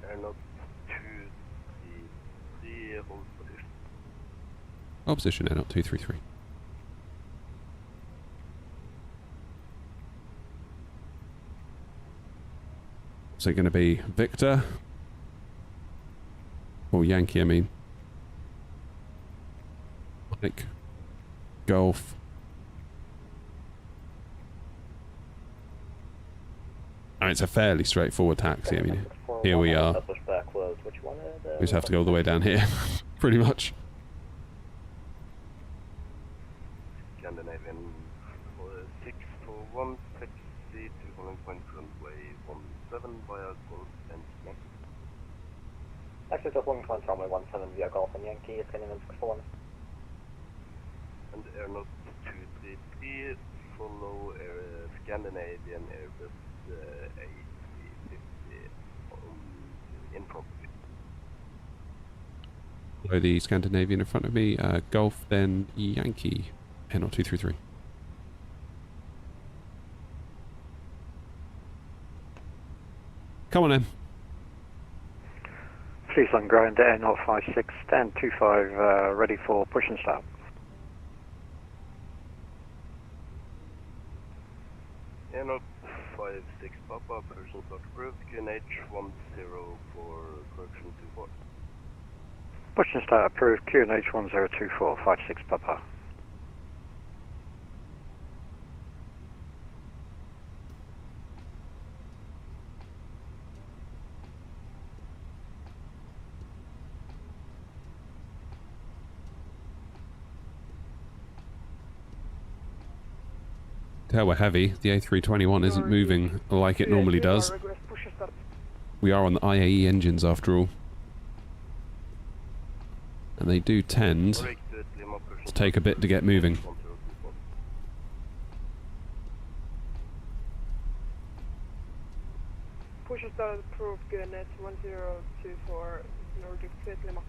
AirNOTT 233, hold position. Hold position AirNOTT 233. Is it going to be Victor? Or Yankee, I mean. Mike. Golf. Oh, it's a fairly straightforward taxi, I mean. Here we are. We just have to go all the way down here. Pretty much. Scandinavian 641, taxi to Holland Point runway 17 via Golf and Yankee. Exit to Holland Point runway 17 via Golf and Yankee, Scandinavian 641. And AirNOTT 233, follow Scandinavian Airbus A350 in front of you. Below the Scandinavian in front of me, Golf, then Yankee, AirNOTT 233. Come on in. Please on ground AirNOTT 56, stand 25, ready for push and start. AirNOTT 56 Papa, person start approved, QNH 10 for correction 24. Push and start approved, QNH 1024, 56 Papa. Tell we're heavy. The A321 isn't moving like it normally does. We are on the IAE engines after all. And they do tend to take a bit to get moving. Push start approved, GNS 1024, Nordic Flight Lima.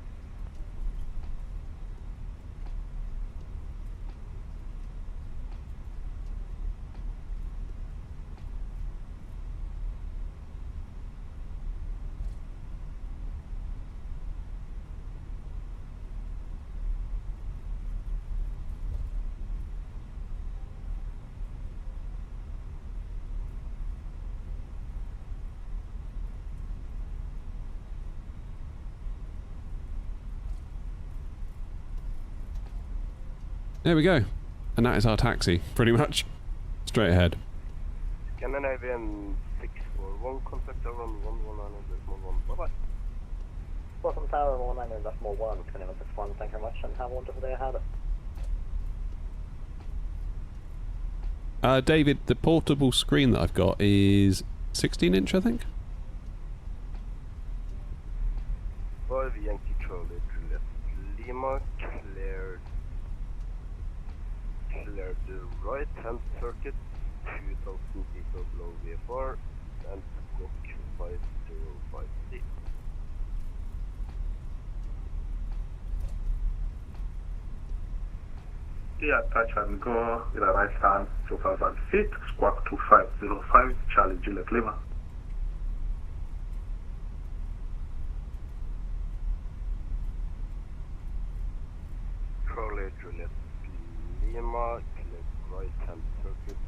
There we go. And that is our taxi, pretty much. Straight ahead. Scandinavian 641, contact around 119.1. Bye-bye. Welcome Tower 119.1, Scandinavian 61, thank you very much, and have a wonderful day ahead. David, the portable screen that I've got is 16-inch, I think? 5 Yankee Charlie, Juliet Lima, cleared the right-hand circuit, 2000 feet of low VFR, and squawk 5053. Yeah, touch and go with the right hand, 2000 feet, squawk 2505, Charlie Juliet Lima. Charlie Juliet Lima, cleared right-hand circuit,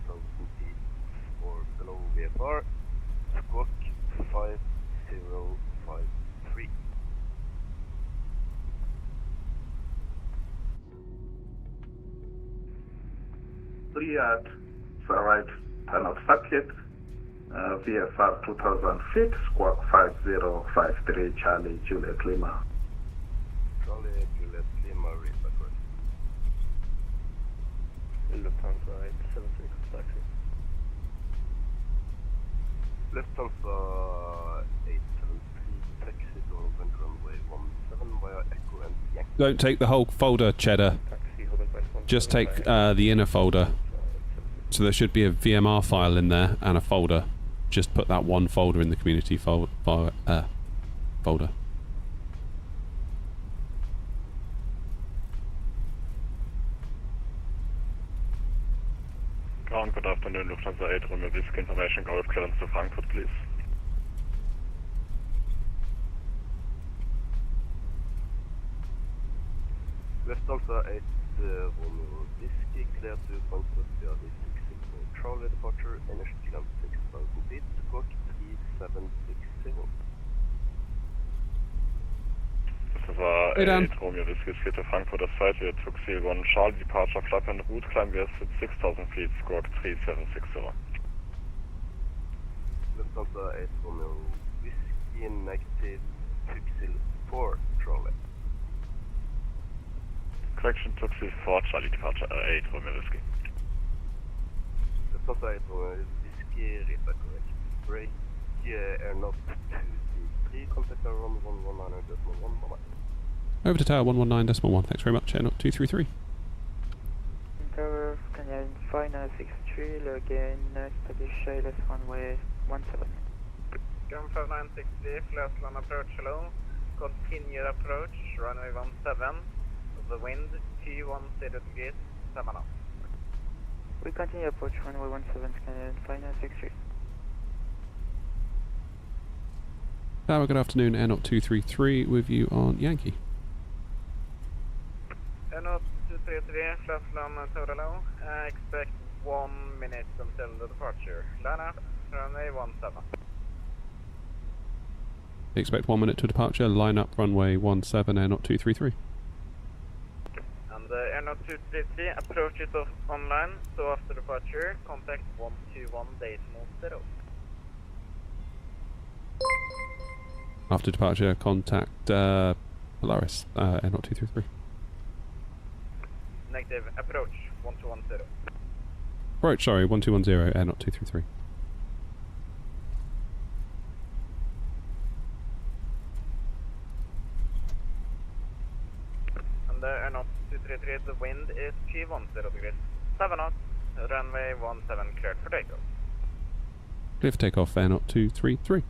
2000 feet or below VFR, squawk 5053. At the right turnout circuit, VFR 2000 feet, squawk 5053, Charlie Juliet Lima. Charlie Juliet Lima, read backward. Lufthansa 873, taxi. Lufthansa 873, taxi to open runway 17 via Echo and Yankee. Don't take the whole folder, Cheddar. Just take the inner folder. So there should be a VMR file in there and a folder. Just put that one folder in the community folder. Ground, good afternoon, Lufthansa 8, Romeo Whiskey Information, Golf clearance to Frankfurt, please. Lufthansa 8, Romeo Whiskey, clear to Frankfurt via the 660 Charlie departure, energy climb 6000 feet, squawk 3760. Lufthansa 8, Romeo Whiskey, skid to Frankfurt at site, we took CL1 Charlie departure, flap and route, climb VS at 6000 feet, squawk 3760. Lufthansa 8, Romeo Whiskey, negative, Tuxil 4 Charlie. Correction, Tuxil 4 Charlie departure, 8 Romeo Whiskey. Lufthansa 8, Romeo Whiskey, read back correct. Break, AirNOTT 233, contact around 119.1, bye-bye. Over to Tower 119.1, thanks very much, AirNOTT 233. Tower, Canadian Final 63, again, establish ILS runway 17. Ground 5960, last line approach, hello. Continue approach, runway 17. The wind, T10 degrees, 7 knots. We continue approach, runway 17, Canadian Final 63. Tower, good afternoon, AirNOTT 233 with you on Yankee. AirNOTT 233, last line total low. Expect 1 minute until the departure. Line up, runway 17. Expect 1 minute to departure, line up runway 17, AirNOTT 233. And AirNOTT 233 approach is online, so after departure, contact 121 decimal 0. After departure, contact Polaris, AirNOTT 233. Negative, approach 1210. Approach, sorry, 1210, AirNOTT 233. And AirNOTT 233, the wind is T10 degrees, 7 knots, runway 17 cleared for takeoff. Clear for takeoff, AirNOTT 233.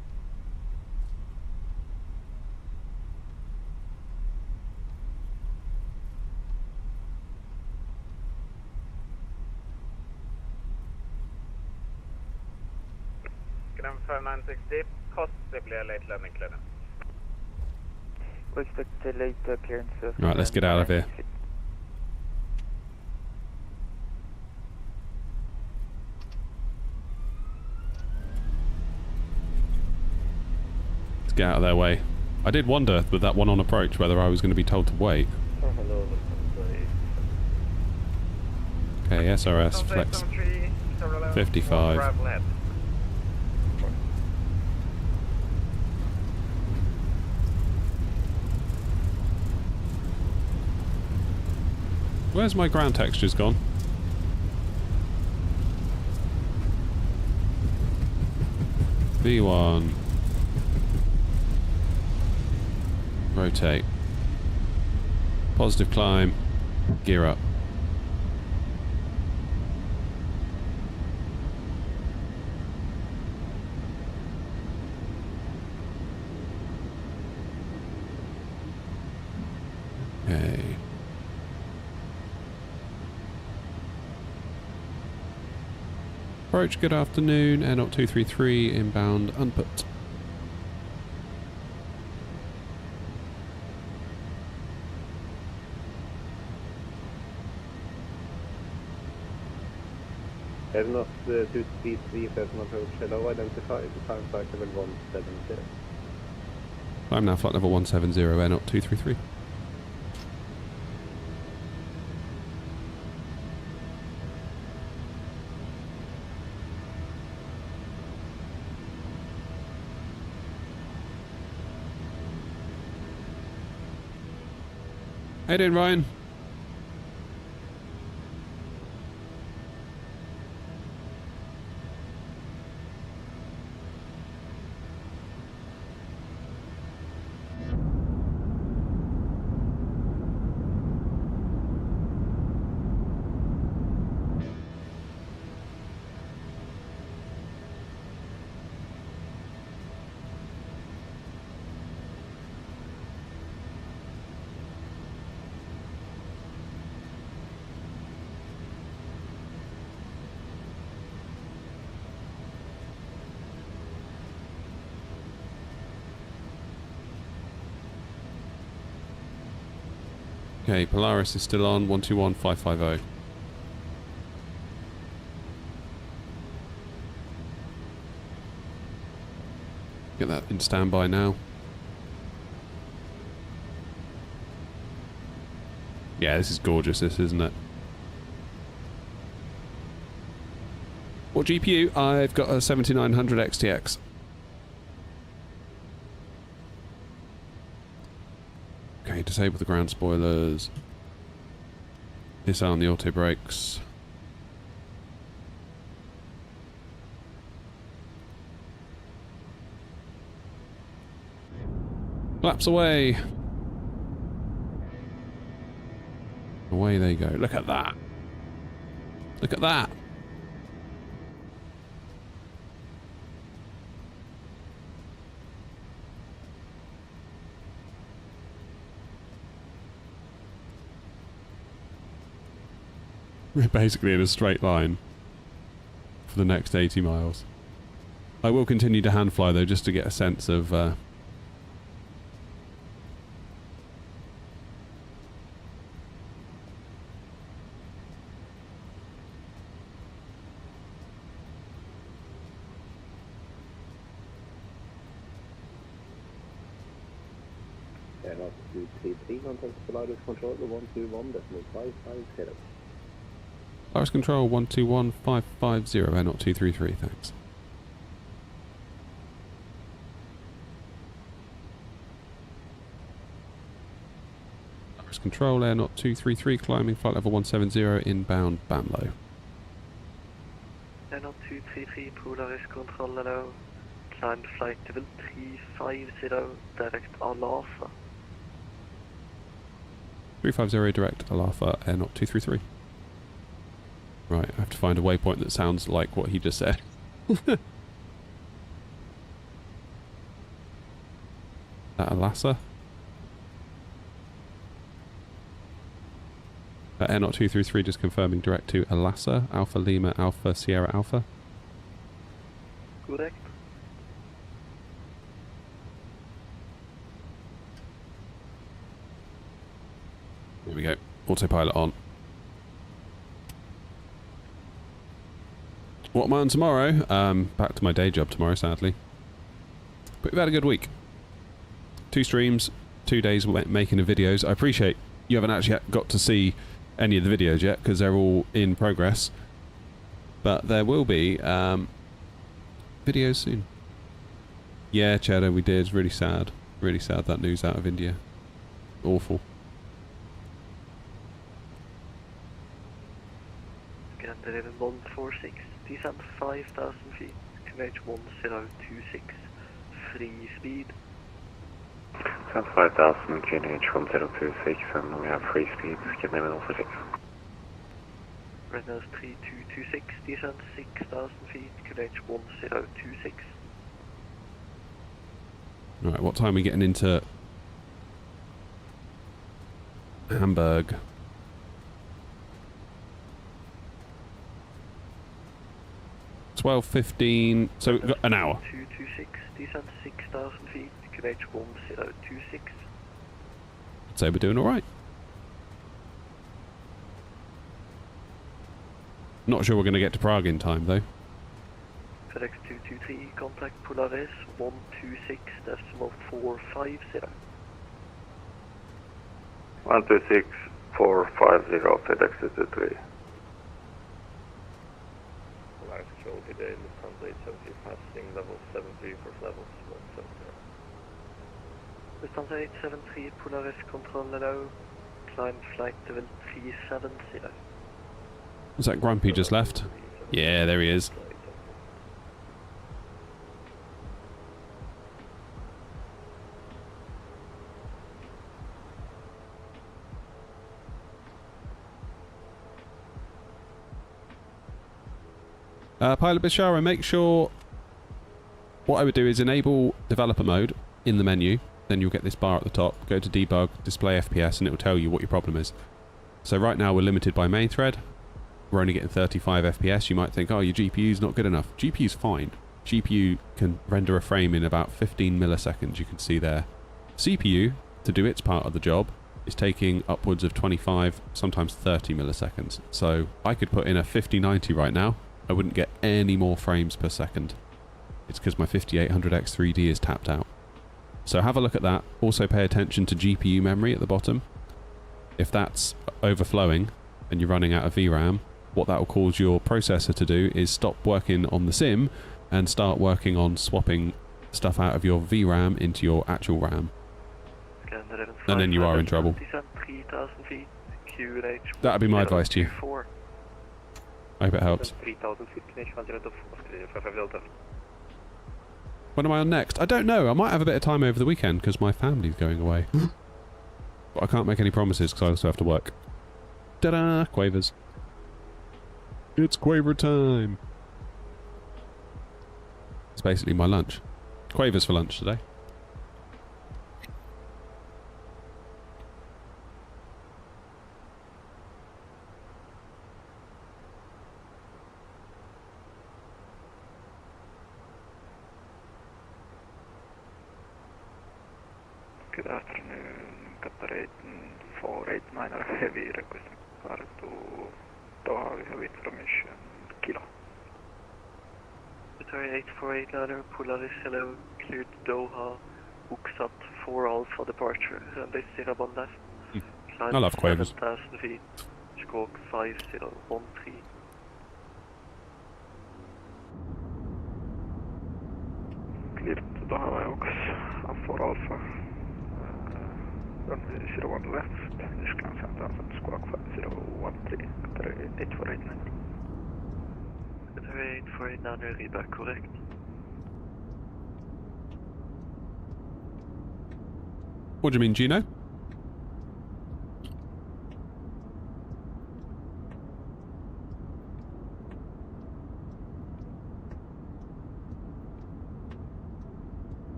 Ground 5960, possibly a late landing clearance. We expect a late clearance. Right, let's get out of here. Let's get out of their way. I did wonder with that one on approach whether I was going to be told to wait. Hello, Lufthansa 8. Okay, SRS flex 55. Where's my ground textures gone? V1. Rotate. Positive climb. Gear up. Okay. Approach, good afternoon, AirNOTT 233, inbound, unput. AirNOTT 233, present approach, hello, identify the time flight level 170. I'm now flight level 170, AirNOTT 233. How you doing, Ryan? Okay, Polaris is still on, 121550. Get that in standby now. Yeah, this is gorgeous, this, isn't it? What GPU? I've got a 7900 XTX. Okay, disable the ground spoilers. Disarm the auto brakes. Flaps away. Away they go. Look at that. Look at that. We're basically in a straight line for the next 80 miles. I will continue to hand fly though, just to get a sense of AirNOTT 233, contact Polaris control 121.550. Polaris control 121550, AirNOTT 233, thanks. Polaris control, AirNOTT 233, climbing flight level 170, inbound Bamlo. AirNOTT 233, Polaris control, hello. Climb flight level 350, direct Alpha. 350 direct Alpha, AirNOTT 233. Right, I have to find a waypoint that sounds like what he just said. Alassa? AirNOTT 233 just confirming direct to Alassa, Alpha Lima, Alpha Sierra Alpha. Correct. Here we go. Autopilot on. What am I on tomorrow? Back to my day job tomorrow, sadly. But we've had a good week. 2 streams, 2 days making of videos. I appreciate you haven't actually got to see any of the videos yet because they're all in progress. But there will be videos soon. Yeah, Cheddar, we did. It's really sad. Really sad, that news out of India. Awful. Again, they're in 146, descent 5,000 feet, QNH 1026, free speed. Descent 5,000, QNH 1026, and we have free speed, get name 146. Right now is 3226, descent 6,000 feet, QNH 1026. Right, what time are we getting into Hamburg? $12:15, so we've got an hour. 226, descent 6,000 feet, QNH 1026. I'd say we're doing alright. Not sure we're going to get to Prague in time, though. FedEx 223, contact Polaris 126.450. 126450, FedEx 223. Polaris Control, good day, Lufthansa 870, passing level 73 for level 170. Lufthansa 873, Polaris Control Hello, climb flight level 370. Was that Grumpy just left? Yeah, there he is. Pilot Bishara, make sure... What I would do is enable developer mode in the menu, then you'll get this bar at the top, go to debug, display FPS, and it will tell you what your problem is. So right now we're limited by main thread, we're only getting 35 FPS, you might think, oh, your GPU's not good enough. GPU's fine. GPU can render a frame in about 15 milliseconds, you can see there. CPU, to do its part of the job, is taking upwards of 25, sometimes 30 milliseconds. So I could put in a 5090 right now, I wouldn't get any more frames per second. It's because my 5800X 3D is tapped out. So have a look at that. Also pay attention to GPU memory at the bottom. If that's overflowing and you're running out of VRAM, what that will cause your processor to do is stop working on the sim and start working on swapping stuff out of your VRAM into your actual RAM. And then you are in trouble. That would be my advice to you. I hope it helps. 3,000 feet, QNH 1025 Delta. When am I on next? I don't know. I might have a bit of time over the weekend because my family's going away. But I can't make any promises because I also have to work. Ta-da! Quavers. It's Quaver time. It's basically my lunch. Quavers for lunch today. Good afternoon, Qatar 489 heavy requesting far to Doha, we have information, Kilo. Qatar 848 ladder, Polaris Hello, cleared Doha, Uxat 4 Alpha departure, runway 0 1 left. I love Quavers. 7,000 feet, squawk 5013. Cleared to Doha, Ux, 4 Alpha. Runway 01 left, Ishkan 7000, squawk 5013, Qatar 8489. Qatar 8489, reback correct. What do you mean, Gino?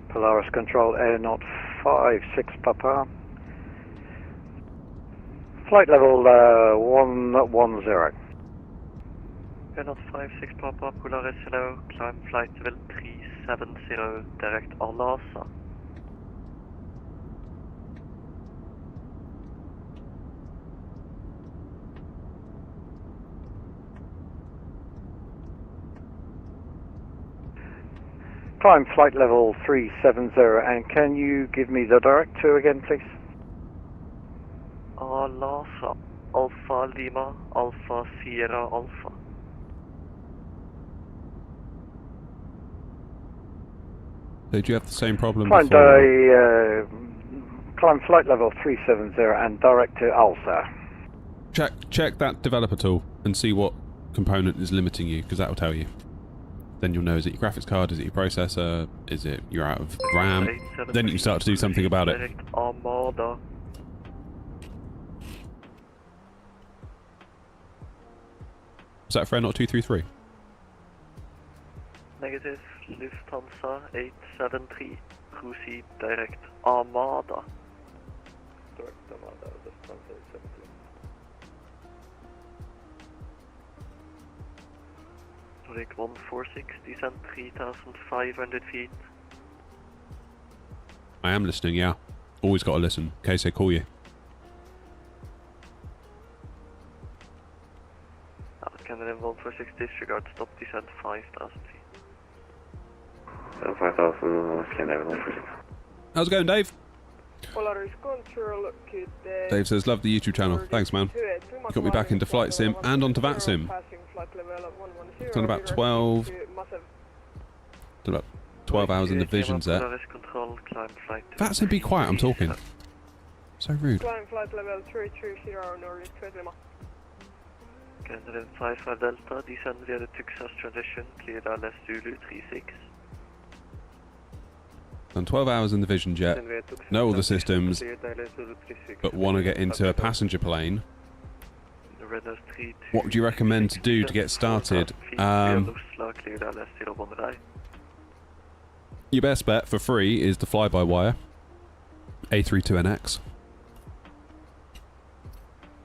Polaris Control, AirNOTT 56 Papa. Flight level 110. AirNOTT 56 Papa, Polaris Hello, climb flight level 370, direct Al-Nasa. Climb flight level 370, and can you give me the direct to again, please? Alpha, Alpha Lima, Alpha Sierra Alpha. Did you have the same problem Climb, before? Climb flight level 370 and direct to Alpha. Check that developer tool and see what component is limiting you, because that will tell you. Then you'll know, is it your graphics card, is it your processor, is it you're out of RAM? Then you can start to do something about it. Armada. Was that for AirNOTT 233? Negative, Lufthansa 873, proceed direct Armada. Direct Armada, Lufthansa 873. Zurich 146, descend 3,500 feet. I am listening, yeah. Always got to listen, in case they call you. Canada 146, disregard, stop, descend 5,000 feet. 5,000, Scandinavian 146. How's it going, Dave? Polaris Control, good day. Dave says, love the YouTube channel. Thanks, man. You got me back into Flight Sim and onto VATSIM. It's done about 12... Done about 12 hours in the visions there. VATSIM, be quiet, I'm talking. So rude. Climb flight level 330, Nordic 20 Lima. Canada 55 Delta, descend via the Texas transition, cleared LS Zulu 36. Done 12 hours in the Vision jet, know all the systems, but want to get into a passenger plane. What would you recommend to do to get started? Your best bet for free is the fly-by-wire A321X.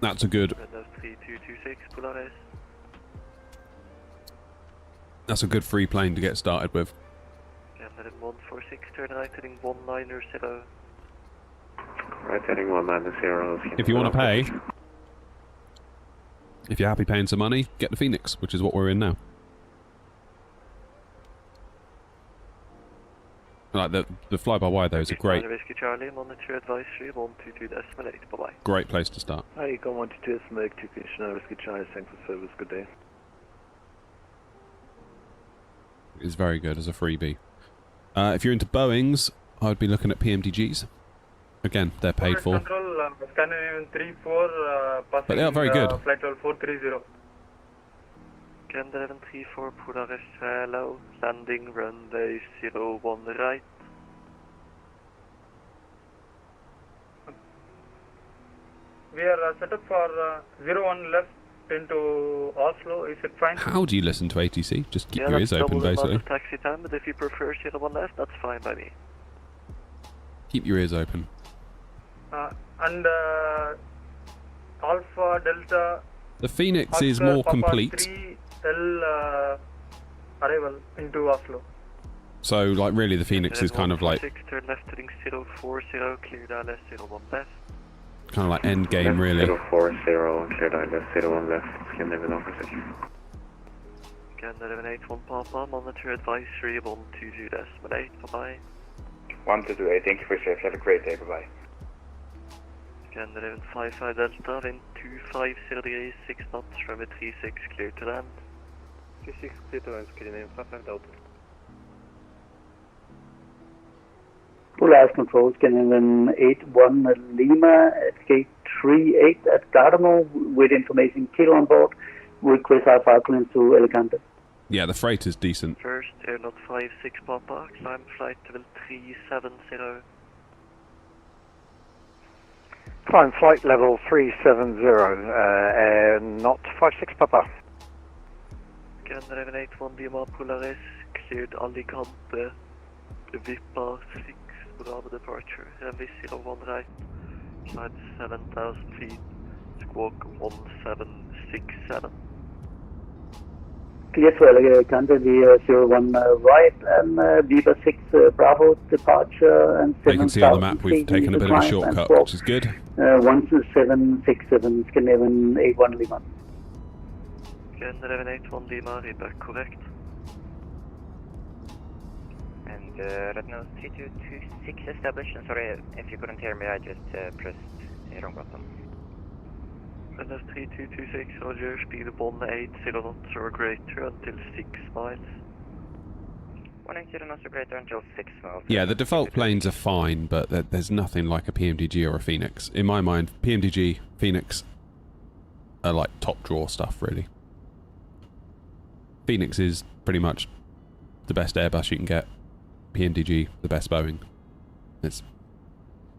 That's a good... That's a good free plane to get started with. 146, turn right heading 190. Right heading 190. If you want to pay, if you're happy paying some money, get the Phoenix, which is what we're in now. Like the fly-by-wire though is a great, great place to start. Hi, Econ 122, Hamburg, 2 Commissioner, Whiskey Charlie, thanks for service, good day. It's very good as a freebie. If you're into Boeings, I would be looking at PMDGs. Again, they're paid for. Control, Scandinavian 34, But they are very good. Flight level 430. Scandinavian 34, Polaris hello, landing runway 01 right. We are set up for 01 left into Oslo, is it fine? How do you listen to ATC? Just keep Yeah, your ears that's open, double the amount basically. of taxi time, but if you prefer 01 left, that's fine by me. Keep your ears open. And Alpha Delta. The Phoenix is Oscar, more Papa complete. 3L arrival into Oslo. So, like, really, the Phoenix is kind of like, 6, turn left heading 040, cleared LS 01 left. kind of like end game, really. 040, cleared ILS 01 left, Scandinavian 146. Scandinavian 81 Papa, monitor advisory 122.8, bye-bye. 1228, thank you for your safe, have a great day, bye-bye. Scandinavian 55 Delta, wind 250 degrees, 6 knots, runway 36, clear to land. 36 clear to land, Scandinavian 55 Delta. Polaris Control, Scandinavian 81 Lima at gate 38 at Gardermo with information kilo on board. Request Alpha Alcalin to Alicante. Yeah, the freight is decent. First, AirNOTT 56 Papa, climb flight level 370. Climb flight level 370, not 56 Papa. Scandinavian 81 Lima Polaris, cleared Alicante, Vipa 6, Bravo departure, runway 01 right, climb 7,000 feet, squawk 1767. Clear to Alicante, the 01 right, and Viva 6 Bravo departure, and 7,000 You can see on the map we've taken a bit of a shortcut, which is good. 1767 Scandinavian 81 Lima. Scandinavian 81 Lima, read back correct. And Red Nose 3226 established. And sorry if you couldn't hear me, I just pressed the wrong button. Red Nose 3226, Roger, speed 180 knots or greater until 6 miles. 180 knots or greater until 6 miles. Yeah, the default planes are fine, but there's nothing like a PMDG or a Phoenix. In my mind, PMDG, Phoenix are like top draw stuff, really. Phoenix is pretty much the best Airbus you can get. PMDG, the best Boeing. It's,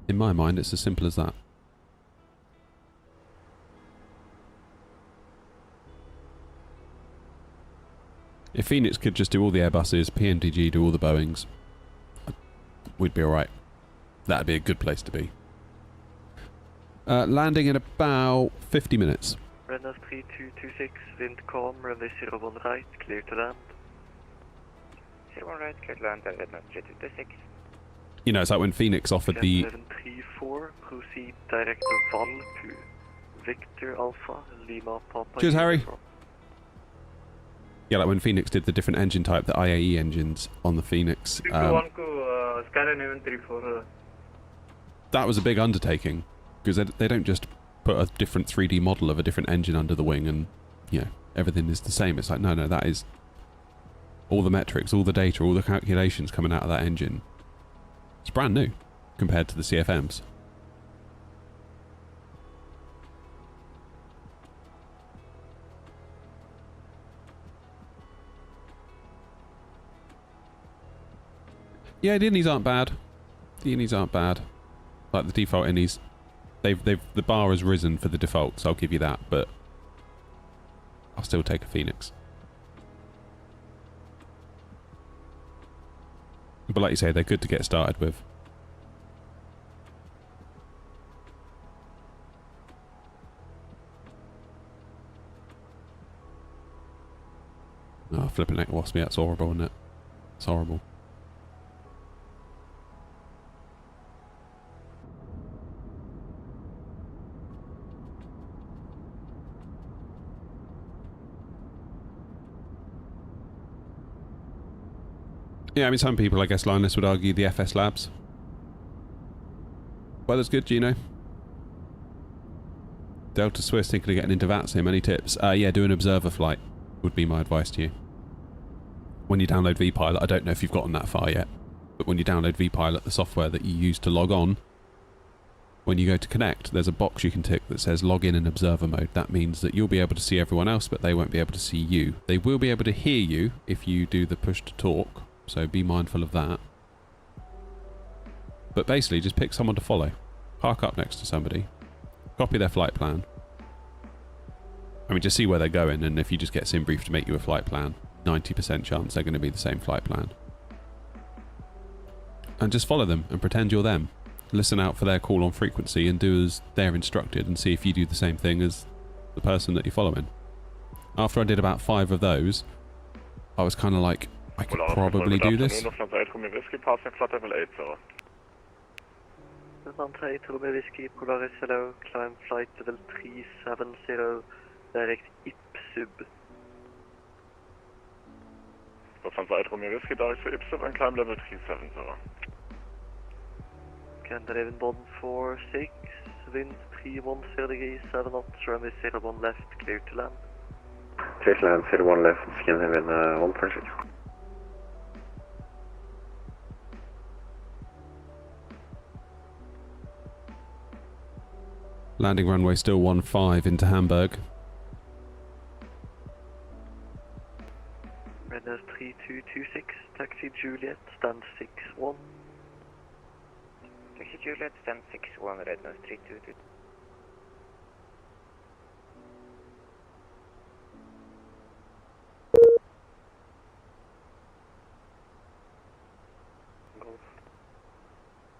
in my mind, it's as simple as that. If Phoenix could just do all the Airbuses, PMDG do all the Boeings, we'd be alright. That'd be a good place to be. Landing in about 50 minutes. Red Nose 3226, wind calm, runway 01 right, clear to land. 01 right, clear to land, Red Nose 3226. You know, it's like when Phoenix offered the... 734, proceed direct to Val to Victor Alpha, Lima Papa. Cheers, Harry. Yeah, like when Phoenix did the different engine type, the IAE engines on the Phoenix. Scandinavian 34. That was a big undertaking, because they don't just put a different 3D model of a different engine under the wing and, you know, everything is the same. It's like, no, that is all the metrics, all the data, all the calculations coming out of that engine. It's brand new compared to the CFMs. Yeah, the innies aren't bad. The innies aren't bad. Like the default innies, the bar has risen for the defaults. I'll give you that, but I'll still take a Phoenix. But like you say, they're good to get started with. Oh, flipping heck, wasp me. That's horrible, isn't it? It's horrible. Yeah, I mean, some people, I guess, Linus would argue the FS Labs. Weather's good, Gino. Delta Swiss thinking of getting into VATSIM. Any tips? Yeah, do an observer flight would be my advice to you. When you download vPilot, I don't know if you've gotten that far yet, but when you download vPilot, the software that you use to log on, when you go to connect, there's a box you can tick that says log in observer mode. That means that you'll be able to see everyone else, but they won't be able to see you. They will be able to hear you if you do the push to talk. So be mindful of that. But basically, just pick someone to follow. Park up next to somebody. Copy their flight plan. I mean, just see where they're going, and if you just get SimBrief to make you a flight plan, 90% chance they're going to be the same flight plan. And just follow them and pretend you're them. Listen out for their call on frequency and do as they're instructed, and see if you do the same thing as the person that you're following. After I did about 5 of those, I was kind of like, I could probably do this. Lufthansa 8 Romeo Whiskey, Polaris hello, climb flight level 370, direct IPSUB. Lufthansa 8 Romeo Whiskey, direct to IPSUB and climb level 370. Canada 146, wind 310 degrees, 7 knots, runway 01 left, clear to land. Clear to land, 01 left, Scandinavian 146. Landing runway still 15 into Hamburg. Red Nose 3226, taxi Juliet, stand 61. Taxi Juliet, stand 61, Red Nose 322.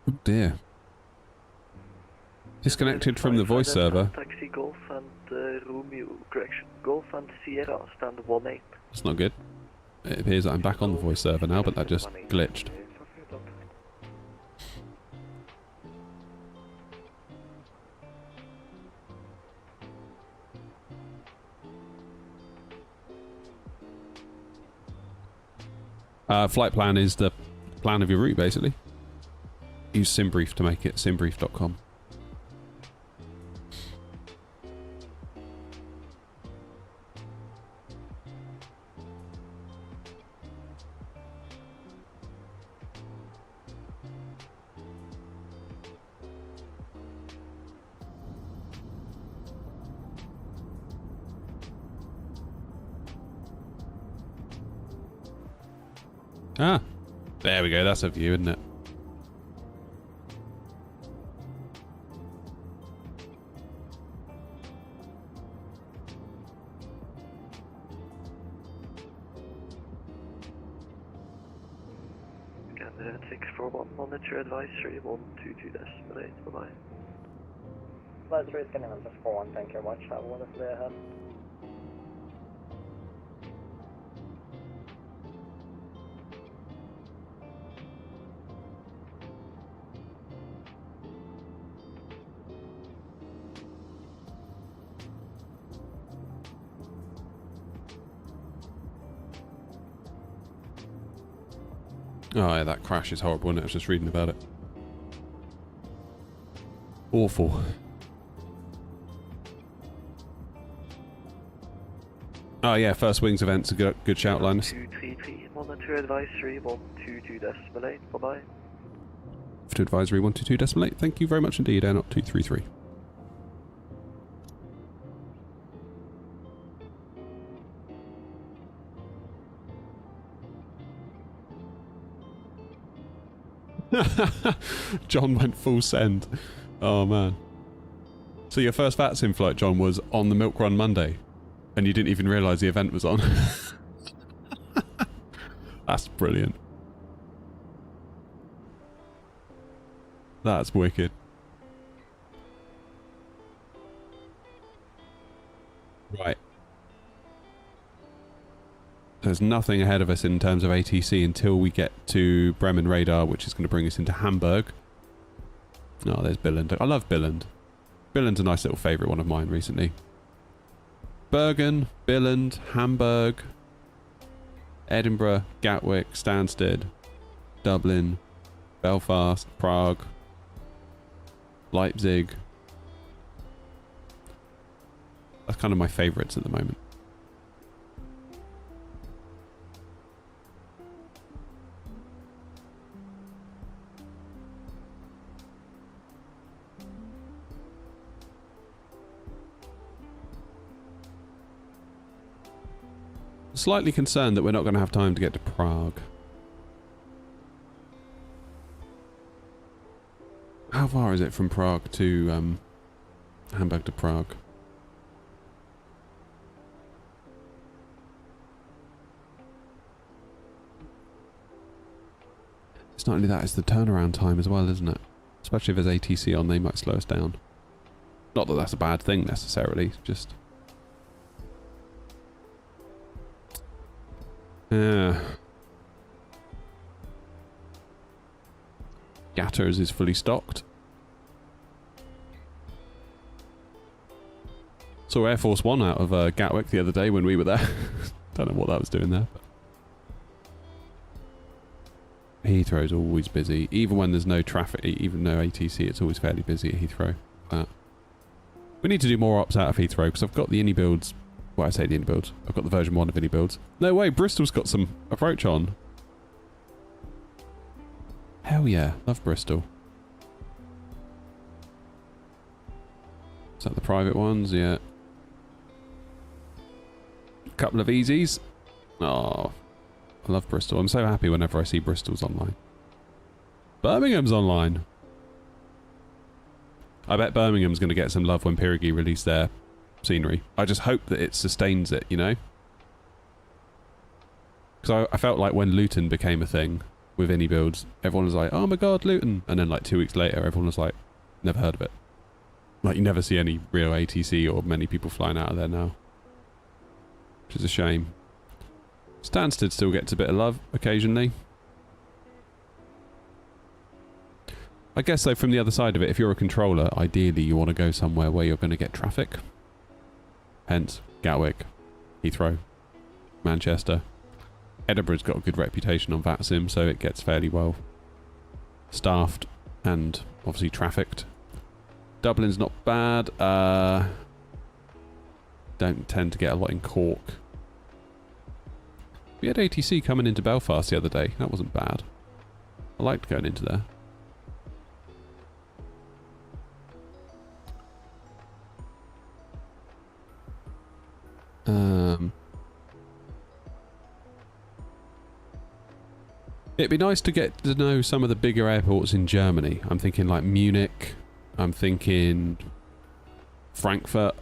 Oh dear. Disconnected from the voice server. Taxi Golf and Romeo, correction. Golf and Sierra, stand 18. That's not good. It appears that I'm back on the voice server now, but that just glitched. Flight plan is the plan of your route, basically. Use SimBrief to make it, simbrief.com. Ah, there we go. That's a view, isn't it? Again, 641, monitor advisory 122.8, bye-bye. Advisory is getting on 641, thank you very much. Have a wonderful day ahead. Oh yeah, that crash is horrible, isn't it? I was just reading about it. Awful. Oh yeah, first wings event's a good shout, Linus. 233, monitor advisory 122.8, bye-bye. To advisory 122.8, thank you very much indeed, AirNOTT 233. John went full send. Oh man. So your first VATSIM flight, John, was on the Milk Run Monday, and you didn't even realise the event was on. That's brilliant. That's wicked. Right. There's nothing ahead of us in terms of ATC until we get to Bremen radar, which is going to bring us into Hamburg. Oh, there's Billund. I love Billund. Billund's a nice little favourite one of mine recently. Bergen, Billund, Hamburg, Edinburgh, Gatwick, Stansted, Dublin, Belfast, Prague, Leipzig. That's kind of my favourites at the moment. Slightly concerned that we're not going to have time to get to Prague. How far is it from Prague to Hamburg to Prague? It's not only that, it's the turnaround time as well, isn't it? Especially if there's ATC on, they might slow us down. Not that that's a bad thing necessarily, just... Yeah. Gatters is fully stocked. Saw Air Force One out of Gatwick the other day when we were there. Don't know what that was doing there. But Heathrow's always busy. Even when there's no traffic, even no ATC, it's always fairly busy at Heathrow. We need to do more ops out of Heathrow because I've got the Innie builds. Well, I say the Innie builds. I've got the version 1 of Innie builds. No way, Bristol's got some approach on. Hell yeah, love Bristol. Is that the private ones? Yeah. A couple of easies. Oh, I love Bristol. I'm so happy whenever I see Bristol's online. Birmingham's online. I bet Birmingham's going to get some love when Pirigi release their scenery. I just hope that it sustains it, you know? Because I felt like when Luton became a thing with Innie builds, everyone was like, oh my god, Luton. And then like 2 weeks later, everyone was like, never heard of it. Like you never see any real ATC or many people flying out of there now. Which is a shame. Stansted still gets a bit of love occasionally. I guess though, from the other side of it, if you're a controller, ideally you want to go somewhere where you're going to get traffic. Hence, Gatwick, Heathrow, Manchester. Edinburgh's got a good reputation on VATSIM, so it gets fairly well staffed and obviously trafficked. Dublin's not bad. Don't tend to get a lot in Cork. We had ATC coming into Belfast the other day. That wasn't bad. I liked going into there. It'd be nice to get to know some of the bigger airports in Germany. I'm thinking like Munich. I'm thinking Frankfurt.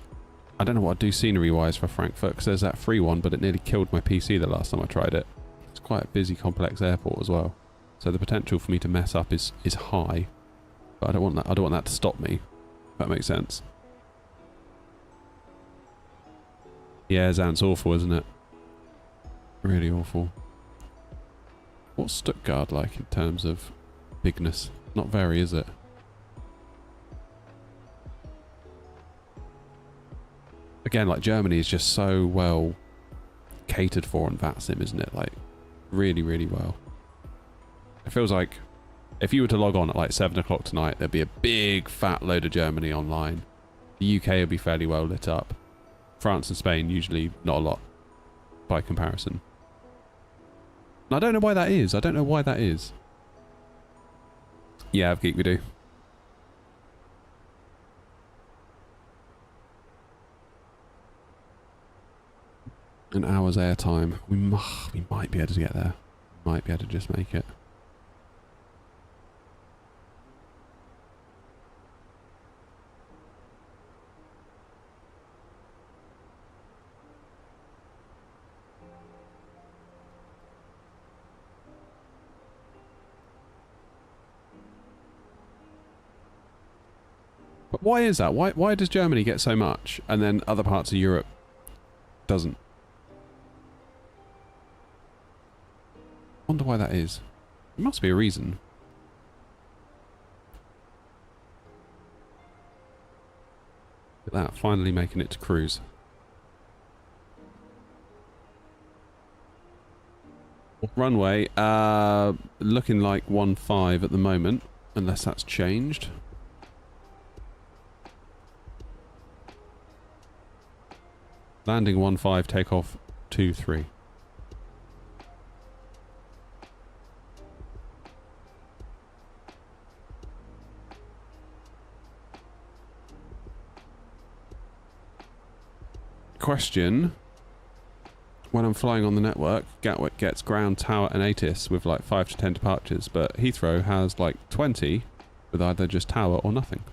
I don't know what I'd do scenery-wise for Frankfurt, because there's that free one, but it nearly killed my PC the last time I tried it. It's quite a busy, complex airport as well. So the potential for me to mess up is high. But I don't want that. I don't want that to stop me. If that makes sense. Yeah, Zandt's awful, isn't it? Really awful. What's Stuttgart like in terms of bigness? Not very, is it? Again, like Germany is just so well catered for on VATSIM, isn't it? Like, really, really well. It feels like if you were to log on at like 7 o'clock tonight, there'd be a big fat load of Germany online. The UK would be fairly well lit up. France and Spain, usually not a lot by comparison. And I don't know why that is. I don't know why that is. Yeah, Geek, we do. An hour's airtime. We might be able to get there. Might be able to just make it. But why is that? Why does Germany get so much and then other parts of Europe doesn't? I wonder why that is. There must be a reason. Look at that, finally making it to cruise. Runway, looking like 15 at the moment, unless that's changed. Landing 15, takeoff 23. Question: when I'm flying on the network, Gatwick gets ground, tower and ATIS with like 5 to 10 departures, but Heathrow has like 20 with either just tower or nothing.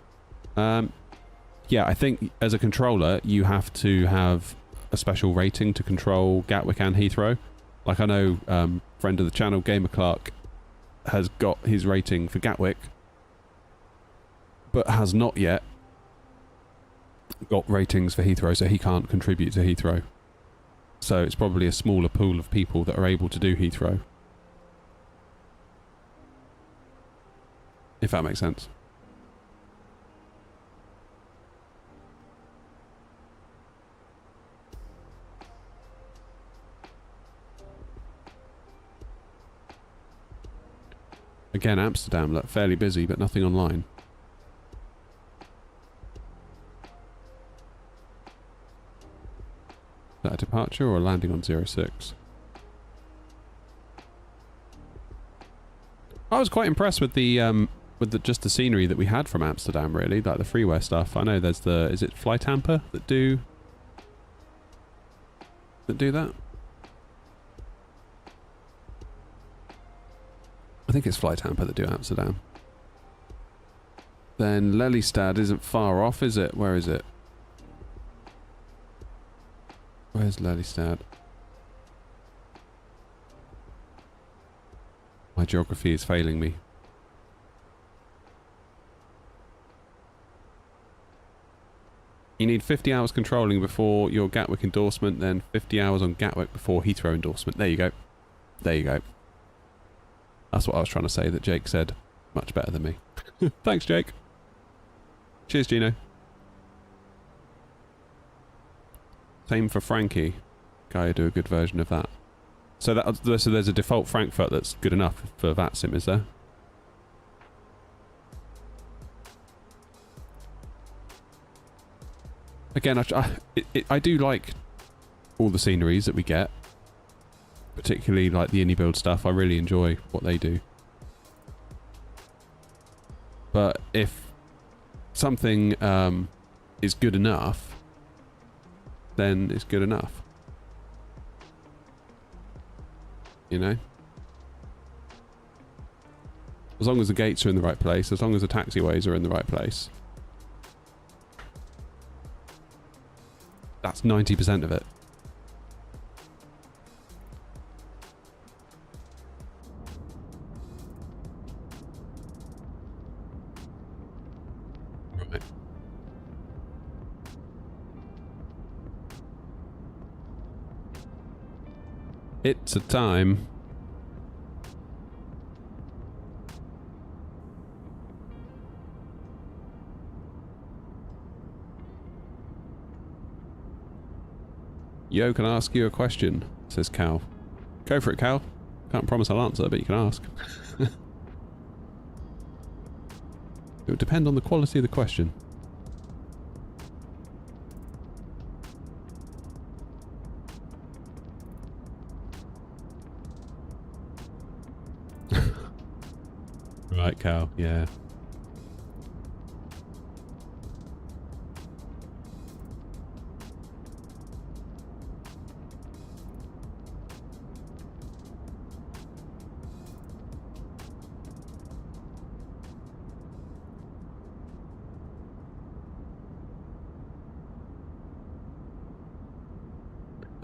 Yeah, I think as a controller you have to have a special rating to control Gatwick and Heathrow. Like I know friend of the channel, Gamer Clark, has got his rating for Gatwick, but has not yet got ratings for Heathrow, so he can't contribute to Heathrow. So it's probably a smaller pool of people that are able to do Heathrow. If that makes sense. Again, Amsterdam, look, fairly busy, but nothing online. Is that a departure or a landing on 06? I was quite impressed with the just the scenery that we had from Amsterdam, really, like the freeware stuff. I know there's the, is it Flight Hamper that do that? I think it's Flight Hamper that do Amsterdam. Then Lelystad isn't far off, is it? Where is it? Where's Lelystad? My geography is failing me. You need 50 hours controlling before your Gatwick endorsement, then 50 hours on Gatwick before Heathrow endorsement. There you go. There you go. That's what I was trying to say that Jake said much better than me. Thanks, Jake. Cheers, Gino. Same for Frankie. Guy do a good version of that. So there's a default Frankfurt that's good enough for that sim, is there? Again, I do like all the sceneries that we get, particularly like the build stuff. I really enjoy what they do. But if something is good enough, then it's good enough. You know? As long as the gates are in the right place, as long as the taxiways are in the right place. That's 90% of it. Right. It's a time. Yo, can I ask you a question? Says Cal. Go for it, Cal. Can't promise I'll answer, but you can ask. It would depend on the quality of the question. Right, Cal, yeah.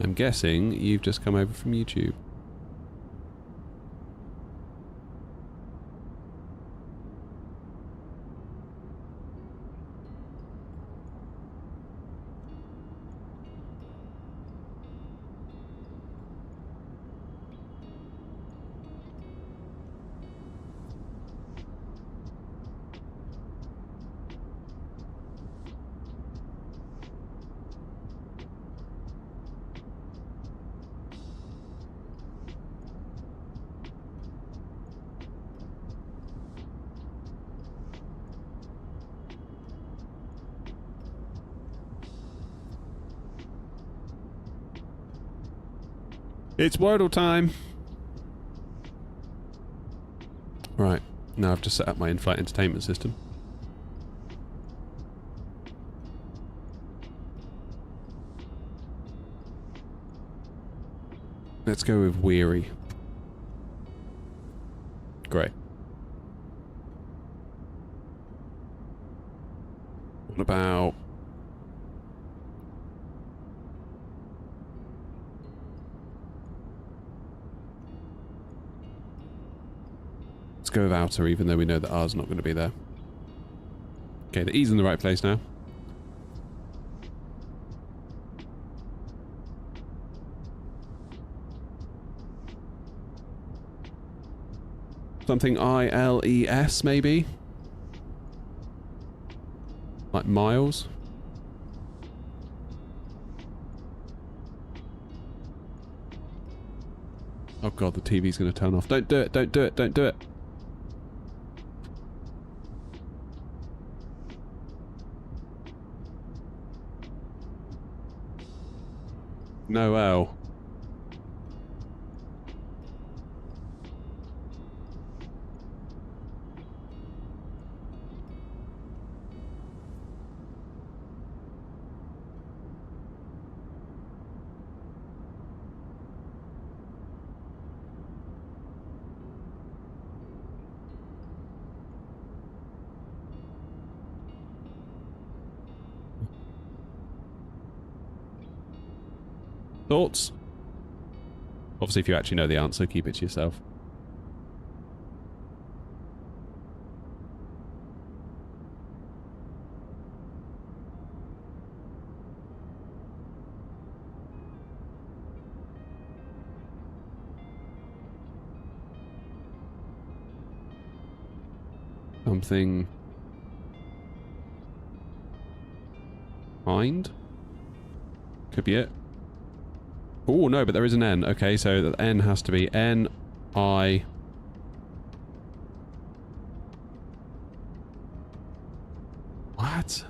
I'm guessing you've just come over from YouTube. It's Wordle time! Right, now I've just set up my in-flight entertainment system. Let's go with weary. Great. What about... Let's go with outer, even though we know that R's not going to be there. Okay, the E's in the right place now. Something ILES, maybe? Like miles? Oh god, the TV's going to turn off. Don't do it, don't do it, don't do it. Noel. Thoughts? Obviously, if you actually know the answer, keep it to yourself. Something... Mind? Could be it. Oh, no, but there is an N. Okay, so the N has to be N-I... What?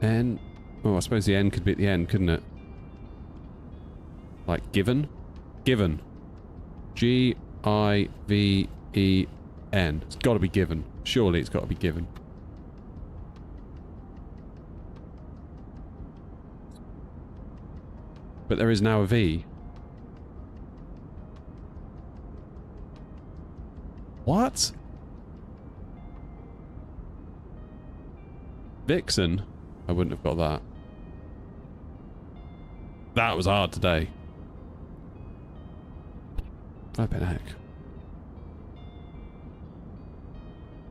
N... Oh, I suppose the N could be at the end, couldn't it? Like, given? Given. G-I-V-E-N. It's got to be given. Surely it's got to be given. But there is now a V. What? Vixen? I wouldn't have got that. That was hard today. Flippin' heck.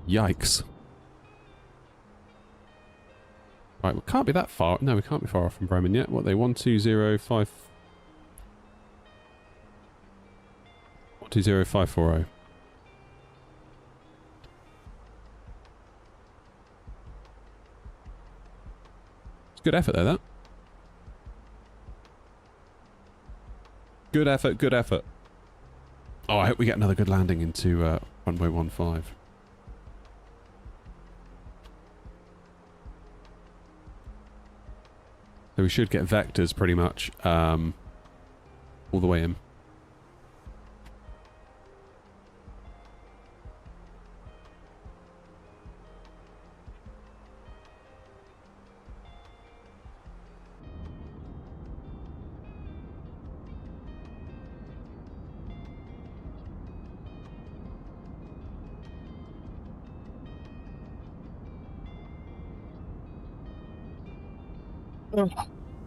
Yikes. Right, we can't be that far. No, we can't be far off from Bremen yet. What are they? 1205... 120540. It's good effort though, that. Good effort, good effort. Oh, I hope we get another good landing into runway 15. So we should get vectors pretty much all the way in.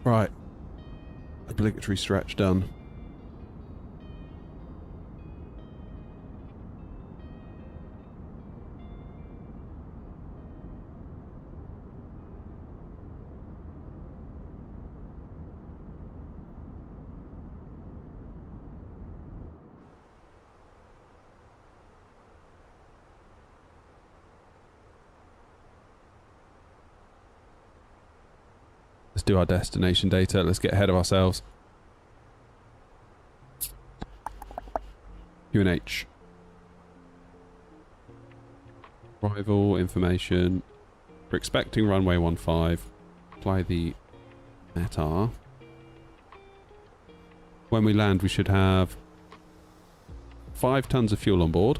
Right. Obligatory stretch done. Let's do our destination data. Let's get ahead of ourselves. UNH. Arrival information. We're expecting runway 15. Apply the METAR. When we land, we should have 5 tons of fuel on board.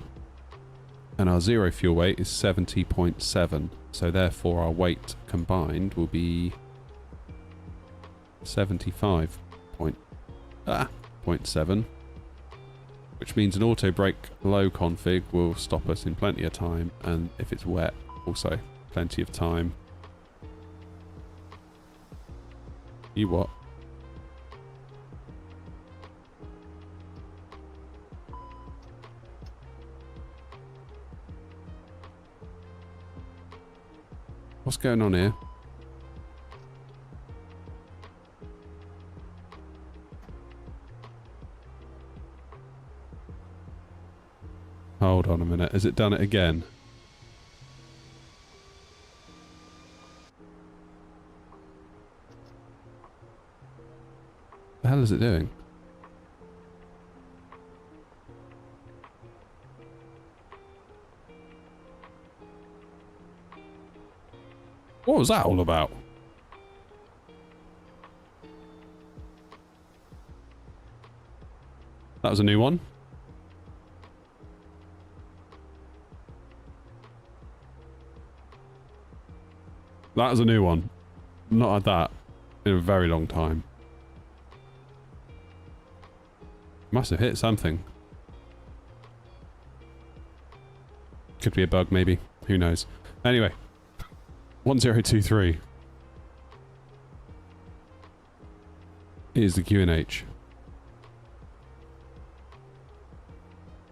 And our zero fuel weight is 70.7. So therefore our weight combined will be 75.7, which means an auto brake low config will stop us in plenty of time, and if it's wet, also plenty of time. You what? What's going on here? Hold on a minute. Has it done it again? What the hell is it doing? What was that all about? That was a new one. That was a new one. Not had that in a very long time. Must have hit something. Could be a bug, maybe. Who knows? Anyway. 1023 is the QNH.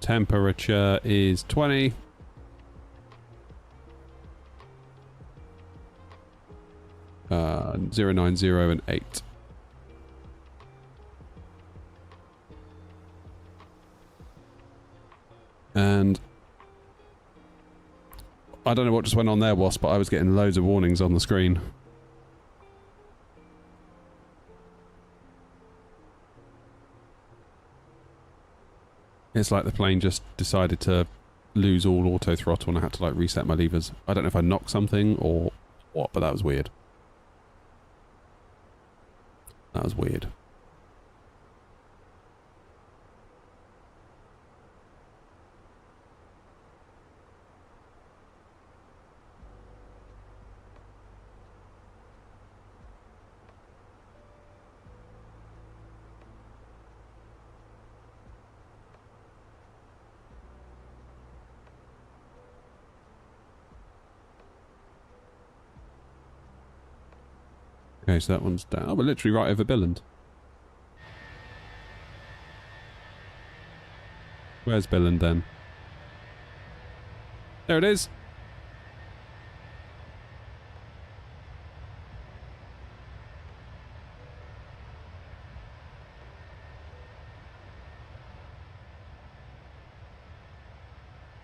Temperature is 20. Uh, 090 and 8. And I don't know what just went on there, Wasp, but I was getting loads of warnings on the screen. It's like the plane just decided to lose all auto throttle and I had to like reset my levers. I don't know if I knocked something or what, but that was weird. That was weird. Okay, so that one's down. Oh, we're literally right over Billund. Where's Billund then? There it is.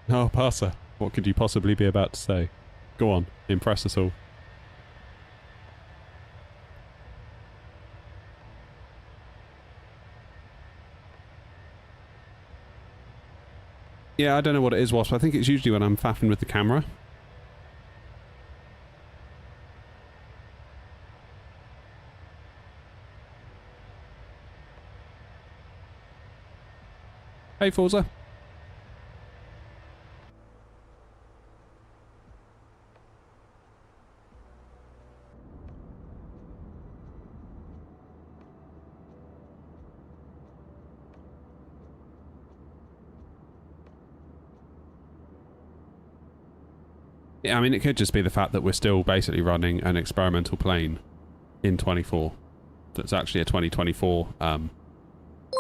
Oh, Parser. What could you possibly be about to say? Go on, impress us all. Yeah, I don't know what it is, Wasp. I think it's usually when I'm faffing with the camera. Hey, Forza. Yeah, I mean, it could just be the fact that we're still basically running an experimental plane in 24. That's actually a 2024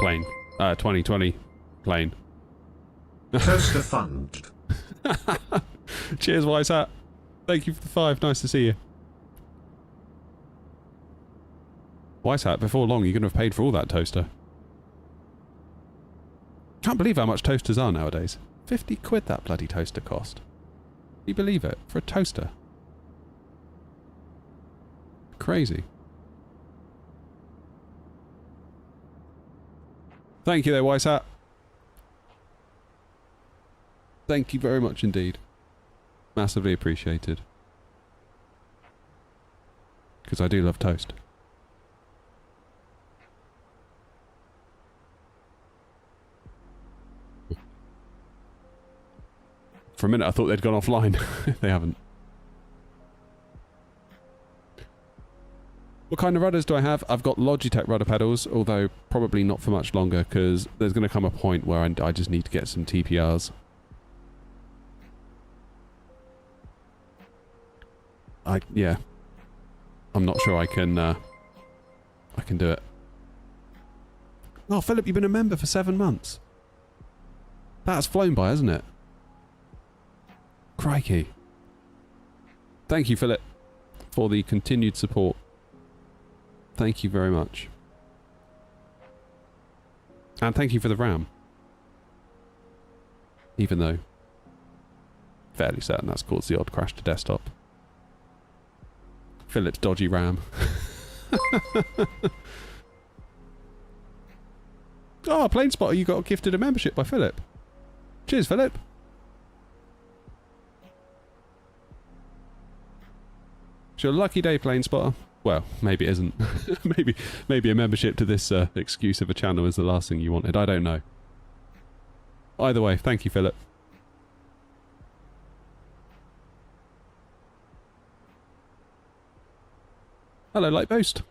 plane. 2020 plane. Toaster fund. Cheers, Wise Hat. Thank you for the 5. Nice to see you. Wise Hat, before long, you're going to have paid for all that toaster. Can't believe how much toasters are nowadays. 50 quid that bloody toaster cost. Can you believe it? For a toaster. Crazy. Thank you there, Wise Hat. Thank you very much indeed. Massively appreciated. Because I do love toast. For a minute I thought they'd gone offline. They haven't. What kind of rudders do I have? I've got Logitech rudder pedals, although probably not for much longer because there's going to come a point where I just need to get some TPRs. Yeah. I'm not sure I can do it. Oh, Philip, you've been a member for 7 months. That's flown by, hasn't it? Crikey. Thank you, Philip, for the continued support. Thank you very much. And thank you for the RAM. Even though, fairly certain that's caused the odd crash to desktop. Philip's dodgy RAM. Oh, Plane Spotter, you got gifted a membership by Philip. Cheers, Philip. It's your lucky day, Plane Spotter. Well, maybe it isn't. maybe a membership to this excuse of a channel is the last thing you wanted. I don't know. Either way, thank you, Philip. Hello, Lightpost.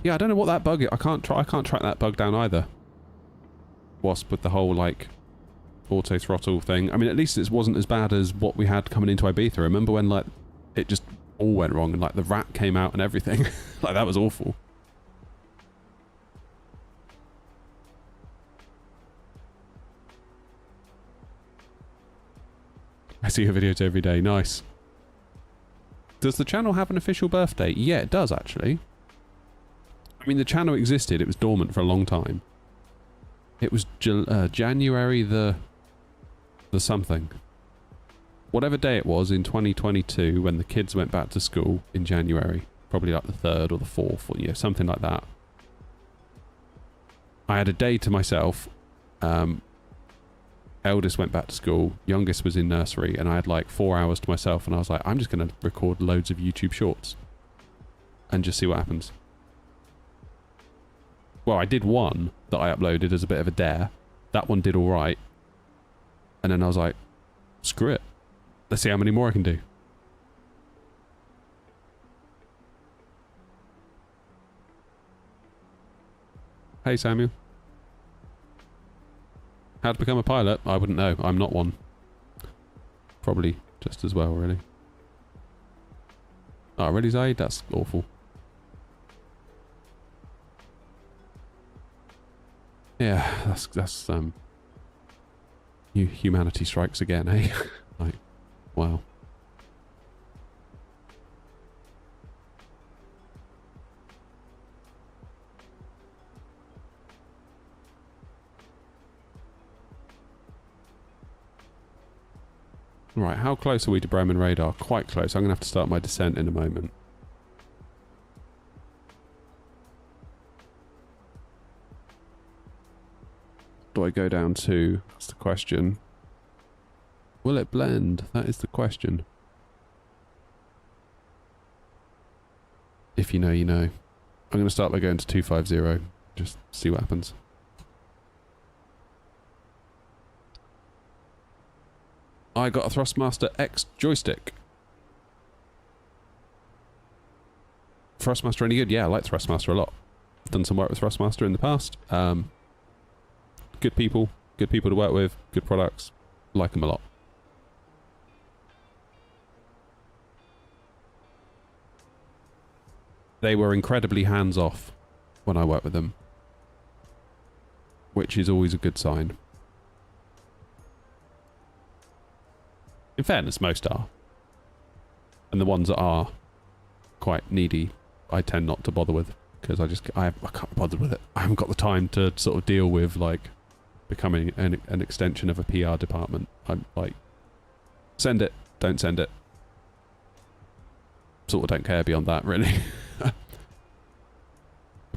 Yeah, I don't know what that bug is. I can't track that bug down either. Wasp with the whole like auto throttle thing. I mean, at least it wasn't as bad as what we had coming into Ibiza. Remember when like it just all went wrong and like the rat came out and everything? Like that was awful. I see your videos every day. Nice. Does the channel have an official birthday? Yeah, it does actually. I mean, the channel existed. It was dormant for a long time. It was January the something. Whatever day it was in 2022 when the kids went back to school in January. Probably like the 3rd or the 4th or something like that. I had a day to myself. Eldest went back to school. Youngest was in nursery. And I had like 4 hours to myself. And I was like, I'm just going to record loads of YouTube shorts. And just see what happens. Well, I did one that I uploaded as a bit of a dare. That one did alright. And then I was like, screw it. Let's see how many more I can do. Hey, Samuel. How to become a pilot? I wouldn't know. I'm not one. Probably just as well, really. Oh, really, Zaid? That's awful. Yeah, that's humanity strikes again, eh? Like, wow. Right, how close are we to Bremen radar? Quite close. I'm going to have to start my descent in a moment. Do I go down to? That's the question. Will it blend? That is the question. If you know, you know. I'm going to start by going to 250. Just see what happens. I got a Thrustmaster X joystick. Thrustmaster any good? Yeah, I like Thrustmaster a lot. Done some work with Thrustmaster in the past. Good people to work with, good products. Like them a lot. They were incredibly hands-off when I worked with them, which is always a good sign. In fairness, most are. And the ones that are quite needy, I tend not to bother with, because I can't bother with it. I haven't got the time to sort of deal with, like, becoming an extension of a PR department. I'm like, send it, don't send it. Sort of don't care beyond that, really. The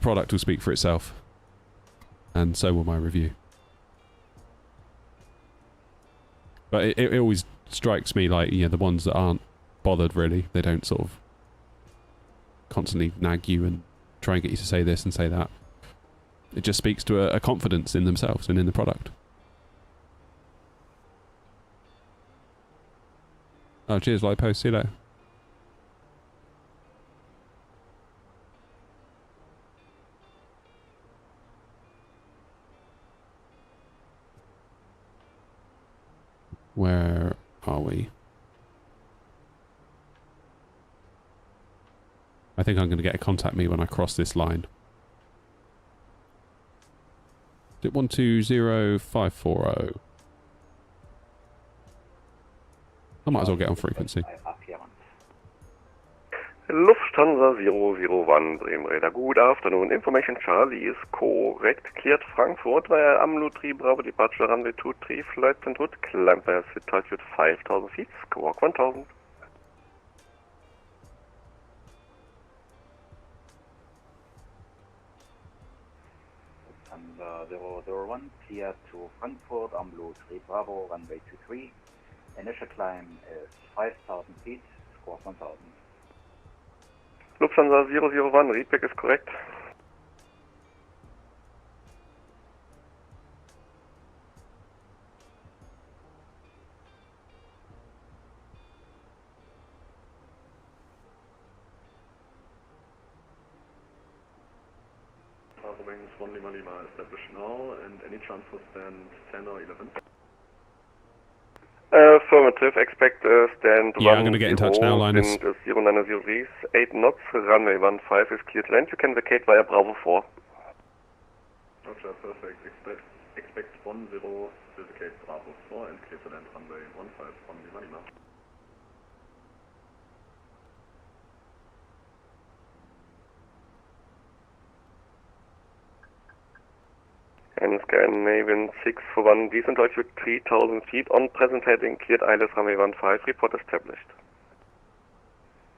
product will speak for itself. And so will my review. But it always strikes me like, the ones that aren't bothered, really. They don't sort of constantly nag you and try and get you to say this and say that. It just speaks to a confidence in themselves and in the product. Oh, cheers, light post. See you later. Where are we? I think I'm going to get a contact me when I cross this line. Is it 120540? I might as well get on frequency. Lufthansa 001, Bremen Radar. Good afternoon. Information Charlie is correct. Cleared Frankfurt via AMLO 3 Bravo departure runway 23, flight and route, climb by altitude 5,000 feet, squawk 1000. Lufthansa 001, cleared to Frankfurt, AMLO 3 Bravo, runway 23. Initial climb is 5,000 feet, squawk 1000. Lufthansa 001, readback is correct. Bravo wings 1 Lima Lima established now, and any chance for stand 10 or 11? Affirmative, expect stand 1. Yeah, I'm going to get in touch now, Linus. Wind is 090 degrees, 8 knots, runway 15 is cleared land. You can vacate via Bravo 4. Roger, perfect. Expect 10, vacate Bravo 4 and clear to land runway 15, 1 Lima Lima. And Sky wind 641, descent altitude 3000 feet, on present heading, cleared ILS runway 15, report established.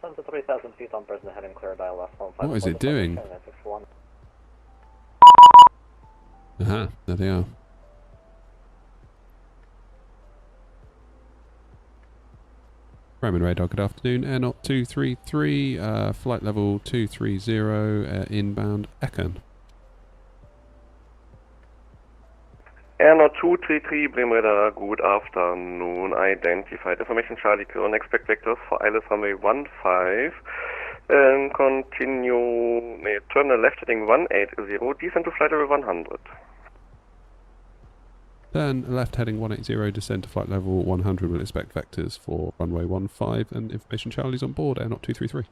Sun to 3,000 feet on present heading, cleared ILS 15. What is it doing? Aha, there they are. Roman radar, good afternoon. AirNOTT 233, flight level 230, inbound Ecken. AirNOTT 233, Bremen radar, good afternoon. Identified information Charlie, current expect vectors for ILS runway 15. And continue, turn left heading 180, descend to flight level 100. Turn left heading 180, descend to flight level 100. We'll expect vectors for runway 15 and information Charlie's on board, AirNOTT 233.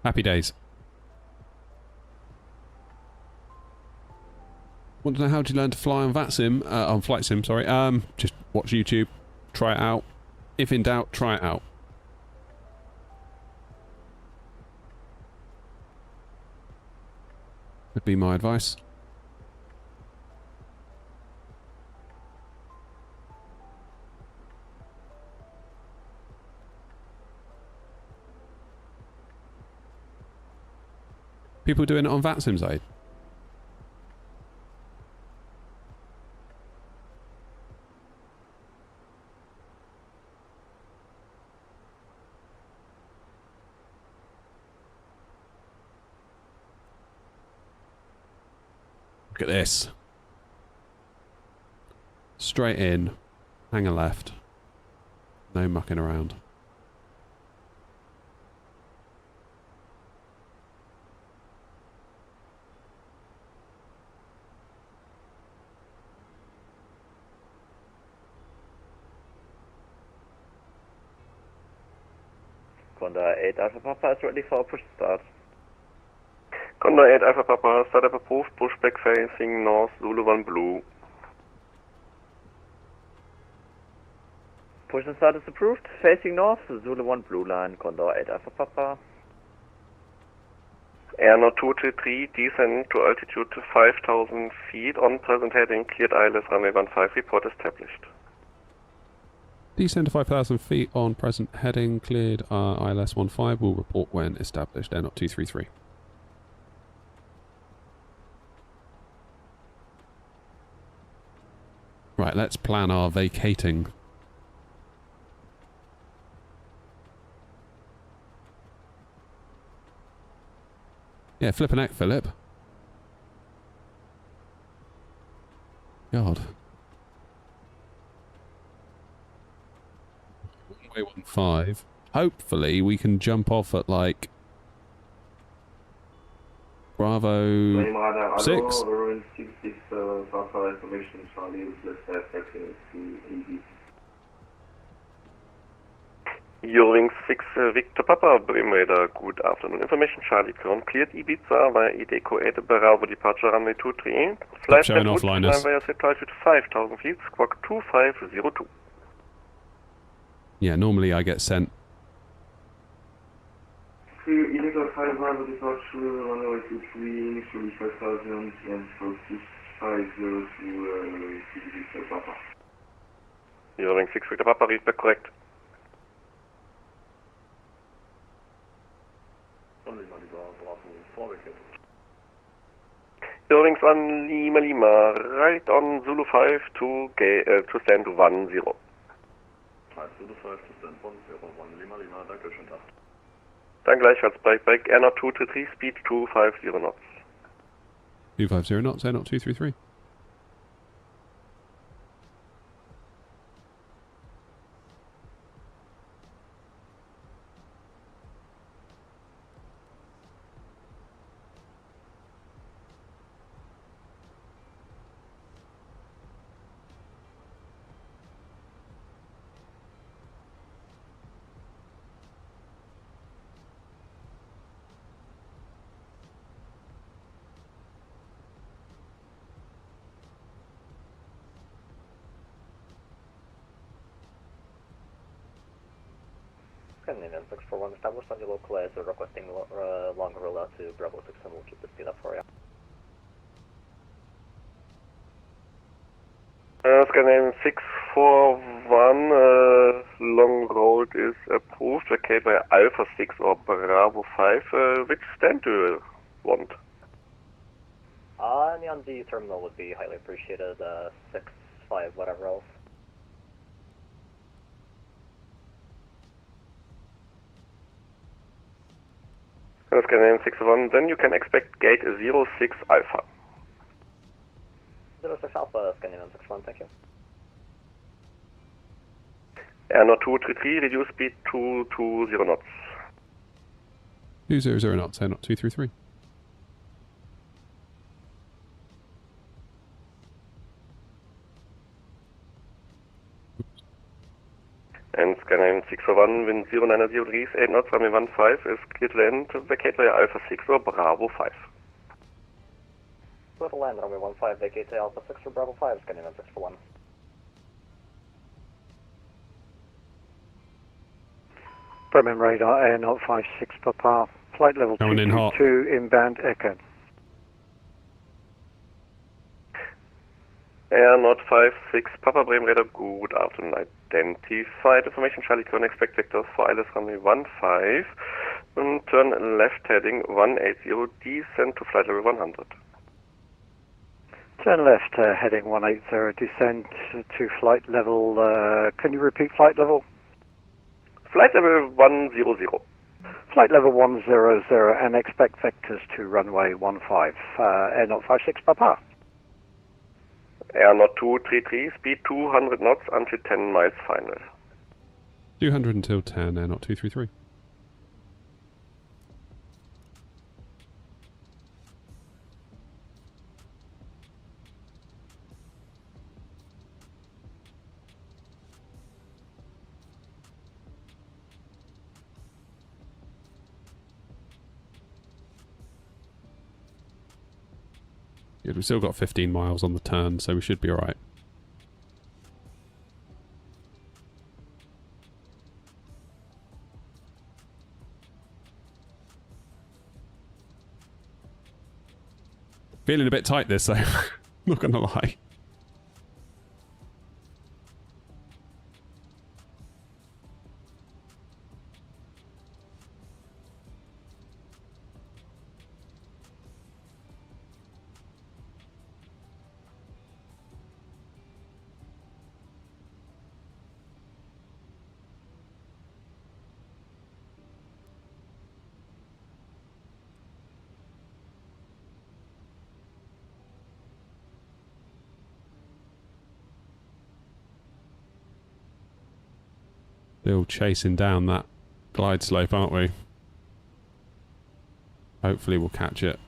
Happy days. Want to know how to learn to fly on on flight sim, sorry. Just watch YouTube, try it out. If in doubt, try it out. Would be my advice. People doing it on VATSIM's aid. Look at this. Straight in, hang a left. No mucking around. Condor 8 Alpha Papa is ready for push start. Condor 8 Alpha Papa, startup approved, pushback facing north, Zulu 1 Blue. Push and start is approved, facing north, Zulu 1 Blue line, Condor 8 Alpha Papa. AirNOTT 233, descend to altitude 5,000 feet, on present heading, cleared ILS runway 15, report established. Descend to 5,000 feet on present heading, cleared ILS 15, will report when established, AirNOTT 233. Right, let's plan our vacating. Yeah, flip an neck, Philip. God. 15. Hopefully we can jump off at like Bravo 6. Eurowings 6 Victor Papa, Bremen radar, good afternoon. Information Charlie, current cleared Ibiza via Ideco 8 Bravo, departure runway 23. Flight showing route, offliners. climb via set altitude 5,000 feet, squawk 2502. Yeah, normally I get sent. Ideco 5 Bravo, departure runway 23, initially 5,000 and for 650 to Victor Papa. Eurowings 6 Victor Papa, read back correct. Eurowings 1 Lima Lima, right on Zulu 5 to stand to 10. Right, Zulu 5 to stand 10, 1 Lima Lima, danke, schönen Tag. Dann gleichfalls Break, AirNOTT 233, speed 250 knots. 250 knots, AirNOTT 233. Scandinavian 641 established on the local as requesting longer rollout to Bravo 6 and we'll keep the speed up for you. Scandinavian 641, long road is approved, vacate by Alpha 6 or Bravo 5. Which stand do you want? Any on the terminal would be highly appreciated, 6, 5, whatever else. Scandinavian 641, then you can expect gate 06 Alpha. 06 Alpha, Scandinavian 641, thank you. AirNOTT 233, reduce speed to 20 knots. 200 knots, AirNOTT 233. And Scandinavian 641, wind 090 degrees, 8 knots, runway 15 is clear to land, vacate via Alpha 6 or Bravo 5. Clear to land, runway 15, vacate to Alpha 6 or Bravo 5, Scandinavian 641. Bremen radar, AirNOTT 56 Papa, flight level Coming in hot. 222, inbound Echo. AirNOTT 56, Papa Bremen radar, good afternoon, identified information, Charlie Kern, expect vectors for ILS runway 15, turn left heading 180, descend to flight level 100. Turn left, heading 180, descend to flight level, can you repeat flight level? Flight level 100. Flight level 100 and expect vectors to runway 15, AirNOTT 56 Papa. AirNOTT 233, speed 200 knots until 10 miles final. 200 until 10, AirNOTT 233. Good, we've still got 15 miles on the turn, so we should be alright. Feeling a bit tight this, though. Not gonna lie. Still chasing down that glide slope, aren't we? Hopefully we'll catch it.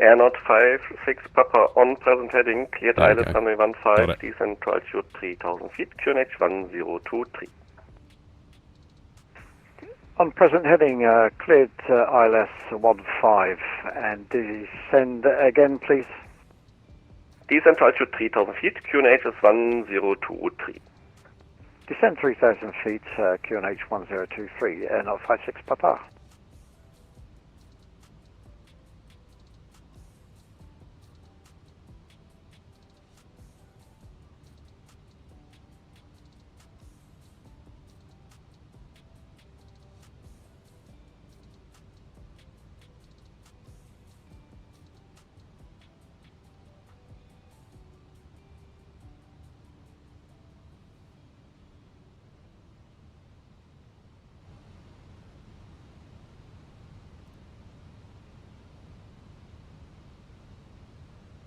AirNOTT 56 Papa on present heading, cleared ILS runway 15, descend to altitude 3000 feet, QNH 1023. On present heading, cleared ILS 15 and descend again, please. Descend to altitude 3000 feet, QNH is 1023. Descend 3000 feet, QNH 1023, AirNOTT 56 Papa.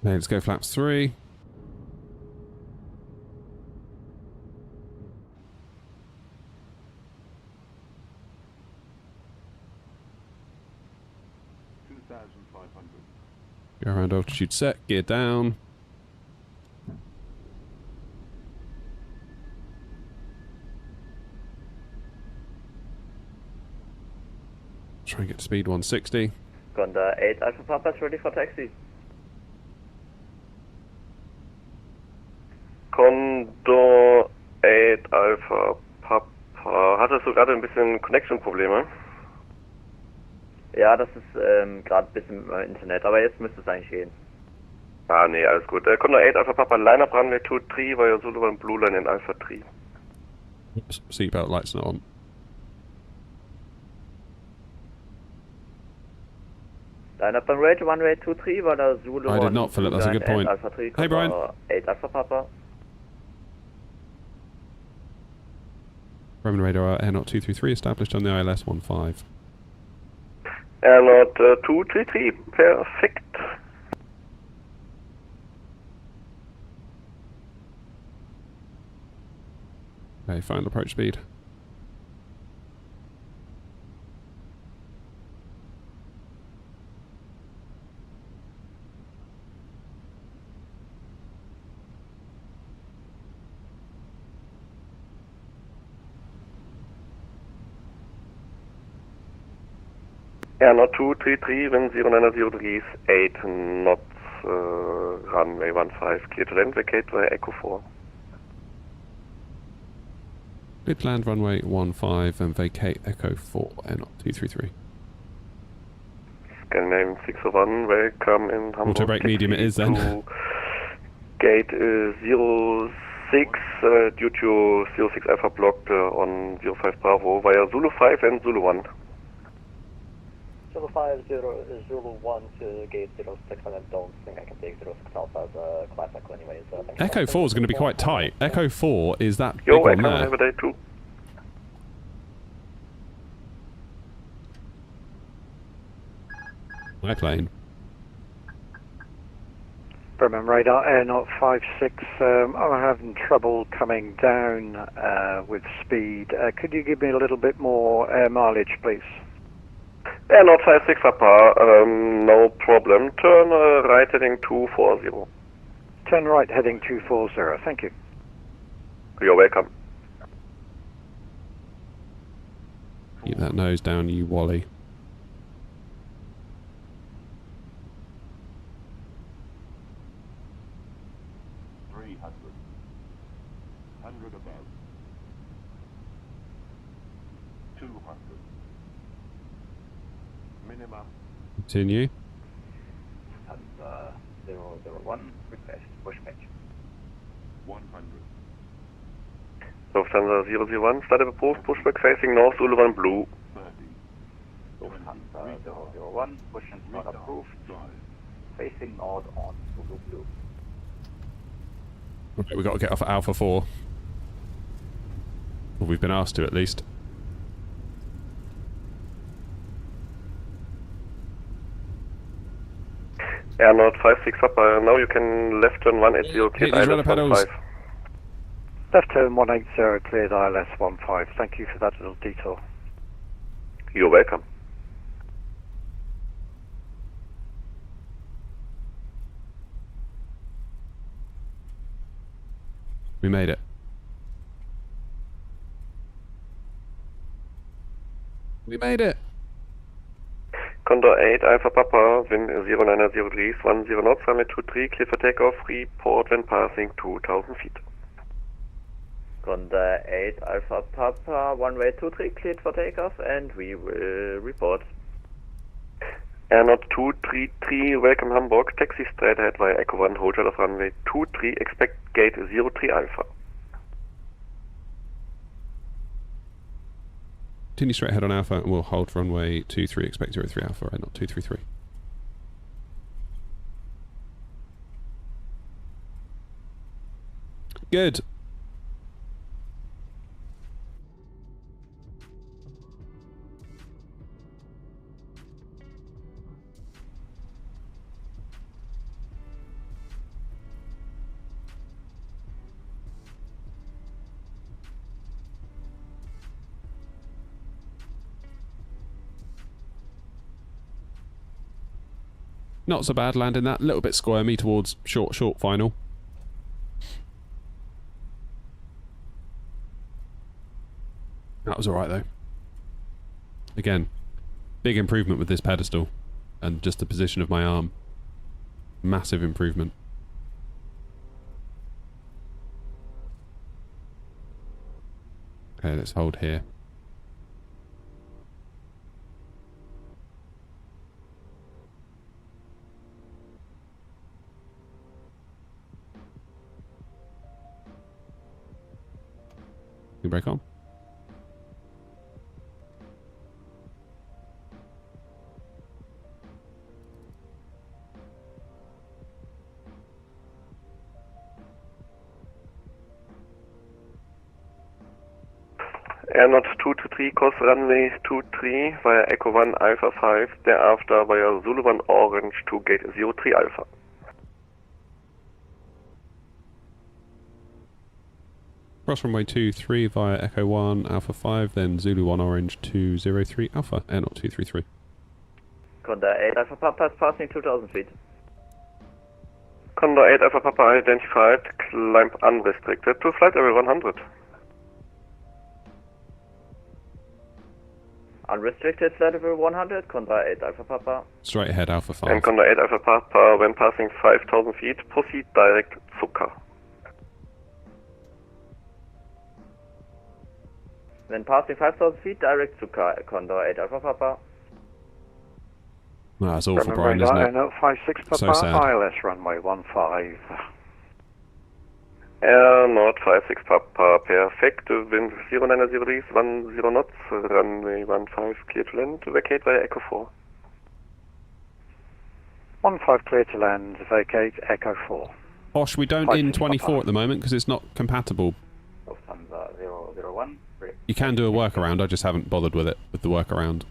Okay, let's go flaps 3. Go around altitude set, gear down. Try and get to speed 160. Gonda 8 Alpha Papa's ready for taxi. Alpha Papa. Hattest du gerade ein bisschen Connection-Probleme? Ja, das ist gerade ein bisschen Internet, aber jetzt müsste es eigentlich gehen. Ah, nee, alles gut. Condor 8 Alpha Papa, line up runway 23 via Zulu 1 Blue Line in Alpha 3. Oops, seatbelt lights not on. Line up on rate runway 23 via Zulu 1 I did not, Philip, Blue that's a Line good and point. Alpha 3, Hey, Brian. Condor 8 Alpha Papa. Roman radar AirNOTT 233 established on the ILS 15. AirNOTT 233, perfekt. Okay, final approach speed. AirNOTT 233, wind 0900 degrees, 8 knots, runway 15, clear to land, vacate via Echo 4. Clear to land runway 15 and vacate Echo 4, AirNOTT 233. Scandinavian 601, welcome in Hamburg. Auto-brake medium it is then. Gate 06, due to 06 Alpha blocked on 05 Bravo via Zulu 5 and Zulu 1. Zulu 5, Zulu 1 to gate 06, and I don't think I can take 06 Alpha as a class echo anyways. Echo 4 is going to be quite tight. Echo 4 is that big Yo, one welcome, there. have a day too. My plane. Bremen radar, AirNOTT 56. I'm having trouble coming down with speed. Could you give me a little bit more air mileage, please? AirNOTT 56 Papa, no problem. Turn right heading 240. Turn right heading 240. Thank you. You're welcome. Keep that nose down, you Wally. Continue. And 001, request pushback. 100. Lufthansa 001, started approved, pushback facing north, Zulu 1 Blue. Lufthansa 001, push and start approved, facing north on Zulu Blue. Okay, we've got to get off at Alpha 4. Well, we've been asked to at least. AirNOTT 56 up, now you can left turn 180, cleared ILS 15. Left turn 180, cleared ILS 15. Thank you for that little detour. You're welcome. We made it. We made it. Condor 8 Alpha Papa, wind 0900 degrees, 10 knots, runway 23, clear for takeoff, report when passing 2000 feet. Condor 8 Alpha Papa, runway 23, cleared for takeoff, and we will report. AirNOTT 233, welcome Hamburg, taxi straight ahead via Echo 1, hold short of runway 23, expect gate 03 Alpha. Continue straight ahead on Alpha and we'll hold runway 23, expect 03 Alpha, right, not 233. Good. Not so bad landing that, a little bit squirmy towards short final. That was alright though. Again, big improvement with this pedestal and just the position of my arm. Massive improvement. Okay, let's hold here. You break on. AirNOTT 223, cross runway 23 via Echo 1 Alpha 5, thereafter via Zulu 1 Orange to gate 03 Alpha. Cross runway 23 via Echo 1 Alpha 5, then Zulu 1 Orange 203 Alpha, AirNOTT 233. Condor 8 Alpha Papa is passing 2000 feet. Condor 8 Alpha Papa identified, climb unrestricted to flight level 100. Unrestricted flight level 100, Condor 8 Alpha Papa. Straight ahead Alpha 5. And Condor 8 Alpha Papa, when passing 5000 feet, proceed direct Zucker. When passing 5000 feet, direct Zucker, Condor 8 Alpha Papa. Well, that's awful, Runway Brian, isn't it? AirNOTT 56 Papa, So sad. ILS runway 15. AirNOTT 56 Papa, perfect, wind 090 degrees, 10 knots, runway 15 clear to land, vacate via Echo 4. 15 clear to land, vacate Echo 4. Osh, we don't in 24 at the moment because it's not compatible. Lufthansa 001. You can do a workaround, I just haven't bothered with it, with the workaround.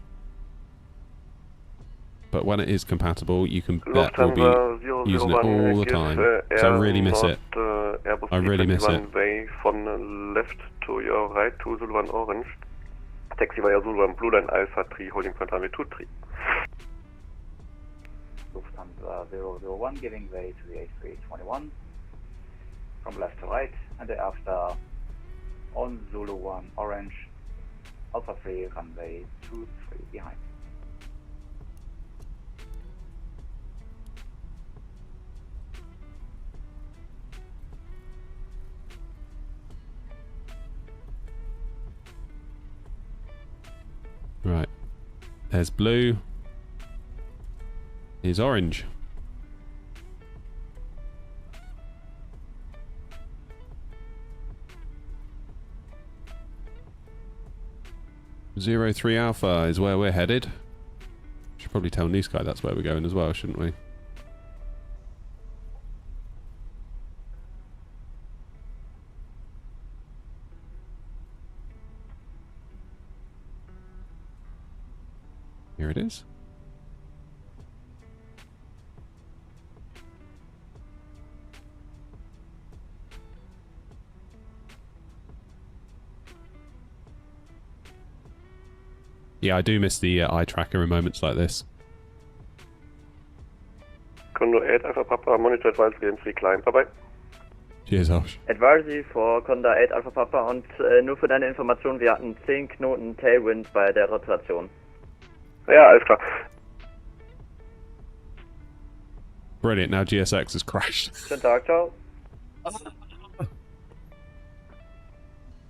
But when it is compatible, you can bet we'll be using it all the time. So I really miss it. I really miss it. Way from left to your right to Zulu 1 Orange. Taxi via Zulu 1 Blue Line Alpha 3, holding point runway 23. Lufthansa 001 giving way to the A321 from left to right, and thereafter on Zulu 1 Orange, Alpha 3 runway 23 behind. Right. There's blue. Here's orange. Zero 03 Alpha is where we're headed. Should probably tell New Sky that's where we're going as well, shouldn't we? Here it is. Yeah, I do miss the eye tracker in moments like this. Condor 8 Alpha Papa, monitor advice game 3 climb. Bye bye. Cheers, Osh. Advisory for Condor 8 Alpha Papa und nur für deine Information, wir hatten 10 Knoten Tailwind bei der Rotation. Ja, alles klar. Brilliant, now GSX has crashed. Schönen Tag, ciao.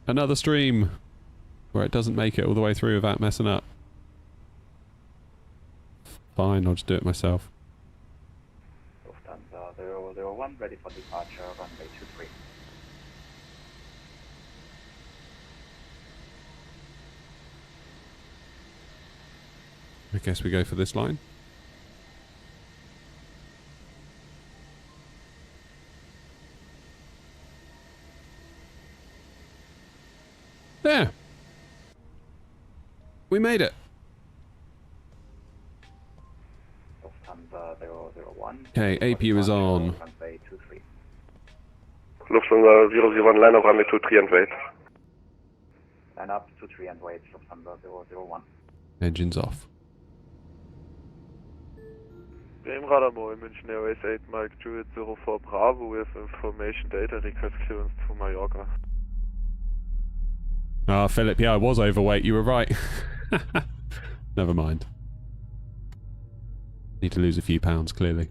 Another stream where it doesn't make it all the way through without messing up. Fine, I'll just do it myself. Lufthansa 001 ready for departure, runway 23. I guess we go for this line. There. We made it. Lufthansa 001. Okay, APU is on. Runway 23. Lufthansa 001, line up runway 23 and wait. Line up 23 and wait, Lufthansa 001. Engines off. Game Radar Moy, München Airways 8 Mike Juliet 04 Bravo with information data request clearance to Mallorca. Ah, Philip, yeah, I was overweight, you were right. Never mind. Need to lose a few pounds, clearly.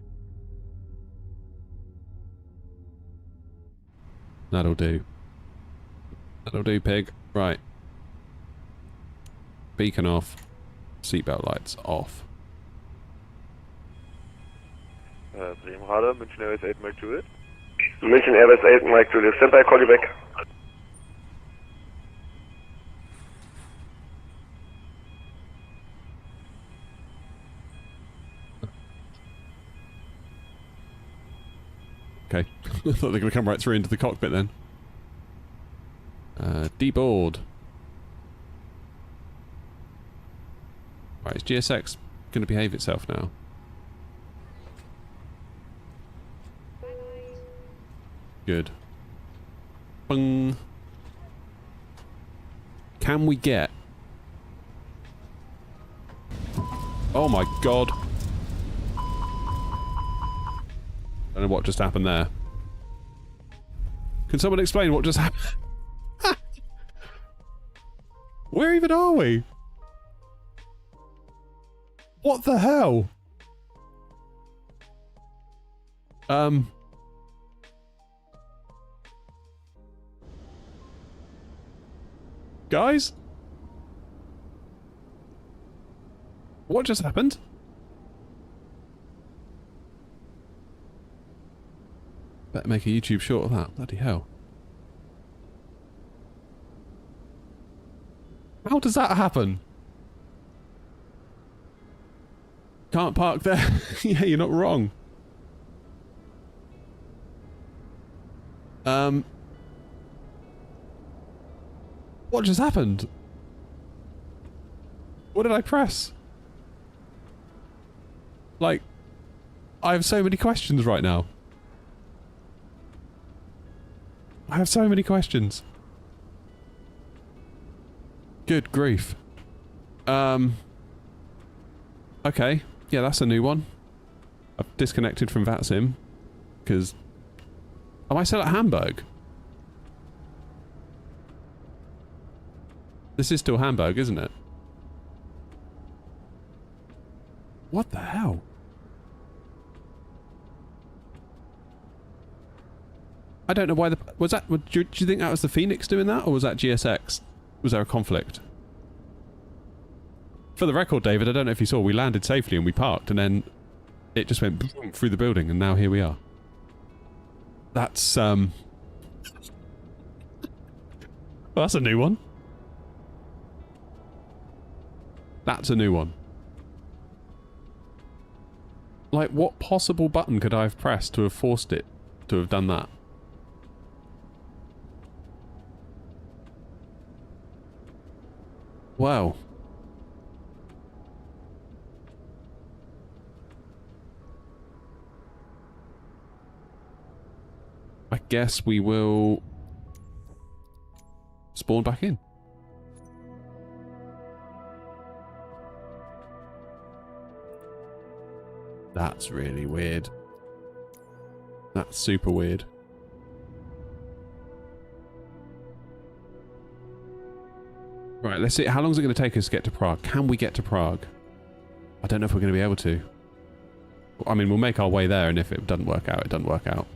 That'll do. That'll do, pig. Right. beacon off. Seatbelt lights off. Bremen Radar, München Airways 8 Mike Juliet. München Airways 8 Mike Juliet, stand by, call you back. Okay. I thought they were going to come right through into the cockpit then. Deboard. Right, is GSX going to behave itself now? Good. Bung. Can we get... Oh my god. I don't know what just happened there. Can someone explain what just happened? Where even are we? What the hell? Guys? What just happened? Better make a YouTube short of that. Bloody hell. How does that happen? Can't park there. Yeah, you're not wrong. What just happened? What did I press? Like, I have so many questions right now. I have so many questions. Good grief. Okay. Yeah, that's a new one. I've disconnected from VATSIM. Because... Am I still at Hamburg? This is still Hamburg, isn't it? What the hell? I don't know why the... Was that... Do you think that was the Phoenix doing that? Or was that GSX? Was there a conflict? For the record, David, I don't know if you saw, we landed safely and we parked and then it just went boom through the building and now here we are. That's, well, that's a new one. That's a new one. Like, what possible button could I have pressed to have forced it to have done that? Wow. I guess we will spawn back in. That's really weird. That's super weird. Right, let's see. How long is it going to take us to get to Prague? Can we get to Prague? I don't know if we're going to be able to. I mean, we'll make our way there, and if it doesn't work out, it doesn't work out.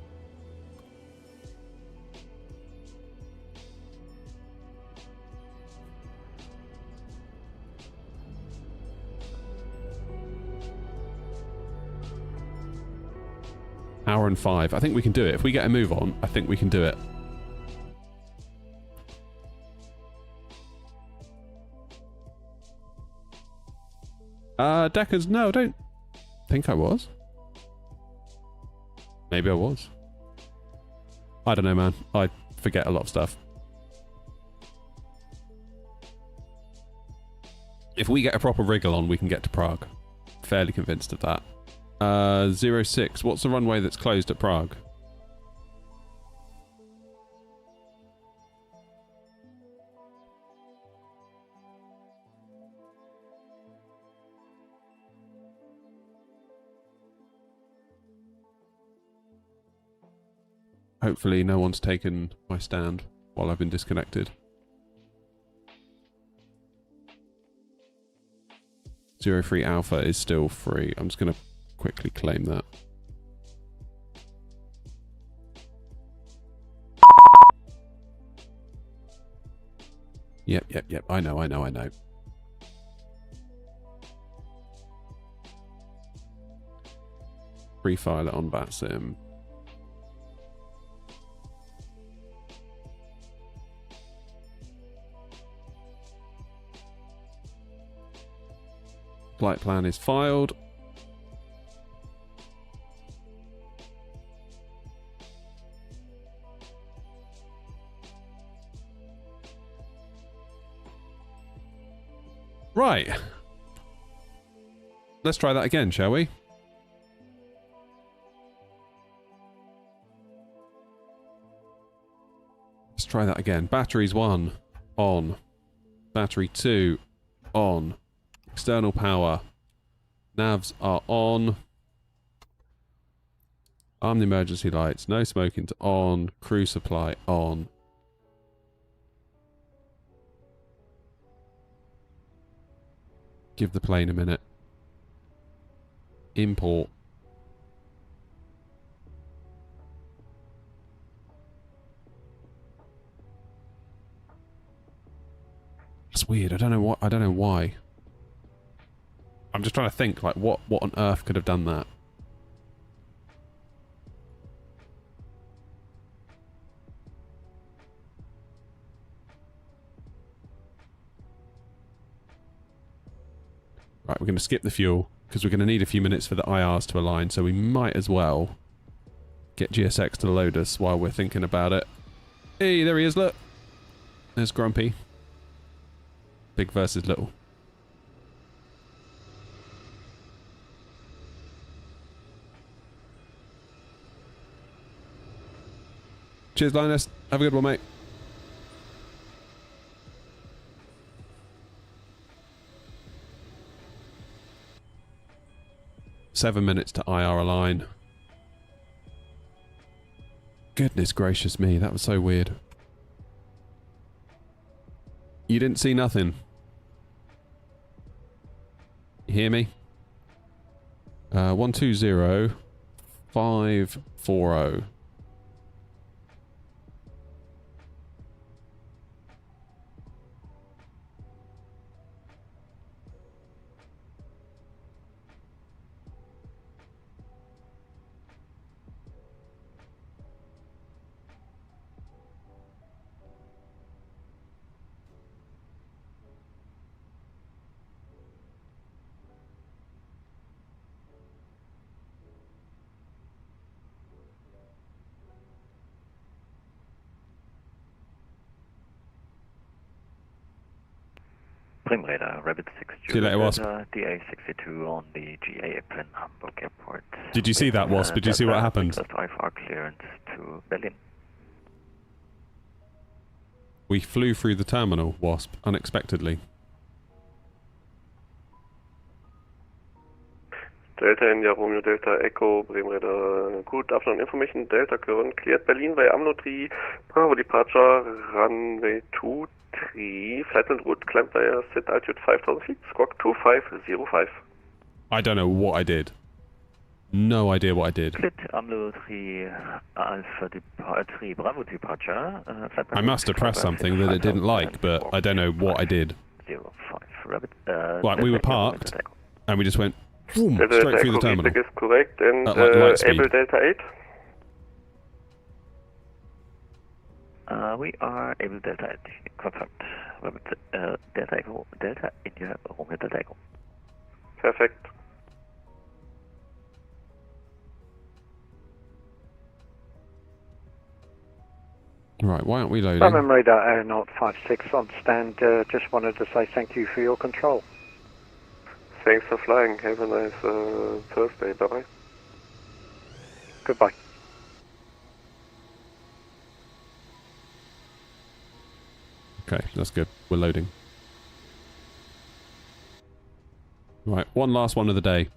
Hour and 5. I think we can do it. If we get a move on, I think we can do it. Deckers, no, I don't think I was. Maybe I was. I don't know, man. I forget a lot of stuff. If we get a proper wriggle on, we can get to Prague. Fairly convinced of that. 06. What's the runway that's closed at Prague? Hopefully no one's taken my stand while I've been disconnected. 03 Alpha is still free. I'm just going to quickly claim that. Yep. I know. Pre-file it on VATSIM. Flight plan is filed. Right. Let's try that again, shall we? Let's try that again. Batteries 1, on. Battery 2, on. External power. Navs are on. Arm the emergency lights. No smoking to on. Crew supply on. Give the plane a minute. Import. That's weird. I don't know what. I don't know why. I'm just trying to think, like, what on earth could have done that? Right, we're going to skip the fuel, because we're going to need a few minutes for the IRs to align, so we might as well get GSX to load us while we're thinking about it. Hey, there he is, look! There's Grumpy. Big versus little. Cheers, Linus. Have a good one, mate. Seven minutes to IR align. Goodness gracious me, that was so weird. You didn't see nothing. You hear me? 120540. Prim radar, Rabbit 6 See you later, Wasp. DA62 on the GA apron, Hamburg Airport. Did you see that, Wasp? Did you see what happened? IFR clearance to Berlin. We flew through the terminal, Wasp, unexpectedly. Delta India, Romeo Delta Echo, Bremen Radar. Good afternoon. Information Delta current cleared Berlin by Amno 3. Bravo departure, runway 23. Flight and route climb via set altitude 5000 feet. Squawk 2505. I don't know what I did. No idea what I did. Amno 3 Alpha 3 Bravo departure. I must have pressed something that it didn't like, but I don't know what I did. 05 Rabbit. Like, we were parked, and we just went boom, straight through the terminal. Is correct, and light speed. Able Delta 8? We are able Delta 8, confirmed. Delta Echo, Delta India, Romeo Delta Echo. Perfect. Right, why aren't we loading? London radar AirNOTT 56 on stand. Just wanted to say thank you for your control. Thanks for flying. Have a nice Thursday. Bye-bye. Goodbye. Okay, that's good. We're loading. Right, one last one of the day.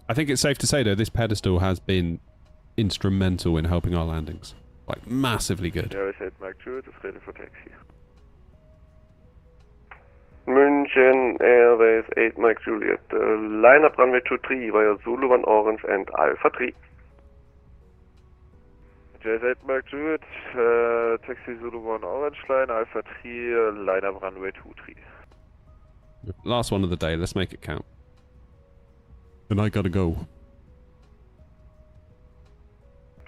I think it's safe to say, though, this pedestal has been instrumental in helping our landings. Like, massively good. Yeah, we said Mike 2 is ready for taxi. München Airways 8 Mike Juliet. Line up runway 23 via Zulu 1 Orange and Alpha 3. JS8 Mike Juliet, taxi Zulu 1 Orange line, Alpha 3, line up runway 23. Last one of the day, let's make it count. And I gotta go.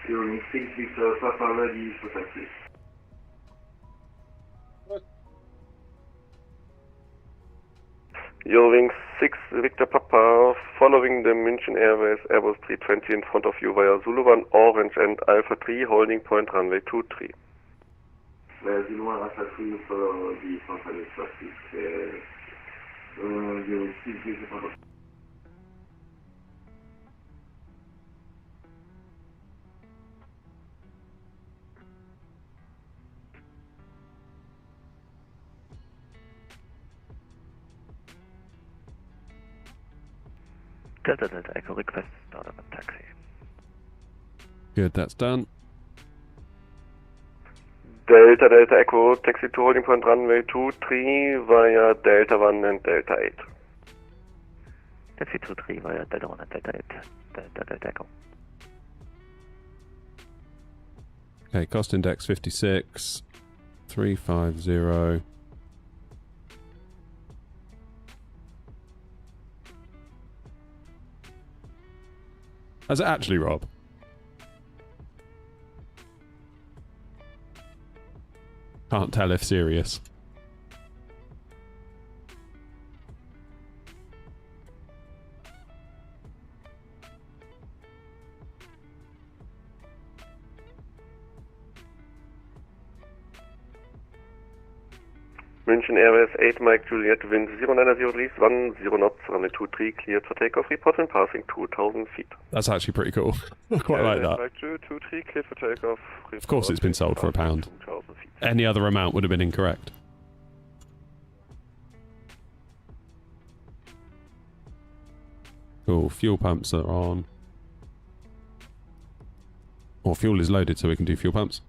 Eurowing 6 Victor Papa ready for taxi. Eurowing 6 Victor Papa, following the München Airways Airbus 320 in front of you via Zulu 1 Orange and Alpha 3, holding point runway 23. Zulu 1 Alpha 3 for the Central traffic. Eurowing 6 Victor Papa. Delta Delta Echo request start up a taxi. Good, that's done. Delta Delta Echo, taxi to holding point runway 23 via Delta 1 and Delta 8. Taxi 23 via Delta 1 and Delta 8. Delta Delta Echo. Okay, cost index 56, 350. Is it actually, Rob? Can't tell if serious. München Airways 8 Mike Juliet, wind 090 degrees, 10 knots, runway 23, cleared for takeoff, report when passing 2,000 feet. That's actually pretty cool. I quite like that. Mike 23, cleared for takeoff. Of course it's been sold for £1. Any other amount would have been incorrect. Cool, fuel pumps are on. Or fuel is loaded so we can do fuel pumps.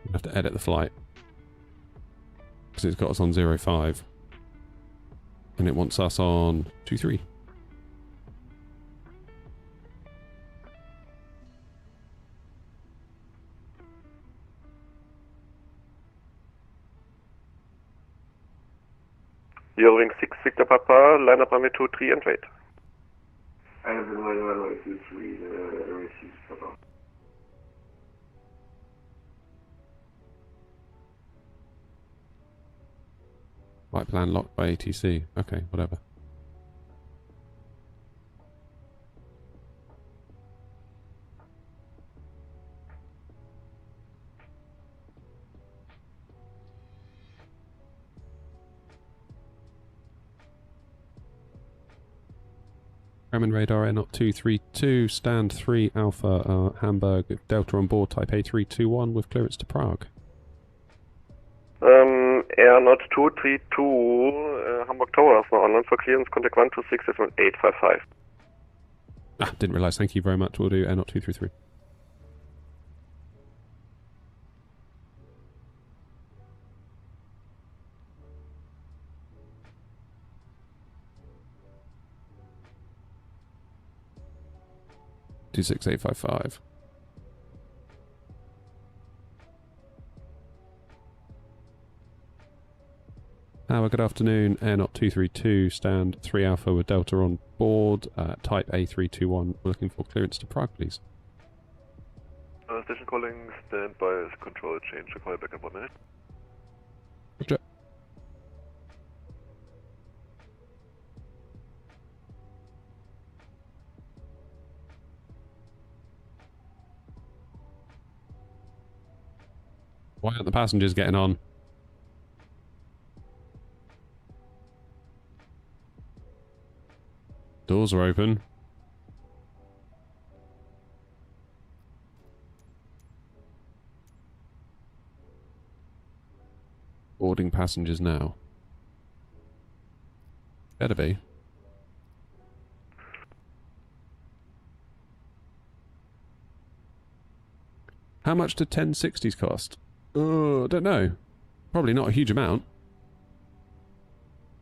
I have to edit the flight because it's got us on 05 and it wants us on 23. Eurowing 6 Victor Papa, line up runway 23 and wait. I have been runway 23, Eurowing 6 Papa. Flight plan locked by ATC. Okay, whatever. Grumman radar AirNOTT 232, stand 3 Alpha Hamburg, Delta on board, type A321 with clearance to Prague. AirNOTT 232, Hamburg Tower is now online for clearance, contact 126 is on 855. Ah, didn't realise, thank you very much, we'll do AirNOTT 233. Two 6855. Good afternoon, AirNOTT 232, stand 3 Alpha with Delta on board, type A321. We're looking for clearance to Prague, please. Station calling, stand by as control change, call back in 1 minute. Roger. Why aren't the passengers getting on? Doors are open. Boarding passengers now. Better be. How much do 1060s cost? I don't know. Probably not a huge amount.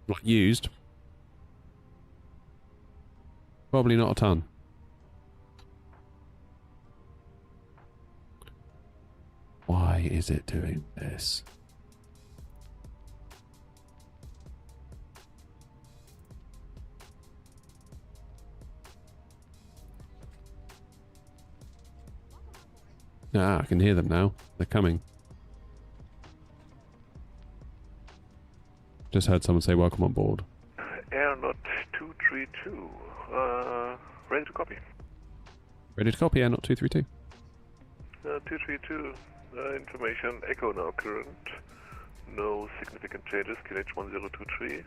Like used. Probably not a ton. Why is it doing this? Ah, I can hear them now. They're coming. Just heard someone say welcome on board. AirNOTT 232. Ready to copy. Ready to copy, AirNOTT 232. 232. Information echo now current. No significant changes. QNH 1023.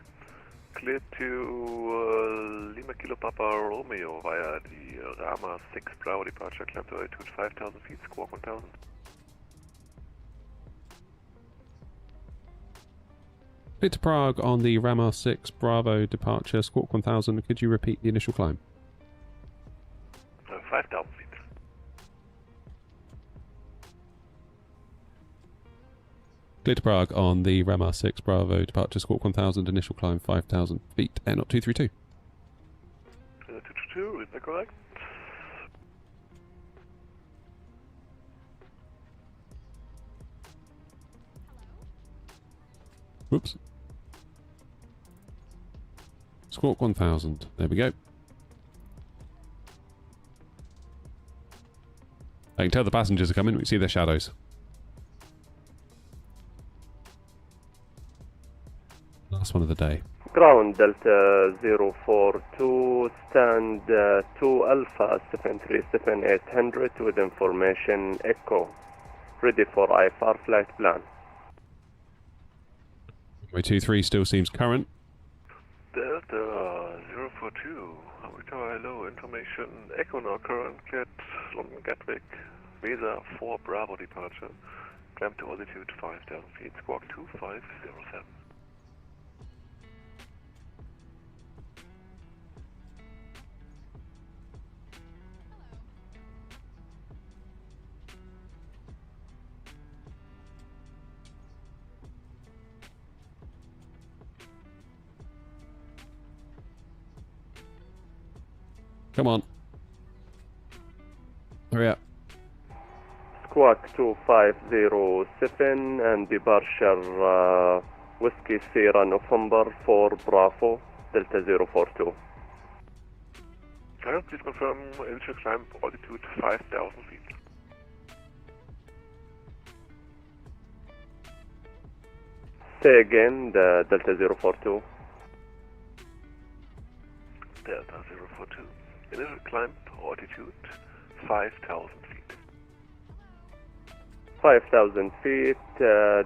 Clear to Lima Kilo Papa Romeo via the Rama 6 Bravo departure. Climb to altitude 5,000 feet. Squawk 1000. Clear to Prague on the Rama 6 Bravo departure. Squawk 1000. Could you repeat the initial climb? 5,000 feet. Clear to Prague on the Rama 6 Bravo departure. Squawk 1000. Initial climb 5,000 feet. AirNOTT 232. 222, is that correct? Whoops. Squawk 1000. There we go. I can tell the passengers are coming. We can see their shadows. Last one of the day. Ground Delta 042, stand 2 Alpha 737-800 with information Echo. Ready for IFR flight plan. Runway 23 still seems current. Delta 042, Hamburg Tower, hello, information Echo now current, get London Gatwick, Visa 4 Bravo departure, climb to altitude 5,000 feet, squawk 2507. Come on. Hurry up. Squawk 2507 and departure Whiskey Sierra November 4 Bravo Delta 042. Please confirm initial climb altitude 5,000 feet. Say again, the Delta 042. Delta 042. Initial climb altitude 5,000 feet. 5,000 feet,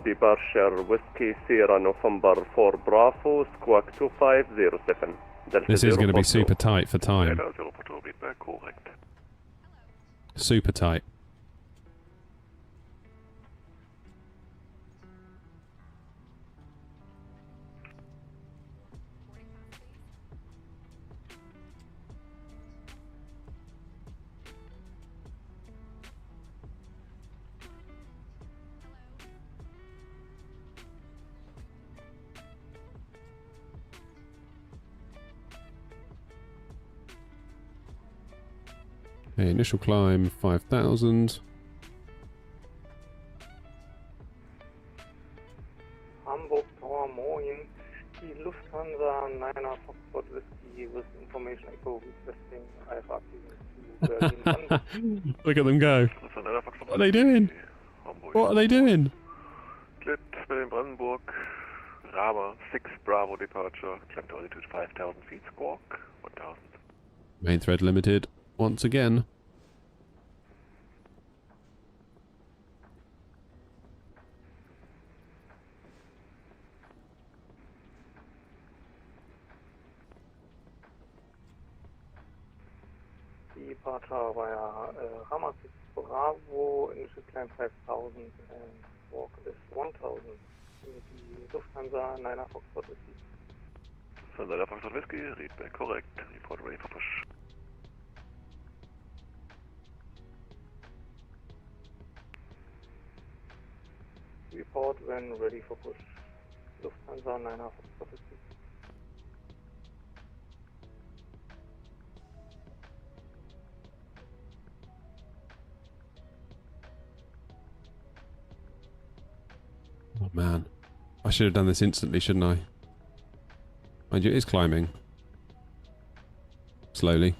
departure Whiskey Sierra November 4 Bravo, squawk 2507. Delta This is going to be 042. super tight for time. Delta 042, feedback correct. Super tight. Okay, initial climb 5,000. Hamburg Tower, moin. Die Lufthansa 9er Foxtrot Whiskey with information echo requesting IFR to Berlin. Look at them go. What are they doing? What are they doing? Clit Berlin Brandenburg, Rama 6 Bravo departure, climb to altitude 5,000 feet, squawk 1,000. Main thread limited once again. Departure via Rama 6 Bravo, initial climb 5,000 and walk is 1,000. Die Lufthansa 9er Foxtrot Whiskey. Lufthansa 9er Foxtrot Whiskey, read back correct, report ready for push. Report when ready for push. Lufthansa 9er Foxtrot Whiskey. man. I should have done this instantly, shouldn't I? Mind you, it is climbing. Slowly.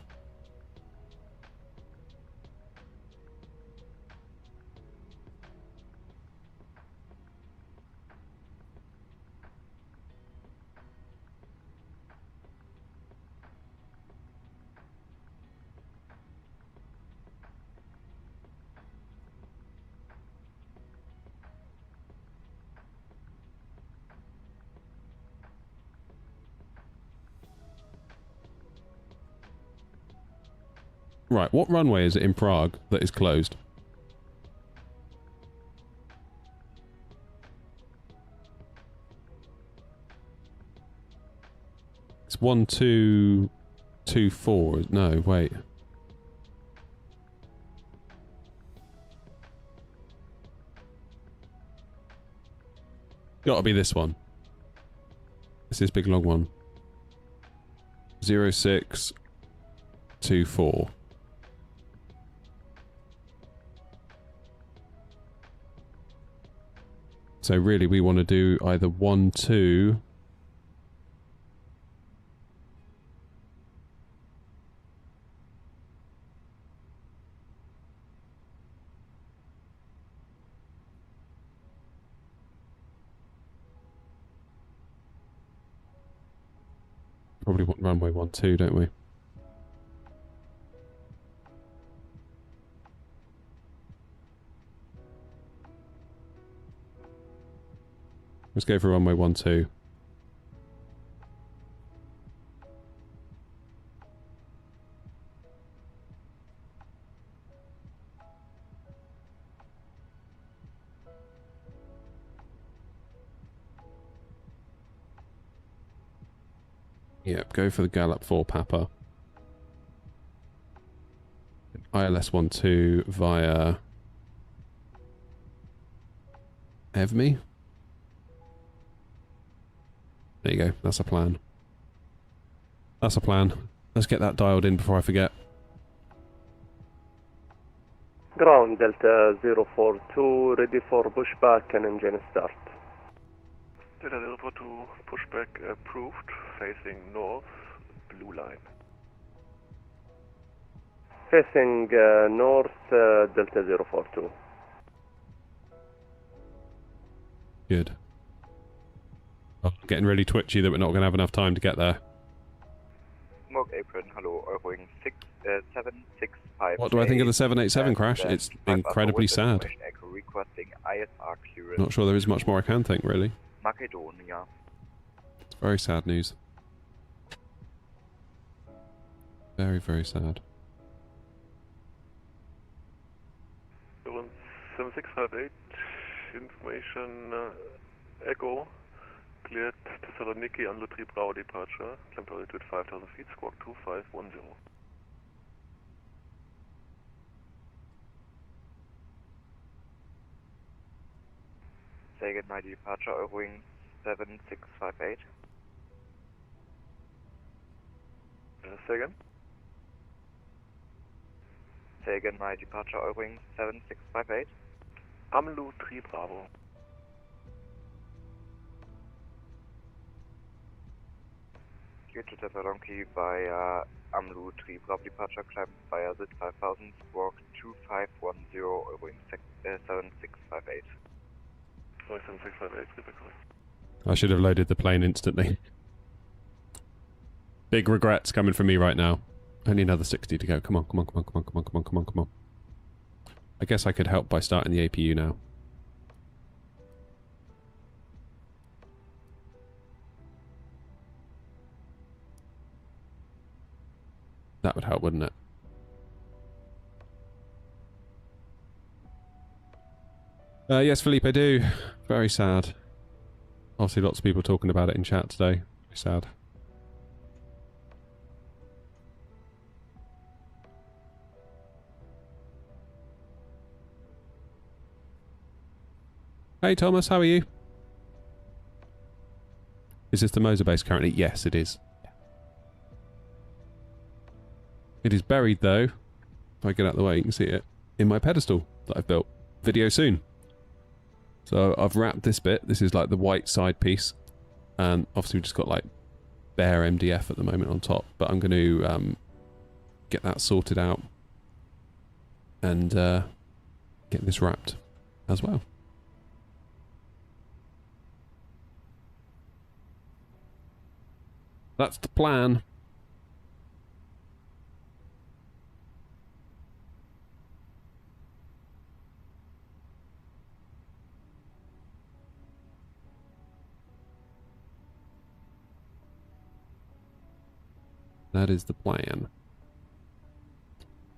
Right, what runway is it in Prague that is closed? It's 1224. No, wait. Gotta be this one. It's this big long one. 0624. So really we want to do either 1, 2... Probably want runway 1, 2, don't we? Let's go for runway 1, 2. Yep, go for the Gallop 4 Papa. ILS 1, 2 via Evmy. There you go, that's a plan. That's a plan. Let's get that dialed in before I forget. Ground Delta 042, ready for pushback and engine start. Delta 042, pushback approved, facing north, blue line. Facing north, Delta 042. Good. Oh, getting really twitchy that we're not going to have enough time to get there. Hamburg apron, hello, Eurowing 765. What do I think of the 787 crash? It's incredibly sad. Not sure there is much more I can think, really. Macedonia. It's very sad news. Very, very sad. 7658, information Echo, cleared Thessaloniki on Lutri Brau departure, climb altitude 5000 feet, squawk 2510. Say again my departure, Eurowing 7658. Say again? Say again my departure, Eurowing 7658. Amlu 3 Bravo. Clear to Thessaloniki via Amlu 3 Bravo departure, climb via ZIT 5000, squawk 2510, Eurowing 7658. 7658, typically. I should have loaded the plane instantly. Big regrets coming from me right now. Only another 60 to go. Come on, come on, come on, come on, come on, come on, come on, come on. I guess I could help by starting the APU now. That would help, wouldn't it? Yes, Philippe, I do. Very sad. Obviously, lots of people talking about it in chat today. Very sad. Hey, Thomas, how are you? Is this the Moser base currently? Yes, it is. It is buried, though. If I get out of the way, you can see it in my pedestal that I've built. Video soon. So I've wrapped this bit. This is like the white side piece. And obviously we've just got like bare MDF at the moment on top. But I'm going to get that sorted out. And get this wrapped as well. That's the plan. That is the plan.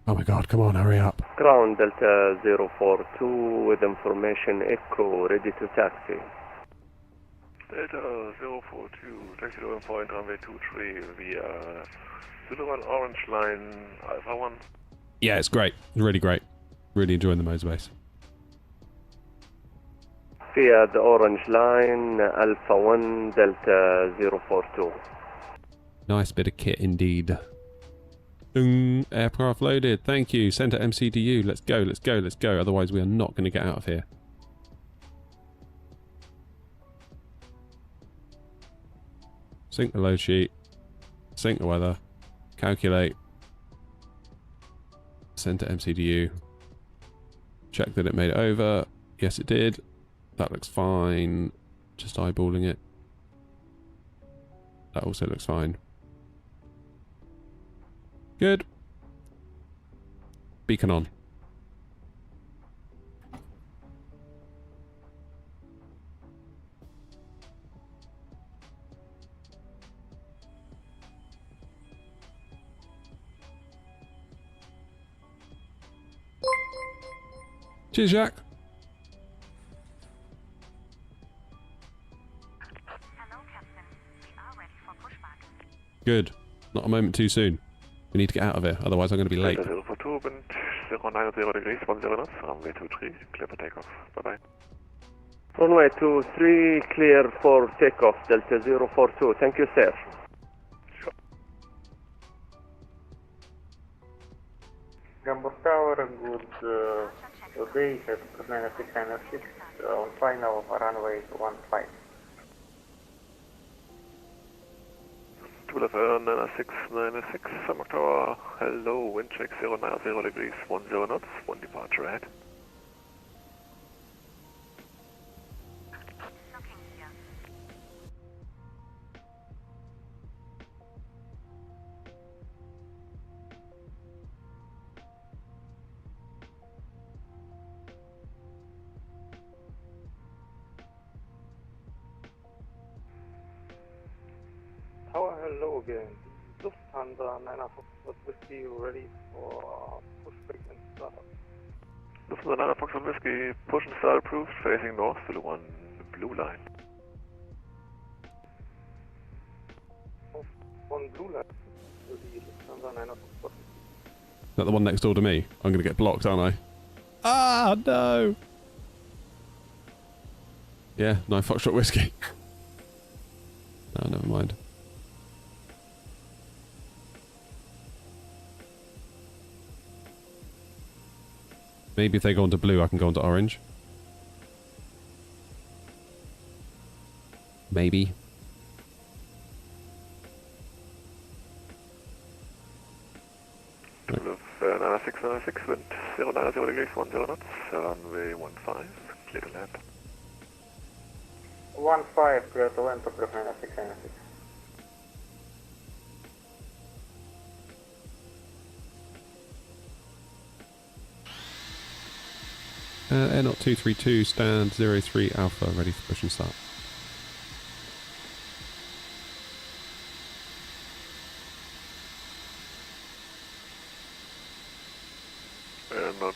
Oh my god, come on, hurry up. Ground Delta 042 with information Echo, ready to taxi. Delta 042, taxi to point runway 23 via Zulu 1 Orange Line Alpha 1. Yeah, it's great. Really great. Really enjoying the motorbase. Via the Orange Line, Alpha 1, Delta 042. Nice bit of kit indeed. Aircraft loaded. Thank you. Center MCDU. Let's go, let's go, let's go. Otherwise we are not going to get out of here. Sync the load sheet. Sync the weather. Calculate. Center MCDU. Check that it made it over. Yes, it did. That looks fine. Just eyeballing it. That also looks fine. Good. Beacon on. Cheers, Jack. Hello, Captain. We are ready for pushback. Good. Not a moment too soon. We need to get out of here, otherwise I'm going to be late. Delta 042, wind 090 degrees, 10 knots, runway 23, clear for takeoff. Bye-bye. Runway 23, clear for takeoff, Delta 042. Thank you, sir. Hamburg Tower, good day, 9696, on final runway 15. 29696, Hamburg Tower, hello, wind check 090 degrees, 10 knots, 1 departure ahead. Tower, hello again. Lufthansa 9 Whiskey ready for pushback and start. Lufthansa 9 Foxtrot Whiskey, push and start approved, facing north, Zulu 1, blue line. On blue line, will be Lufthansa 9 Foxtrot. Is that the one next door to me? I'm going to get blocked, aren't I? Ah, no! Yeah, 9 Foxtrot Whiskey. No, never mind. Maybe if they go onto blue, I can go onto orange. Maybe. Right. 9696, wind 090 degrees, 10 knots, runway 15, clear to land. 15, clear to land, approve 9696. AirNOTT 232, stand 03 Alpha, ready for push and start. AirNOTT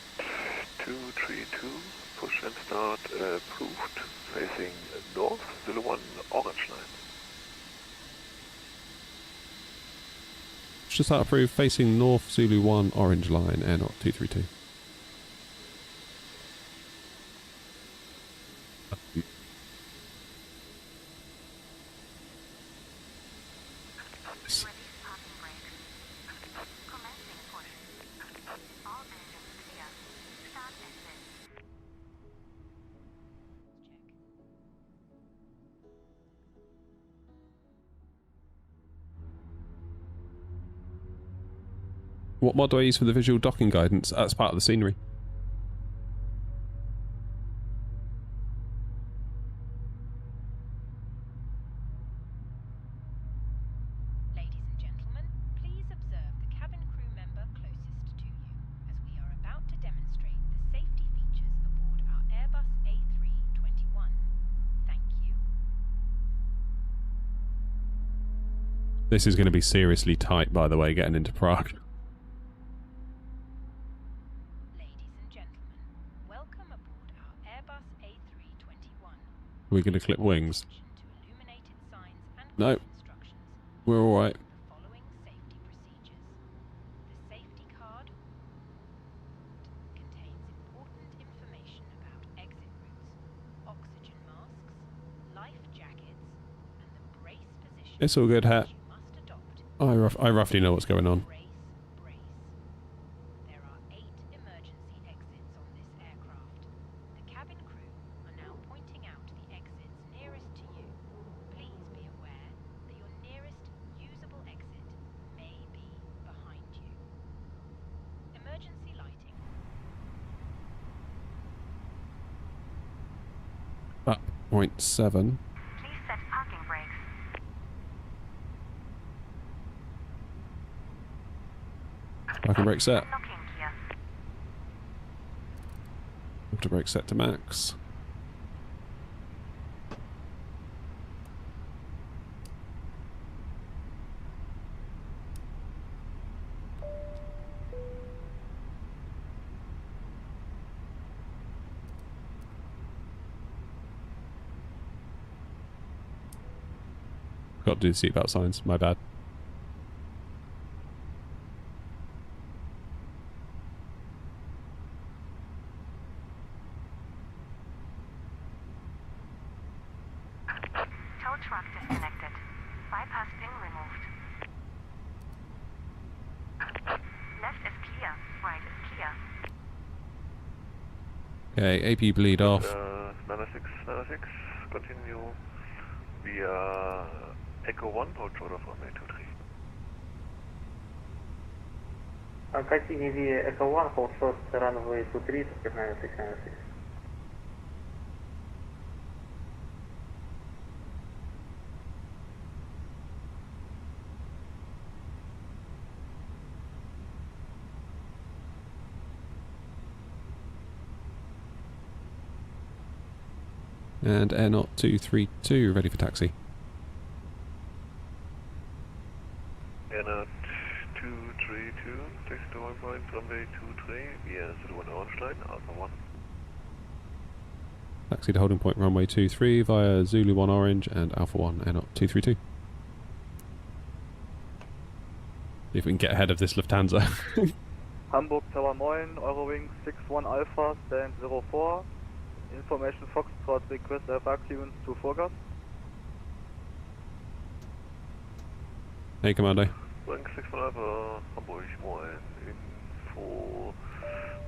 232, push and start approved, facing north, Zulu 1, orange line. Push and start approved, facing north, Zulu 1, orange line, AirNOTT 232. What mod do I use for the visual docking guidance? That's part of the scenery. Ladies and gentlemen, please observe the cabin crew member closest to you, as we are about to demonstrate the safety features aboard our Airbus A321. Thank you. This is going to be seriously tight, by the way, getting into Prague. Are we going to clip wings? No. We're alright. It's all good, Hat. I roughly know what's going on. Up 0.7. Please set parking brakes. Parking brake set. Locking gear. Auto brake set to max. Got to do the seatbelt signs, my bad. Tow truck disconnected. Bypass pin removed. Left is clear. Right is clear. Okay, AP bleed off. 96, continue via Echo 1, hold short of runway 23. Continue via Echo 1, hold short runway 23, to 9696. And AirNOTT 232, ready for taxi. AirNOTT 232, taxi to 1 point, runway 23, via Zulu 1 Orange Line, Alpha 1. Taxi to holding point runway 23 via Zulu 1 Orange and Alpha 1, AirNOTT 232. See if we can get ahead of this Lufthansa. Hamburg Tower 9, Eurowings 61 Alpha, stand 04. Information Foxtrot, request Alpha clearance to forecast. Hey, Commando. Boeing 61 Alpha, Hamburg, moin. Info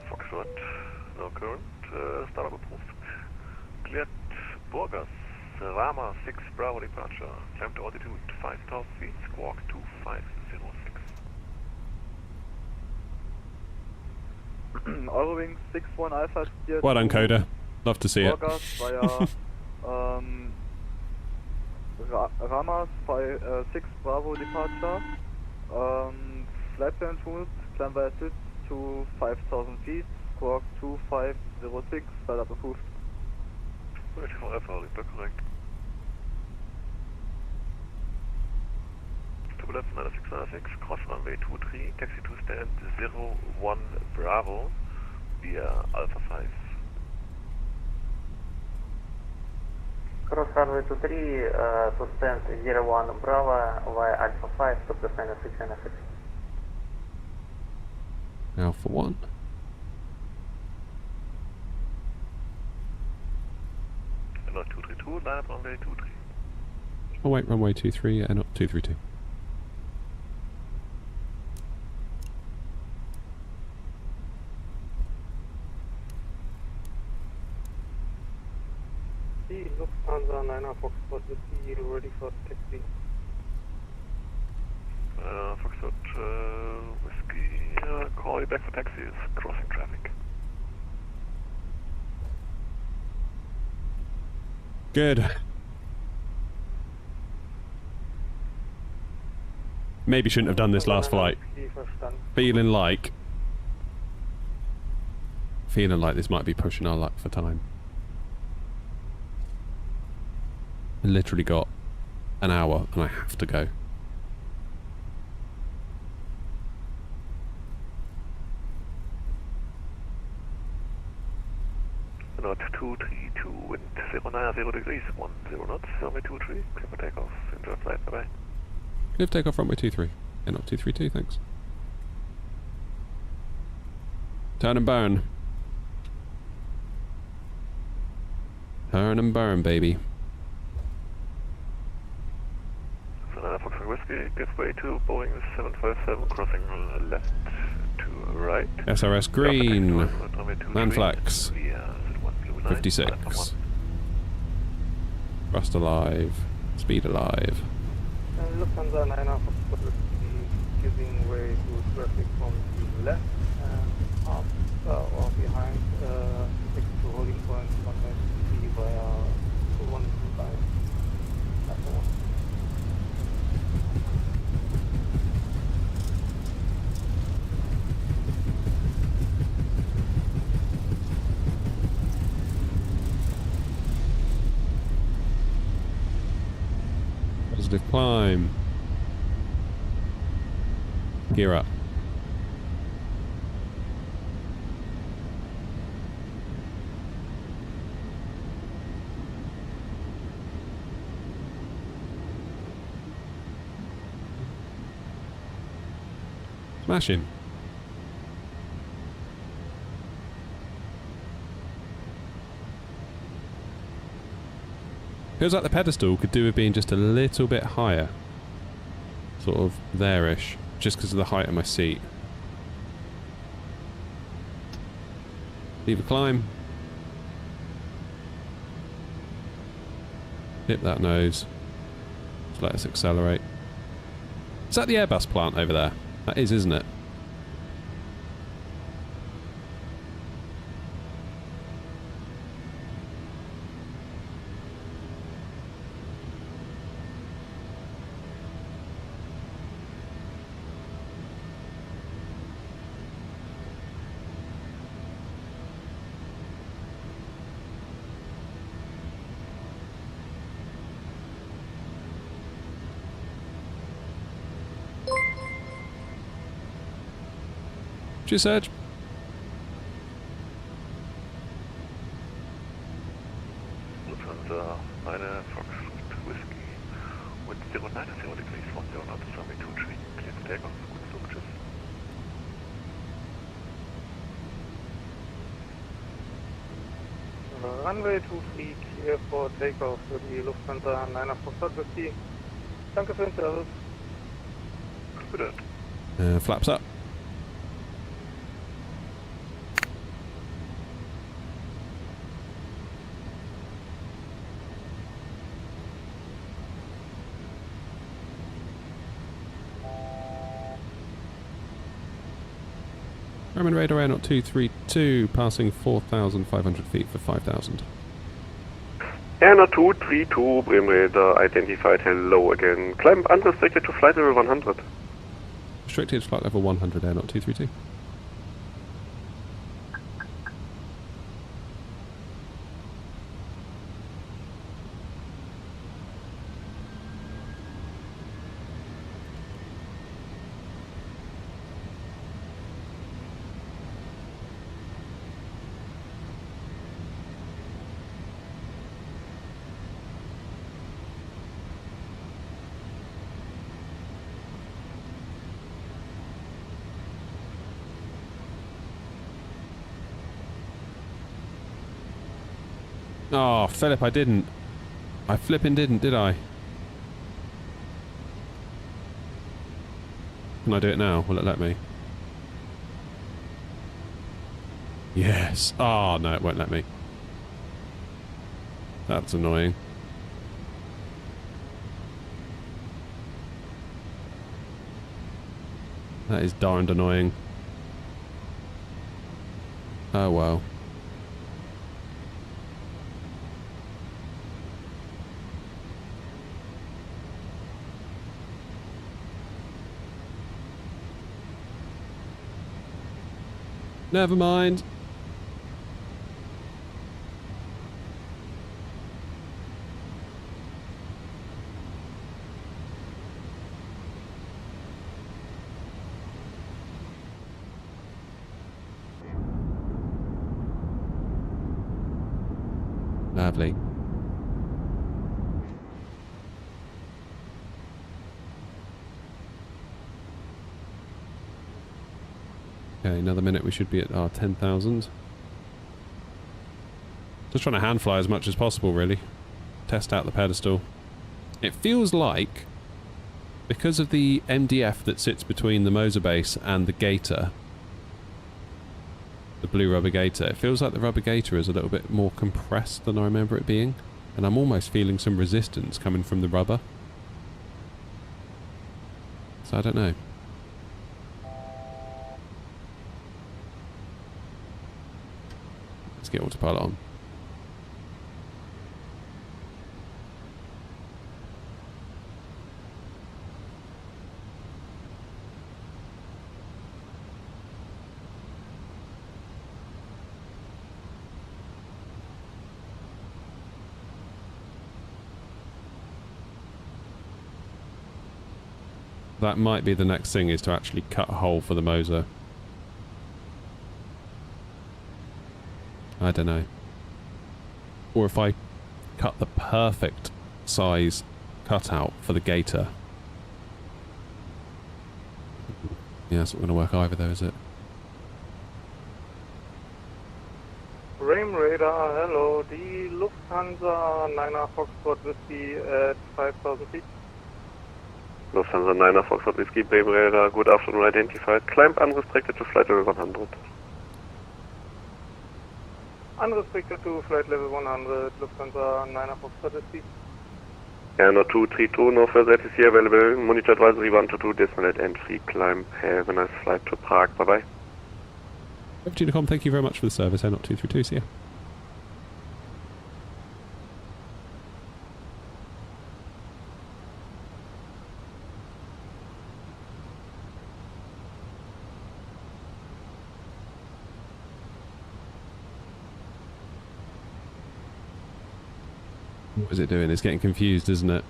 Foxtrot, no current, startup approved. Cleared Burgas, Rama 6 Bravo departure, climb to altitude 5,000 feet, squawk 2506. Eurowings 61 Alpha, steered Well done, Coda. Love to see it. Burgas via Rama 6 Bravo departure, flight plan route, climb by altitude to 5,000 feet, squawk 2506, startup approved. Correct. Turbulence 9696, cross runway 23, taxi to stand 01 Bravo via Alpha 5. Cross runway 23 to stand 01 Bravo via Alpha 5 to plus 9696. Alpha 1. AirNOTT 232, line up runway 23. Oh wait, runway 23, AirNOTT 232. The Lufthansa 9 Foxtrot will be ready for taxi. Foxtrot Whiskey Charlie back for taxi is crossing traffic. Good. Maybe shouldn't have done this last flight. Feeling like this might be pushing our luck for time. I literally got an hour and I have to go. Not 232, wind 090 degrees, 10 knots, runway 23, clear for takeoff, enjoy flight, bye-bye. Clear for takeoff, runway 23. AirNOTT 232, thanks. Turn and burn. Turn and burn, baby. So Foxtrot Whiskey, give way to Boeing 757, crossing left to right. SRS green. Man flags. 56. Thrust alive. Speed alive. Lufthansa 9 Foxtrot giving way to traffic from the left and after or behind next to holding point 193 via 125. Positive climb. Gear up. Smashing. Feels like the pedestal could do with being just a little bit higher. Sort of there-ish. Just because of the height of my seat. Leave a climb. Hit that nose. Just let us accelerate. Is that the Airbus plant over there? That is, isn't it? Cheers, Serge. Lufthansa 9 Foxtrot Whiskey, wind 090 degrees, 10 knots, runway 23, clear for takeoff, good look, tschüss. Runway 23 clear for takeoff für die Lufthansa 9 Foxtrot Whiskey. Danke für den Service. Bitte. Flaps up. Roman radar AirNOTT 232, passing 4,500 feet for 5,000. AirNOTT 232, Bremen radar identified, hello again. Climb unrestricted to flight level 100. Restricted flight level 100, AirNOTT 232. Oh, Philip, I didn't. I flipping didn't, did I? Can I do it now? Will it let me? Yes. Oh, no, it won't let me. That's annoying. That is darned annoying. Oh well. Never mind. Lovely. Okay, another minute we should be at our 10,000. Just trying to hand fly as much as possible, really. Test out the pedestal. It feels like, because of the MDF that sits between the Moser base and the gator, the blue rubber gator, it feels like the rubber gator is a little bit more compressed than I remember it being. And I'm almost feeling some resistance coming from the rubber. So I don't know. Let's get autopilot on. That might be the next thing, is to actually cut a hole for the Moser. I don't know. Or if I cut the perfect size cutout for the gator. Yeah, it's not going to work either though, is it? Ram radar, hello. The Lufthansa 9er Foxtrot Whiskey at 5,000 feet. Lufthansa 9er Foxtrot Whiskey, Bremen radar, good afternoon, identified. Climb unrestricted to flight level 100. Unrestricted to flight level 100, Lufthansa 9er Foxtrot Whiskey. AirNOTT 232, no further ATC available. Monitor advisory 122, decimal at entry, climb. Have a nice flight to Prague, bye bye. Unicom, thank you very much for the service. AirNOTT 232, see ya. What is it doing? It's getting confused, isn't it?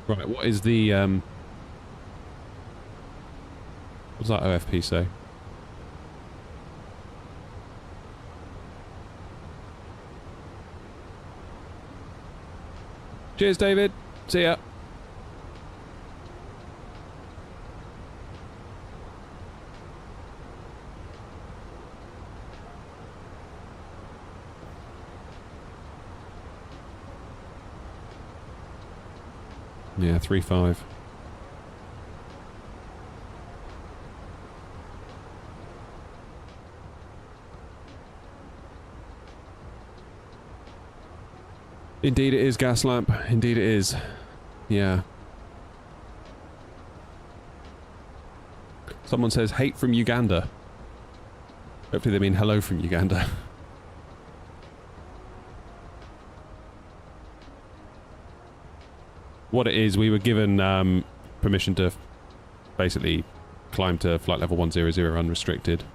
Right, what is the, what does that OFP say? Cheers, David. See ya. Yeah, 3-5. Indeed it is, gas lamp. Indeed it is. Yeah. Someone says hate from Uganda. Hopefully they mean hello from Uganda. What it is, we were given permission to basically climb to flight level 100 unrestricted,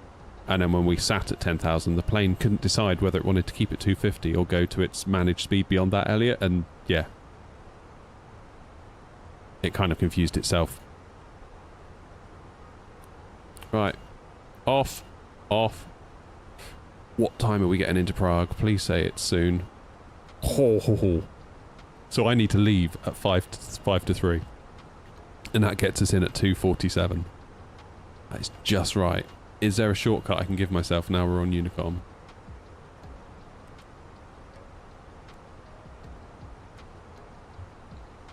and then when we sat at 10,000 the plane couldn't decide whether it wanted to keep at 250 or go to its managed speed beyond that, Elliot, and yeah, it kind of confused itself. Right, off. What time are we getting into Prague? Please say it's soon. So I need to leave at 5 to 3. And that gets us in at 2:47. That is just right. Is there a shortcut I can give myself now we're on Unicom?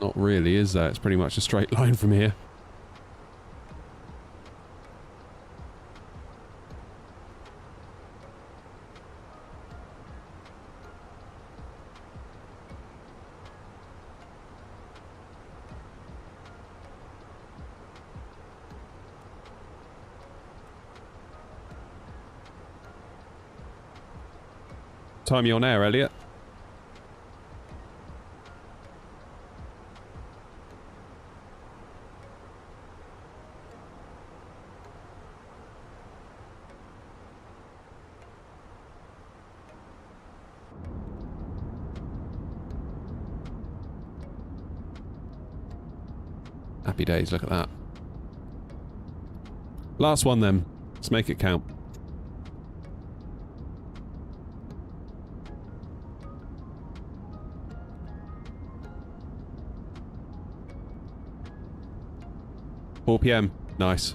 Not really, is there? It's pretty much a straight line from here. Time you on air, Elliot? Happy days, look at that. Last one then. Let's make it count. $4 PM. Nice.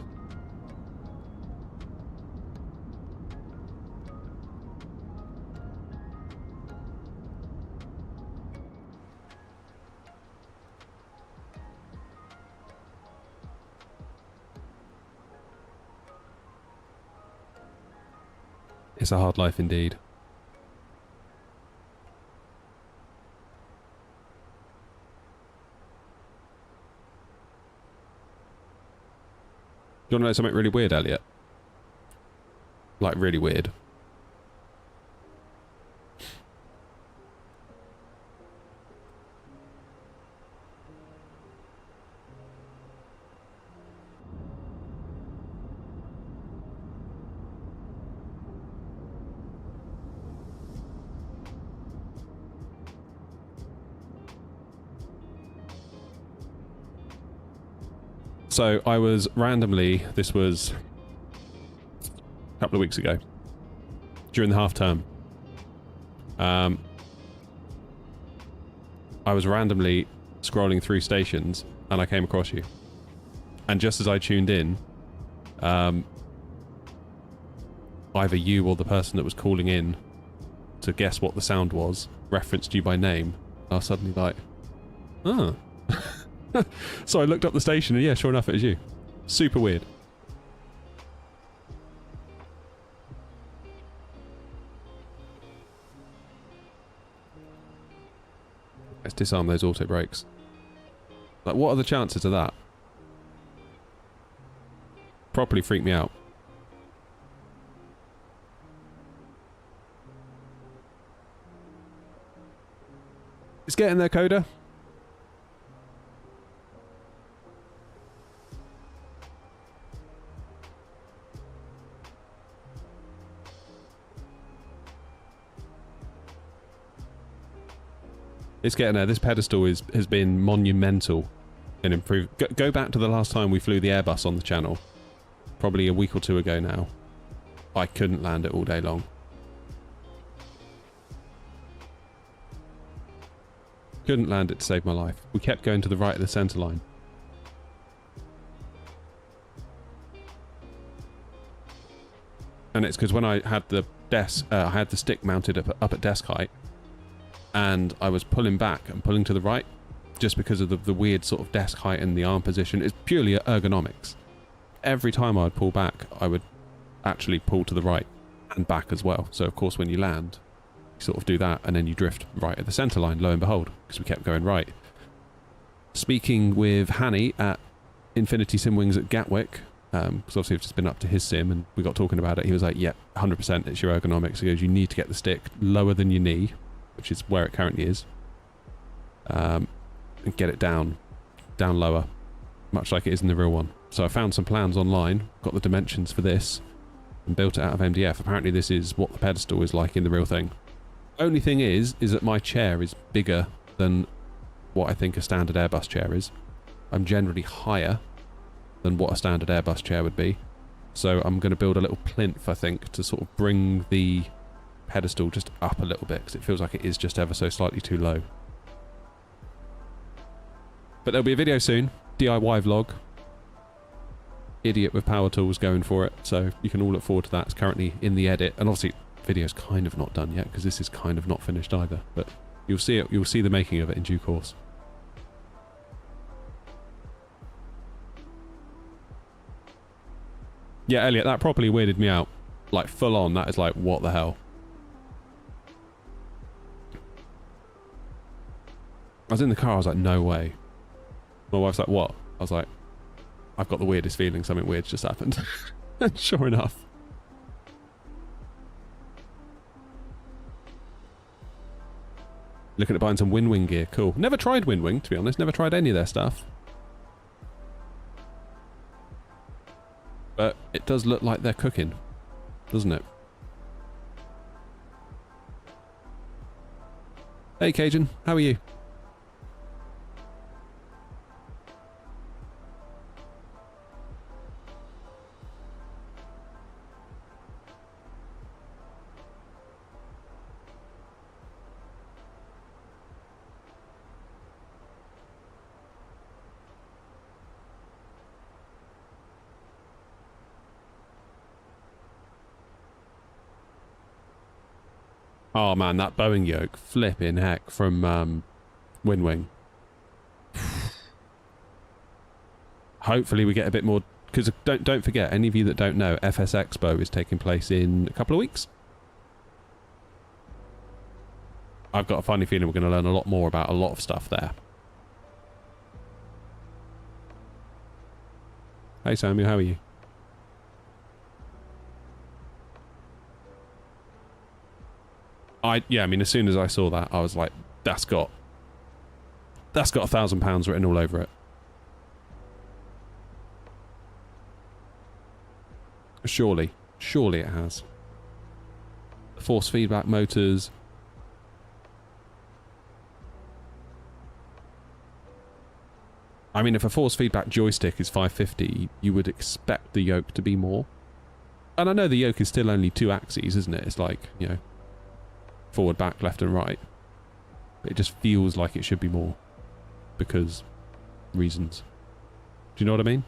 It's a hard life indeed. Do you want to know something really weird, Elliot? Like, really weird. So I was randomly, this was a couple of weeks ago, during the half term. I was randomly scrolling through stations and I came across you. And just as I tuned in, either you or the person that was calling in to guess what the sound was referenced you by name. I was suddenly like, oh. So I looked up the station and yeah, sure enough it was you. Super weird. Let's disarm those auto brakes. Like, what are the chances of that? Properly freaked me out. It's getting there, Coda. It's getting there. This pedestal has been monumental in improving. Go back to the last time we flew the Airbus on the channel. Probably a week or two ago now. I couldn't land it all day long. Couldn't land it to save my life. We kept going to the right of the centre line. And it's because when I had the desk, I had the stick mounted up at desk height, and I was pulling back and pulling to the right, just because of the weird sort of desk height and the arm position. It's purely ergonomics. Every time I would pull back, I would actually pull to the right and back as well. So of course when you land, you sort of do that and then you drift right at the centre line, lo and behold, because we kept going right. Speaking with Hanny at Infinity Simwings at Gatwick, because obviously I've just been up to his sim and we got talking about it, he was like, yep, 100% it's your ergonomics. He goes, you need to get the stick lower than your knee, which is where it currently is, and get it down lower, much like it is in the real one. So I found some plans online, got the dimensions for this, and built it out of MDF. Apparently this is what the pedestal is like in the real thing. Only thing is that my chair is bigger than what I think a standard Airbus chair is. I'm generally higher than what a standard Airbus chair would be. So I'm going to build a little plinth, I think, to sort of bring the pedestal just up a little bit, because it feels like it is just ever so slightly too low. But there'll be a video soon, DIY vlog. Idiot with power tools going for it, so you can all look forward to that. It's currently in the edit, and obviously video's kind of not done yet because this is kind of not finished either, but you'll see it, you'll see the making of it in due course. Yeah, Elliot, that properly weirded me out. Like, full on, that is like, what the hell? I was in the car, I was like, no way. My wife's like, what? I was like, I've got the weirdest feeling something weird's just happened. And sure enough. Looking at buying some Winwing gear, cool. Never tried Winwing, to be honest, never tried any of their stuff. But it does look like they're cooking, doesn't it? Hey Cajun, how are you? Oh man, that Boeing yoke, flipping heck, from Winwing. Hopefully we get a bit more, because don't forget, any of you that don't know, FS Expo is taking place in a couple of weeks. I've got a funny feeling we're going to learn a lot more about a lot of stuff there. Hey Samuel, how are you? Yeah, I mean, as soon as I saw that, I was like, that's got £1,000 written all over it. Surely it has. Force feedback motors. I mean, if a force feedback joystick is 550, you would expect the yoke to be more. And I know the yoke is still only 2 axes, isn't it? It's like, you know, forward, back, left and right. But it just feels like it should be more. Because reasons. Do you know what I mean?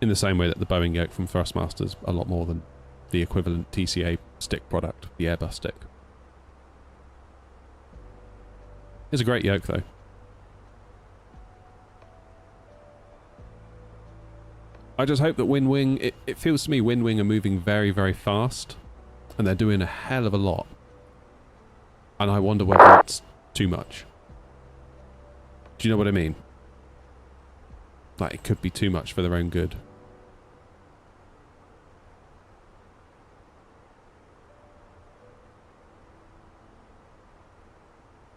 In the same way that the Boeing yoke from Thrustmaster's a lot more than the equivalent TCA stick product, the Airbus stick. It's a great yoke though. I just hope that Winwing, it feels to me Winwing are moving very, very fast. And they're doing a hell of a lot. And I wonder whether it's too much. Do you know what I mean? Like, it could be too much for their own good.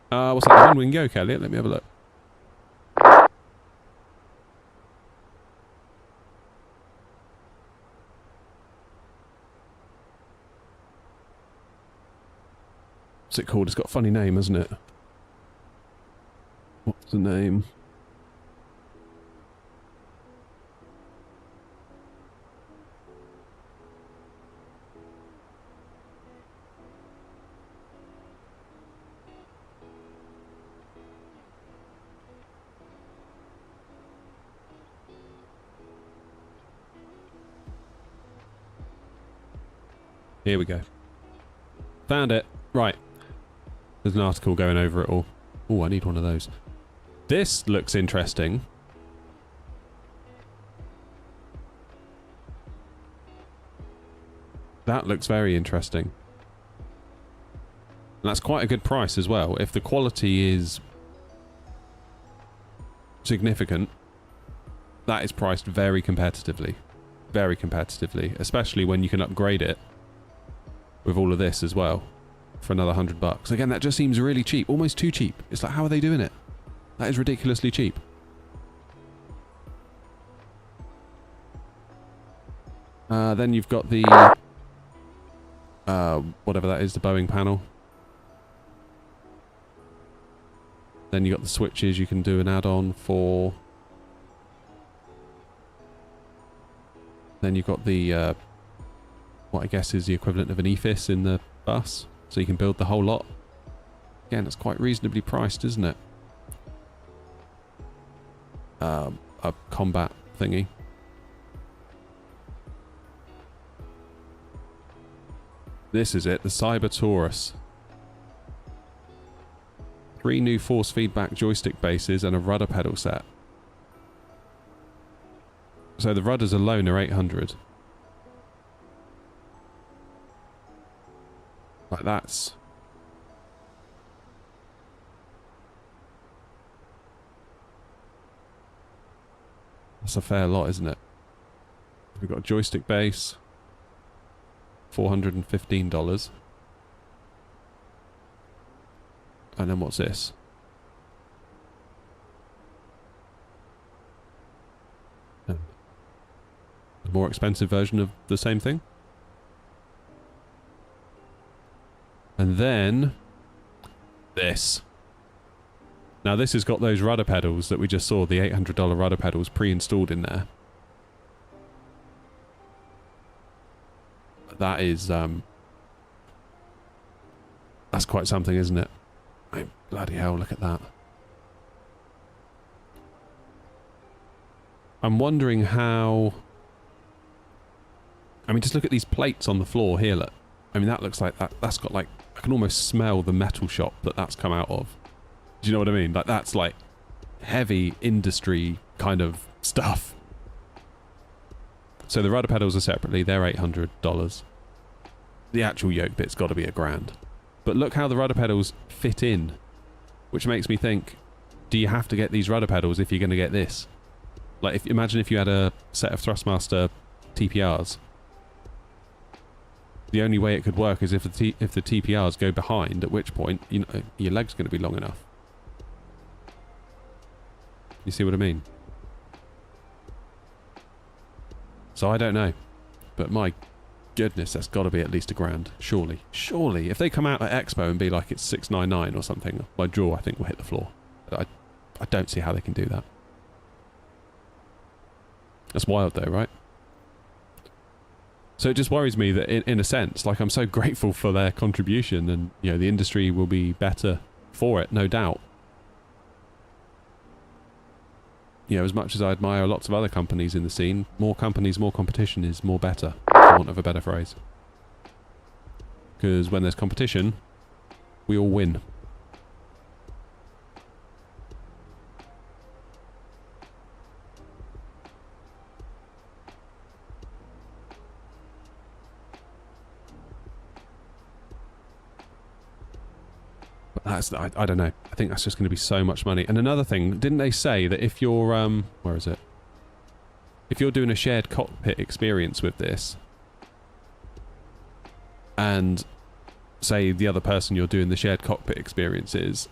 What's that? Winwing yoke, Elliot? Let me have a look. What's it called? It's got a funny name, hasn't it? What's the name? Here we go. Found it. Right. There's an article going over it all. Oh, I need one of those. This looks interesting. That looks very interesting. And that's quite a good price as well. If the quality is significant, that is priced very competitively. Very competitively. Especially when you can upgrade it with all of this as well. For another $100. Again, that just seems really cheap. Almost too cheap. It's like, how are they doing it? That is ridiculously cheap. Then you've got the... whatever that is, the Boeing panel. Then you've got the switches you can do an add-on for. Then you've got the... what I guess is the equivalent of an EFIS in the bus. So you can build the whole lot. Again, it's quite reasonably priced, isn't it? A combat thingy. This is it, the Cyber Taurus. 3 new force feedback joystick bases and a rudder pedal set. So the rudders alone are 800. Like that's... That's a fair lot, isn't it? We've got a joystick base. $415. And then what's this? A more expensive version of the same thing. And then this. Now this has got those rudder pedals that we just saw, the $800 rudder pedals pre-installed in there. That is, that's quite something, isn't it? Oh, bloody hell, look at that. I'm wondering how... I mean, just look at these plates on the floor here, look. I mean, that looks like that's got like... I can almost smell the metal shop that that's come out of. Do you know what I mean? Like, that's like heavy industry kind of stuff. So the rudder pedals are separately, they're $800. The actual yoke bit's got to be $1,000. But look how the rudder pedals fit in, which makes me think, do you have to get these rudder pedals if you're going to get this? Like, imagine if you had a set of Thrustmaster TPRs. The only way it could work is if the TPRs go behind, at which point, you know, your leg's going to be long enough. You see what I mean? So I don't know, but my goodness, that's got to be at least $1,000, surely. Surely, if they come out at Expo and be like it's 699 or something, my jaw I think will hit the floor. I don't see how they can do that. That's wild though, right? So it just worries me that in a sense, like, I'm so grateful for their contribution, and you know the industry will be better for it, no doubt. You know, as much as I admire lots of other companies in the scene, more companies, more competition is more better, for want of a better phrase. Because when there's competition, we all win. But that's, I don't know. I think that's just going to be so much money. And another thing, didn't they say that if you're, where is it? If you're doing a shared cockpit experience with this, and say the other person you're doing the shared cockpit experience is,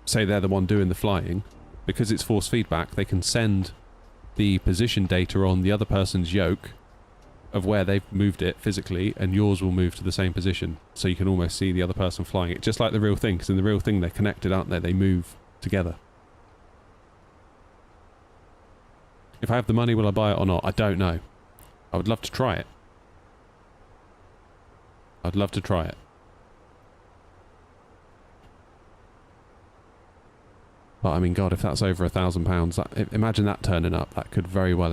say they're the one doing the flying, because it's force feedback, they can send the position data on the other person's yoke of where they've moved it physically, and yours will move to the same position, so you can almost see the other person flying it, just like the real thing, because in the real thing they're connected, aren't they? They move together. If I have the money, will I buy it or not? I don't know. I would love to try it. I'd love to try it. But I mean, God, if that's over £1,000, imagine that turning up. That could very well end